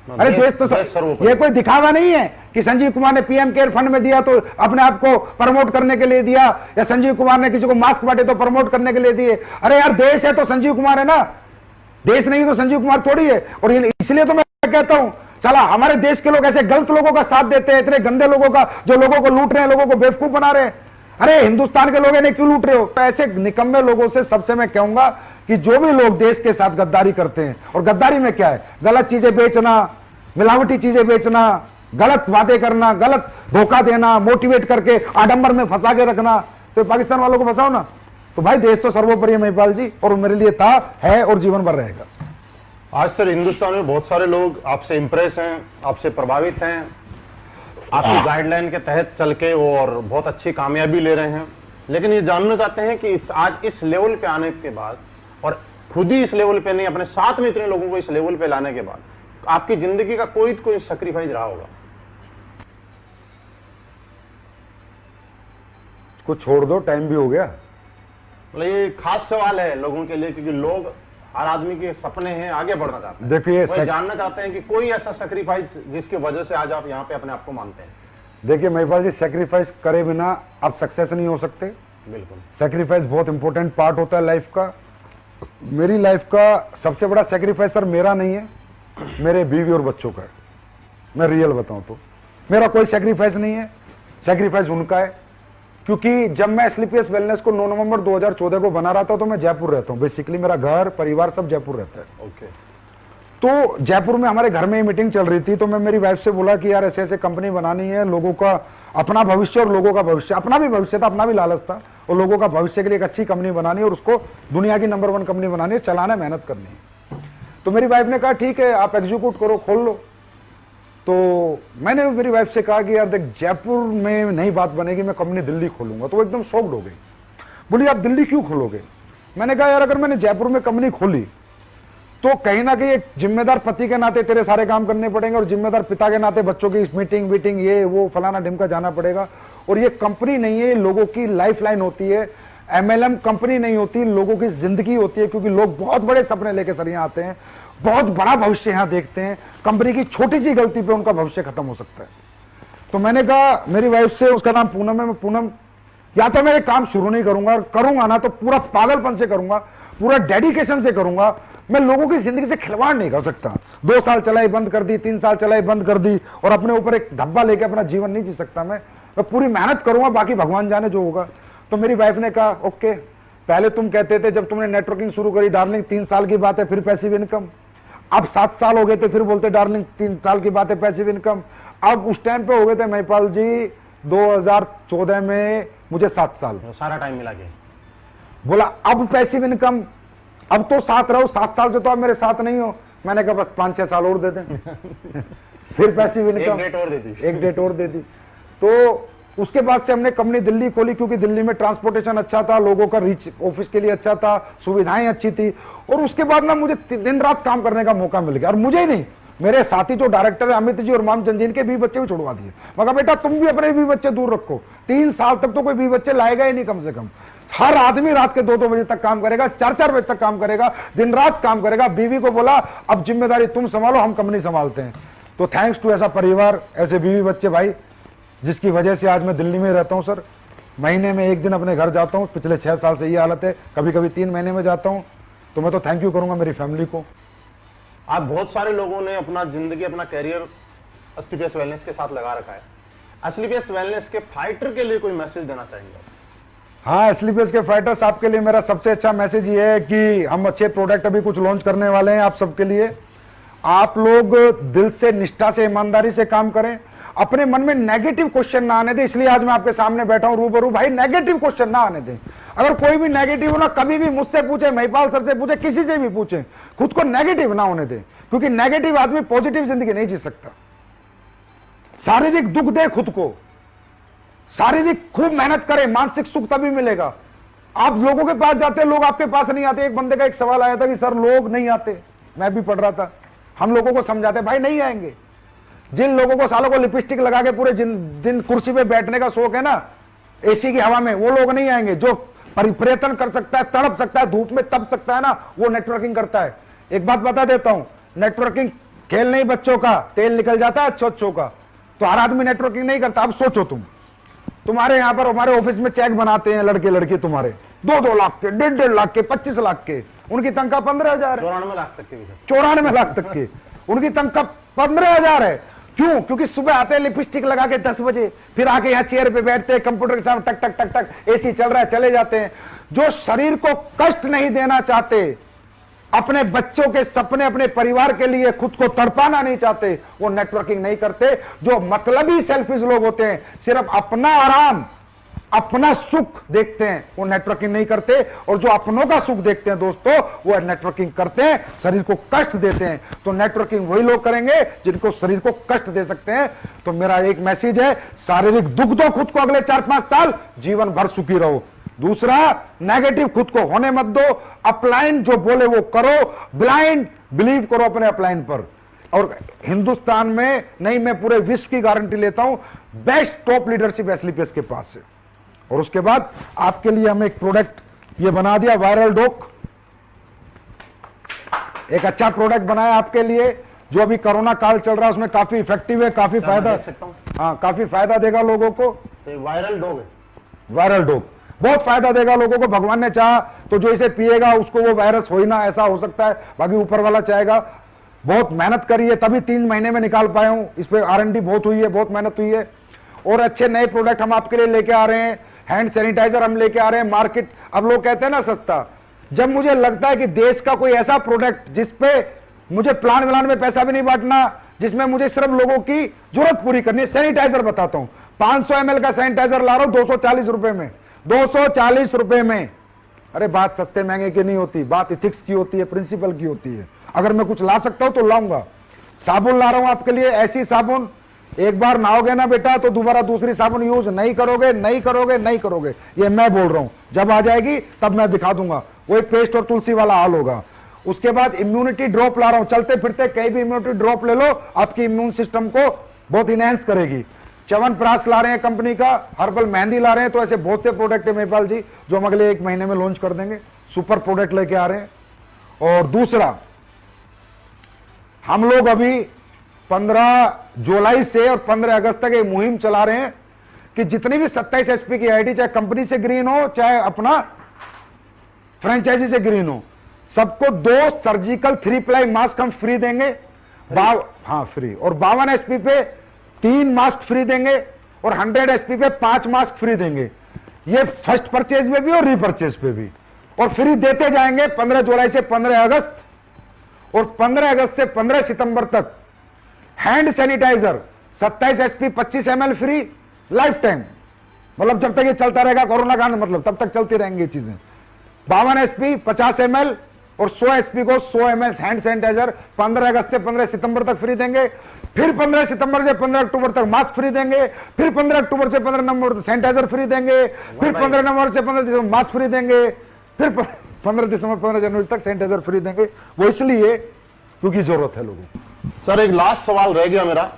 अरे देश तो ये कोई दिखावा नहीं है कि संजीव कुमार ने पीएम केयर फंड में दिया तो अपने आप को प्रमोट करने के लिए दिया, या संजीव कुमार ने किसी को मास्क बांटे तो प्रमोट करने के लिए दिए। अरे यार, देश है तो संजीव कुमार है ना, देश नहीं तो संजीव कुमार थोड़ी है। और इसलिए तो मैं कहता हूं, चला हमारे देश के लोग ऐसे गलत लोगों का साथ देते हैं, इतने गंदे लोगों का, जो लोगों को लूट रहे हैं, लोगों को बेवकूफ बना रहे हैं। अरे हिंदुस्तान के लोग इन्हें क्यों लूट रहे हो? ऐसे निकम्मे लोगों से सबसे मैं कहूंगा कि जो भी लोग देश के साथ गद्दारी करते हैं, और गद्दारी में क्या है? गलत चीजें बेचना, मिलावटी चीजें बेचना, गलत वादे करना, गलत धोखा देना, मोटिवेट करके आडंबर में फंसा के रखना, तो पाकिस्तान वालों को फंसाओ ना। तो भाई देश तो सर्वोपरि है महिपाल जी, और मेरे लिए था, है और जीवन भर रहेगा। आज सर हिंदुस्तान में बहुत सारे लोग आपसे इंप्रेस हैं, आपसे प्रभावित हैं, आपकी गाइडलाइन के तहत चल के और बहुत अच्छी कामयाबी ले रहे हैं। लेकिन ये जानना चाहते हैं कि आज इस लेवल पे आने के बाद, और खुद ही इस लेवल पे नहीं, अपने साथ में इतने लोगों को इस लेवल पे लाने के बाद आपकी जिंदगी का कोई सैक्रिफाइस रहा होगा? कुछ छोड़ दो, टाइम भी हो गया। मतलब ये खास सवाल है लोगों के लिए, क्योंकि लोग, हर आदमी के सपने हैं, आगे बढ़ना चाहते हैं। देखिए, वो जानना चाहते हैं कि कोई ऐसा सैक्रिफाइस जिसकी वजह से आज आप यहाँ पे अपने आप को मानते हैं। देखिए महिपाल जी, सैक्रिफाइस करे बिना आप सक्सेस नहीं हो सकते। बिल्कुल, सैक्रिफाइस बहुत इंपॉर्टेंट पार्ट होता है लाइफ का। मेरी लाइफ का सबसे बड़ा सैक्रिफाइस सर मेरा नहीं है, मेरे बीवी और बच्चों का है। मैं रियल बताऊं तो मेरा कोई सैक्रिफाइस नहीं है, सैक्रिफाइस उनका है। क्योंकि जब मैं एसलीपीएस वेलनेस को 9 नवंबर 2014 को बना रहा था तो मैं जयपुर रहता हूं। बेसिकली मेरा घर परिवार सब जयपुर रहता है। ओके। तो जयपुर में हमारे घर में ही मीटिंग चल रही थी, तो मैं मेरी वाइफ से बोला कि यार ऐसे ऐसे कंपनी बनानी है, लोगों का अपना भविष्य और लोगों का भविष्य, अपना भी भविष्य था, अपना भी लालच था, और लोगों का भविष्य के लिए एक अच्छी कंपनी बनानी है और उसको दुनिया की नंबर 1 कंपनी बनानी है, चलाना, मेहनत करनी है। तो मेरी वाइफ ने कहा ठीक है, आप एग्जीक्यूट करो, खोल लो। तो मैंने मेरी वाइफ से कहा कि यार देख, जयपुर में नहीं बात बनेगी, मैं कंपनी दिल्ली खोलूंगा। तो वो एकदम शॉक्ड हो गई, बोली आप दिल्ली क्यों खोलोगे? मैंने कहा यार अगर मैंने जयपुर में कंपनी खोली तो कहीं ना कहीं एक जिम्मेदार पति के नाते तेरे सारे काम करने पड़ेंगे, और जिम्मेदार पिता के नाते बच्चों की मीटिंग वीटिंग ये वो फलाना ढिमका जाना पड़ेगा। और ये कंपनी नहीं है, लोगों की लाइफ लाइन होती है। एमएलएम कंपनी नहीं होती, लोगों की जिंदगी होती है। क्योंकि लोग बहुत बड़े सपने लेके सर यहाँ आते हैं, बहुत बड़ा भविष्य यहाँ देखते हैं। कंपनी की छोटी सी गलती पे उनका भविष्य खत्म हो सकता है। तो मैंने कहा मेरी वाइफ से, उसका नाम पूनम है, मैं पूनम, या तो मैं एक काम शुरू नहीं करूंगा, करूंगा ना तो पूरा पागलपन से करूंगा, पूरा डेडिकेशन से करूंगा। मैं लोगों की जिंदगी से खिलवाड़ नहीं कर सकता। 2 साल चलाई बंद कर दी, 3 साल चलाई बंद कर दी, और अपने ऊपर एक धब्बा लेके अपना जीवन नहीं जी सकता। मैं पूरी मेहनत करूंगा, बाकी भगवान जाने जो होगा। तो मेरी वाइफ ने कहा ओके, पहले तुम कहते थे जब तुमने नेटवर्किंग शुरू करी डार्लिंग 3 साल की बात है, फिर पैसिव इनकम। अब 7 साल हो गए थे, फिर बोलते डार्लिंग 3 साल की बात है, पैसिव इनकम। अब उस टाइम पे हो गए थे महिपाल जी 2014 में मुझे 7 साल, सारा टाइम मिला के बोला अब पैसिव इनकम, अब तो साथ रहो, 7 साल से तो आप मेरे साथ नहीं हो। मैंने कहा बस 5-6 साल और दे दें फिर पैसिव इनकम, एक डेट और दे दी। तो उसके बाद से हमने कंपनी दिल्ली खोली, क्योंकि दिल्ली में ट्रांसपोर्टेशन अच्छा था, लोगों का रीच ऑफिस के लिए अच्छा था, सुविधाएं अच्छी थी। और उसके बाद ना मुझे दिन रात काम करने का मौका मिल गया। और मुझे ही नहीं, मेरे साथी जो डायरेक्टर है अमित जी और मामचंद जी, इनके 20 बच्चे भी छुड़वा दिए। मगर बेटा तुम भी अपने 20 बच्चे दूर रखो, 3 साल तक तो कोई 20 बच्चे लाएगा ही नहीं कम से कम। हर आदमी रात के 2-2 बजे तक काम करेगा, 4-4 बजे तक काम करेगा, दिन रात काम करेगा। बीवी को बोला अब जिम्मेदारी तुम संभालो, हम कंपनी संभालते हैं। तो थैंक्स टू ऐसा परिवार, ऐसे बीवी बच्चे भाई, जिसकी वजह से आज मैं दिल्ली में रहता हूं सर। महीने में 1 दिन अपने घर जाता हूं। पिछले 6 साल से ये हालत है, कभी कभी 3 महीने में जाता हूं। तो मैं तो थैंक यू करूंगा मेरी फैमिली को। आज बहुत सारे लोगों ने अपना जिंदगी, अपना कैरियर एसलीपीएस वेलनेस के साथ लगा रखा है। एसलीपीएस वेलनेस के फाइटर के लिए कोई मैसेज देना चाहेंगे? हाँ, एसलीपीएस के फाइटर्स, आपके लिए मेरा सबसे अच्छा मैसेज ये है कि हम अच्छे प्रोडक्ट अभी कुछ लॉन्च करने वाले हैं आप सबके लिए। आप लोग दिल से, निष्ठा से, ईमानदारी से काम करें। अपने मन में नेगेटिव क्वेश्चन ना आने दे। इसलिए आज मैं आपके सामने बैठा हूं रूबरू, भाई नेगेटिव क्वेश्चन ना आने दे। अगर कोई भी नेगेटिव हो ना, कभी भी मुझसे पूछे, महिपाल सर से पूछे, किसी से भी पूछे, खुद को नेगेटिव ना होने दे, क्योंकि नेगेटिव आदमी पॉजिटिव जिंदगी नहीं जी सकता। शारीरिक दुख दे खुद को, शारीरिक खूब मेहनत करे, मानसिक सुख तभी मिलेगा। आप लोगों के पास जाते, लोग आपके पास नहीं आते। एक बंदे का एक सवाल आया था कि सर लोग नहीं आते, मैं भी पढ़ रहा था, हम लोगों को समझाते भाई नहीं आएंगे। जिन लोगों को सालों को लिपस्टिक लगा के पूरे दिन कुर्सी पे बैठने का शौक है ना, एसी की हवा में, वो लोग नहीं आएंगे। जो परिवर्तन कर सकता है, तड़प सकता है, धूप में तप सकता है ना, वो नेटवर्किंग करता है। एक बात बता देता हूं, नेटवर्किंग खेल नहीं बच्चों का, तेल निकल जाता है अच्छों का। तो हर आदमी नेटवर्किंग नहीं करता। अब सोचो तुम्हारे यहां पर हमारे ऑफिस में चेक बनाते हैं लड़के लड़की तुम्हारे 2-2 लाख के, 1.5 लाख के, 25 लाख के, उनकी तनख्वाह 15,000 है। 94 लाख तक के भी। 94 लाख तक के उनकी तनख्वाह 15,000 है। क्यों? क्योंकि सुबह आते हैं लिपस्टिक लगा के 10 बजे, फिर आके यहाँ चेयर पे बैठते हैं, कंप्यूटर के सामने टक टक टक टक एसी चल रहा है, चले जाते हैं। जो शरीर को कष्ट नहीं देना चाहते, अपने बच्चों के सपने, अपने परिवार के लिए खुद को तड़पाना नहीं चाहते, वो नेटवर्किंग नहीं करते। जो मतलबी सेल्फिश लोग होते हैं, सिर्फ अपना आराम, अपना सुख देखते हैं, वो नेटवर्किंग नहीं करते। और जो अपनों का सुख देखते हैं दोस्तों, वो नेटवर्किंग करते हैं, शरीर को कष्ट देते हैं। तो नेटवर्किंग वही लोग करेंगे जिनको शरीर को कष्ट दे सकते हैं। तो मेरा एक मैसेज है, शारीरिक दुख दो खुद को अगले 4-5 साल, जीवन भर सुखी रहो। दूसरा, नेगेटिव खुद को होने मत दो। अपलाइन जो बोले वो करो, ब्लाइंड बिलीव करो अपने अपलाइन पर। और हिंदुस्तान में नहीं, मैं पूरे विश्व की गारंटी लेता हूं, बेस्ट टॉप लीडरशिप एसलीपीएस के पास है। और उसके बाद आपके लिए हम एक प्रोडक्ट ये बना दिया, वायरल डॉक, एक अच्छा प्रोडक्ट बनाया आपके लिए, जो अभी कोरोना काल चल रहा है उसमें काफी इफेक्टिव है, काफी फायदा, हाँ काफी फायदा देगा लोगों को। वायरल डॉग है, वायरल डॉग बहुत फायदा देगा लोगों को। भगवान ने चाहा तो जो इसे पिएगा उसको वो वायरस हो ही ना, ऐसा हो सकता है, बाकी ऊपर वाला चाहेगा। बहुत मेहनत करी है, तभी 3 महीने में निकाल पाया हूं। इस पे R&D बहुत हुई है, बहुत मेहनत हुई है। और अच्छे नए प्रोडक्ट हम आपके लिए लेके आ रहे हैं। हैंड सैनिटाइजर हम लेके आ रहे हैं। मार्केट, अब लोग कहते हैं ना सस्ता, जब मुझे लगता है कि देश का कोई ऐसा प्रोडक्ट जिसपे मुझे प्लान व्लान में पैसा भी नहीं बांटना, जिसमें मुझे सिर्फ लोगों की जरूरत पूरी करनी है। सैनिटाइजर बताता हूं, 500 ml का सैनिटाइजर ला रहा हूं 240 रुपए में, 240 रुपए में। अरे बात सस्ते महंगे की नहीं होती, बात इथिक्स की होती है, प्रिंसिपल की होती है। अगर मैं कुछ ला सकता हूं तो लाऊंगा। साबुन ला रहा हूं आपके लिए, ऐसी साबुन, एक बार नहाओगे ना बेटा तो दोबारा दूसरी साबुन यूज नहीं करोगे, नहीं करोगे, नहीं करोगे। ये मैं बोल रहा हूं, जब आ जाएगी तब मैं दिखा दूंगा। वही पेस्ट और तुलसी वाला हाल होगा। उसके बाद इम्यूनिटी ड्रॉप ला रहा हूं, चलते फिरते कहीं भी इम्यूनिटी ड्रॉप ले लो, आपकी इम्यून सिस्टम को बहुत इनहेंस करेगी। च्यवनप्राश ला रहे हैं कंपनी का, हर्बल मेहंदी ला रहे हैं। तो ऐसे बहुत से प्रोडक्ट है महिपाल जी जो हम अगले 1 महीने में लॉन्च कर देंगे। सुपर प्रोडक्ट लेके आ रहे हैं। और दूसरा, हम लोग अभी 15 जुलाई से और 15 अगस्त तक एक मुहिम चला रहे हैं कि जितनी भी 27 एसपी की आईडी, चाहे कंपनी से ग्रीन हो चाहे अपना फ्रेंचाइजी से ग्रीन हो, सबको 2 सर्जिकल 3 प्लाई मास्क हम फ्री देंगे। हाँ फ्री। और 52 एसपी पे 3 मास्क फ्री देंगे और 100 एसपी पे 5 मास्क फ्री देंगे। ये फर्स्ट परचेज में भी और रीपरचेज पे भी। और फ्री देते जाएंगे 15 जुलाई से 15 अगस्त और 15 अगस्त से 15 सितंबर तक। Hand sanitiser 27 SP 25 ml free lifetime, मतलब जब तक ये चलता रहेगा कोरोना काल, मतलब तब तक चलती रहेंगी चीजें। 52 एसपी 50 ml और 100 एसपी को 100 ml हैंड सैनिटाइजर 15 अगस्त से 15 सितंबर तक फ्री देंगे। फिर 15 सितंबर से 15 अक्टूबर तक मास्क फ्री देंगे। फिर 15 अक्टूबर से 15 नवंबर तक सैनिटाइजर फ्री देंगे। फिर 15 नवंबर से 15 दिसंबर मास्क फ्री देंगे। फिर 15 दिसंबर 15 जनवरी तक सैनिटाइजर फ्री देंगे। वो इसलिए क्योंकि जरूरत है लोगों को। सर एक लास्ट सवाल रह गया मेरा,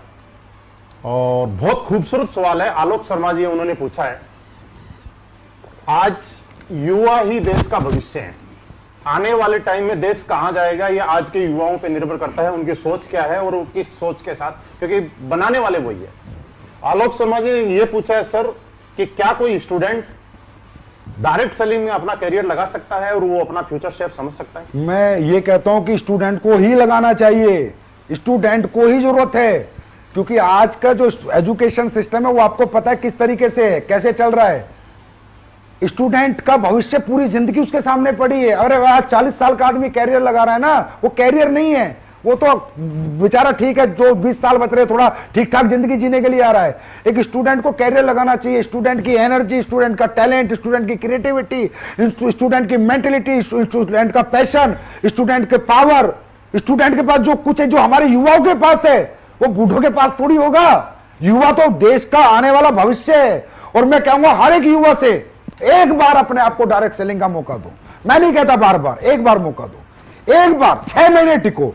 और बहुत खूबसूरत सवाल है। आलोक शर्मा जी उन्होंने पूछा है, आज युवा ही देश का भविष्य है, आने वाले टाइम में देश कहां जाएगा ये आज के युवाओं पे निर्भर करता है, उनकी सोच क्या है और किस सोच के साथ, क्योंकि बनाने वाले वही है। आलोक शर्मा जी ने ये पूछा है सर कि क्या कोई स्टूडेंट डायरेक्ट सेलिंग में अपना करियर लगा सकता है और वो अपना फ्यूचर शेप समझ सकता है? मैं ये कहता हूं कि स्टूडेंट को ही लगाना चाहिए, स्टूडेंट को ही जरूरत है। क्योंकि आज का जो एजुकेशन सिस्टम है वो आपको पता है किस तरीके से है, कैसे चल रहा है। स्टूडेंट का भविष्य पूरी जिंदगी उसके सामने पड़ी है। अरे आज 40 साल का आदमी कैरियर लगा रहा है ना, वो कैरियर नहीं है, वो तो बेचारा ठीक है, जो 20 साल बच रहे, थोड़ा ठीक ठाक जिंदगी जीने के लिए आ रहा है। एक स्टूडेंट को कैरियर लगाना चाहिए, स्टूडेंट की एनर्जी, स्टूडेंट का टैलेंट, स्टूडेंट की क्रिएटिविटी, स्टूडेंट की मेंटलिटी, स्टूडेंट का पैशन, स्टूडेंट के पावर, स्टूडेंट के पास जो कुछ है, जो हमारे युवाओं के पास है, वो बूढ़ों के पास थोड़ी होगा। युवा तो देश का आने वाला भविष्य है। और मैं कहूंगा हर एक युवा से एक बार अपने आप को डायरेक्ट सेलिंग का मौका दो। मैं नहीं कहता बार बार, एक बार मौका दो, एक बार 6 महीने टिको।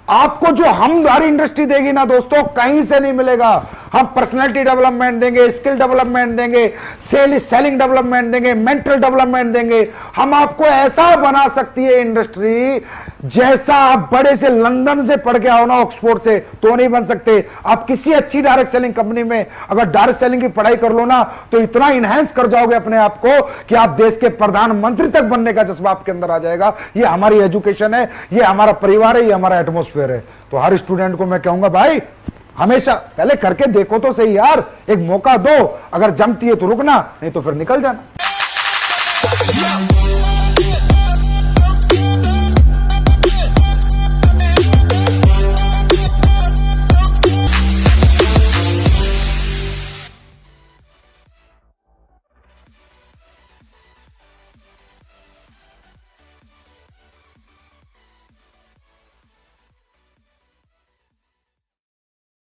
आपको जो हमारी इंडस्ट्री देगी ना दोस्तों, कहीं से नहीं मिलेगा। हम पर्सनालिटी डेवलपमेंट देंगे, स्किल डेवलपमेंट देंगे, सेलिंग डेवलपमेंट देंगे, मेंटल डेवलपमेंट देंगे। हम आपको ऐसा बना सकती है इंडस्ट्री, जैसा आप बड़े से लंदन से पढ़ के आओ ना, ऑक्सफोर्ड से, तो नहीं बन सकते। आप किसी अच्छी डायरेक्ट सेलिंग कंपनी में अगर डायरेक्ट सेलिंग की पढ़ाई कर लो ना, तो इतना इनहेंस कर जाओगे अपने आप को कि आप देश के प्रधानमंत्री तक बनने का जज्बा आपके अंदर आ जाएगा। ये हमारी एजुकेशन है, ये हमारा परिवार है, ये हमारा एटमोस्फेयर है। तो हर स्टूडेंट को मैं कहूंगा भाई, हमेशा पहले करके देखो तो सही यार, एक मौका दो। अगर जमती है तो रुकना, नहीं तो फिर निकल जाना।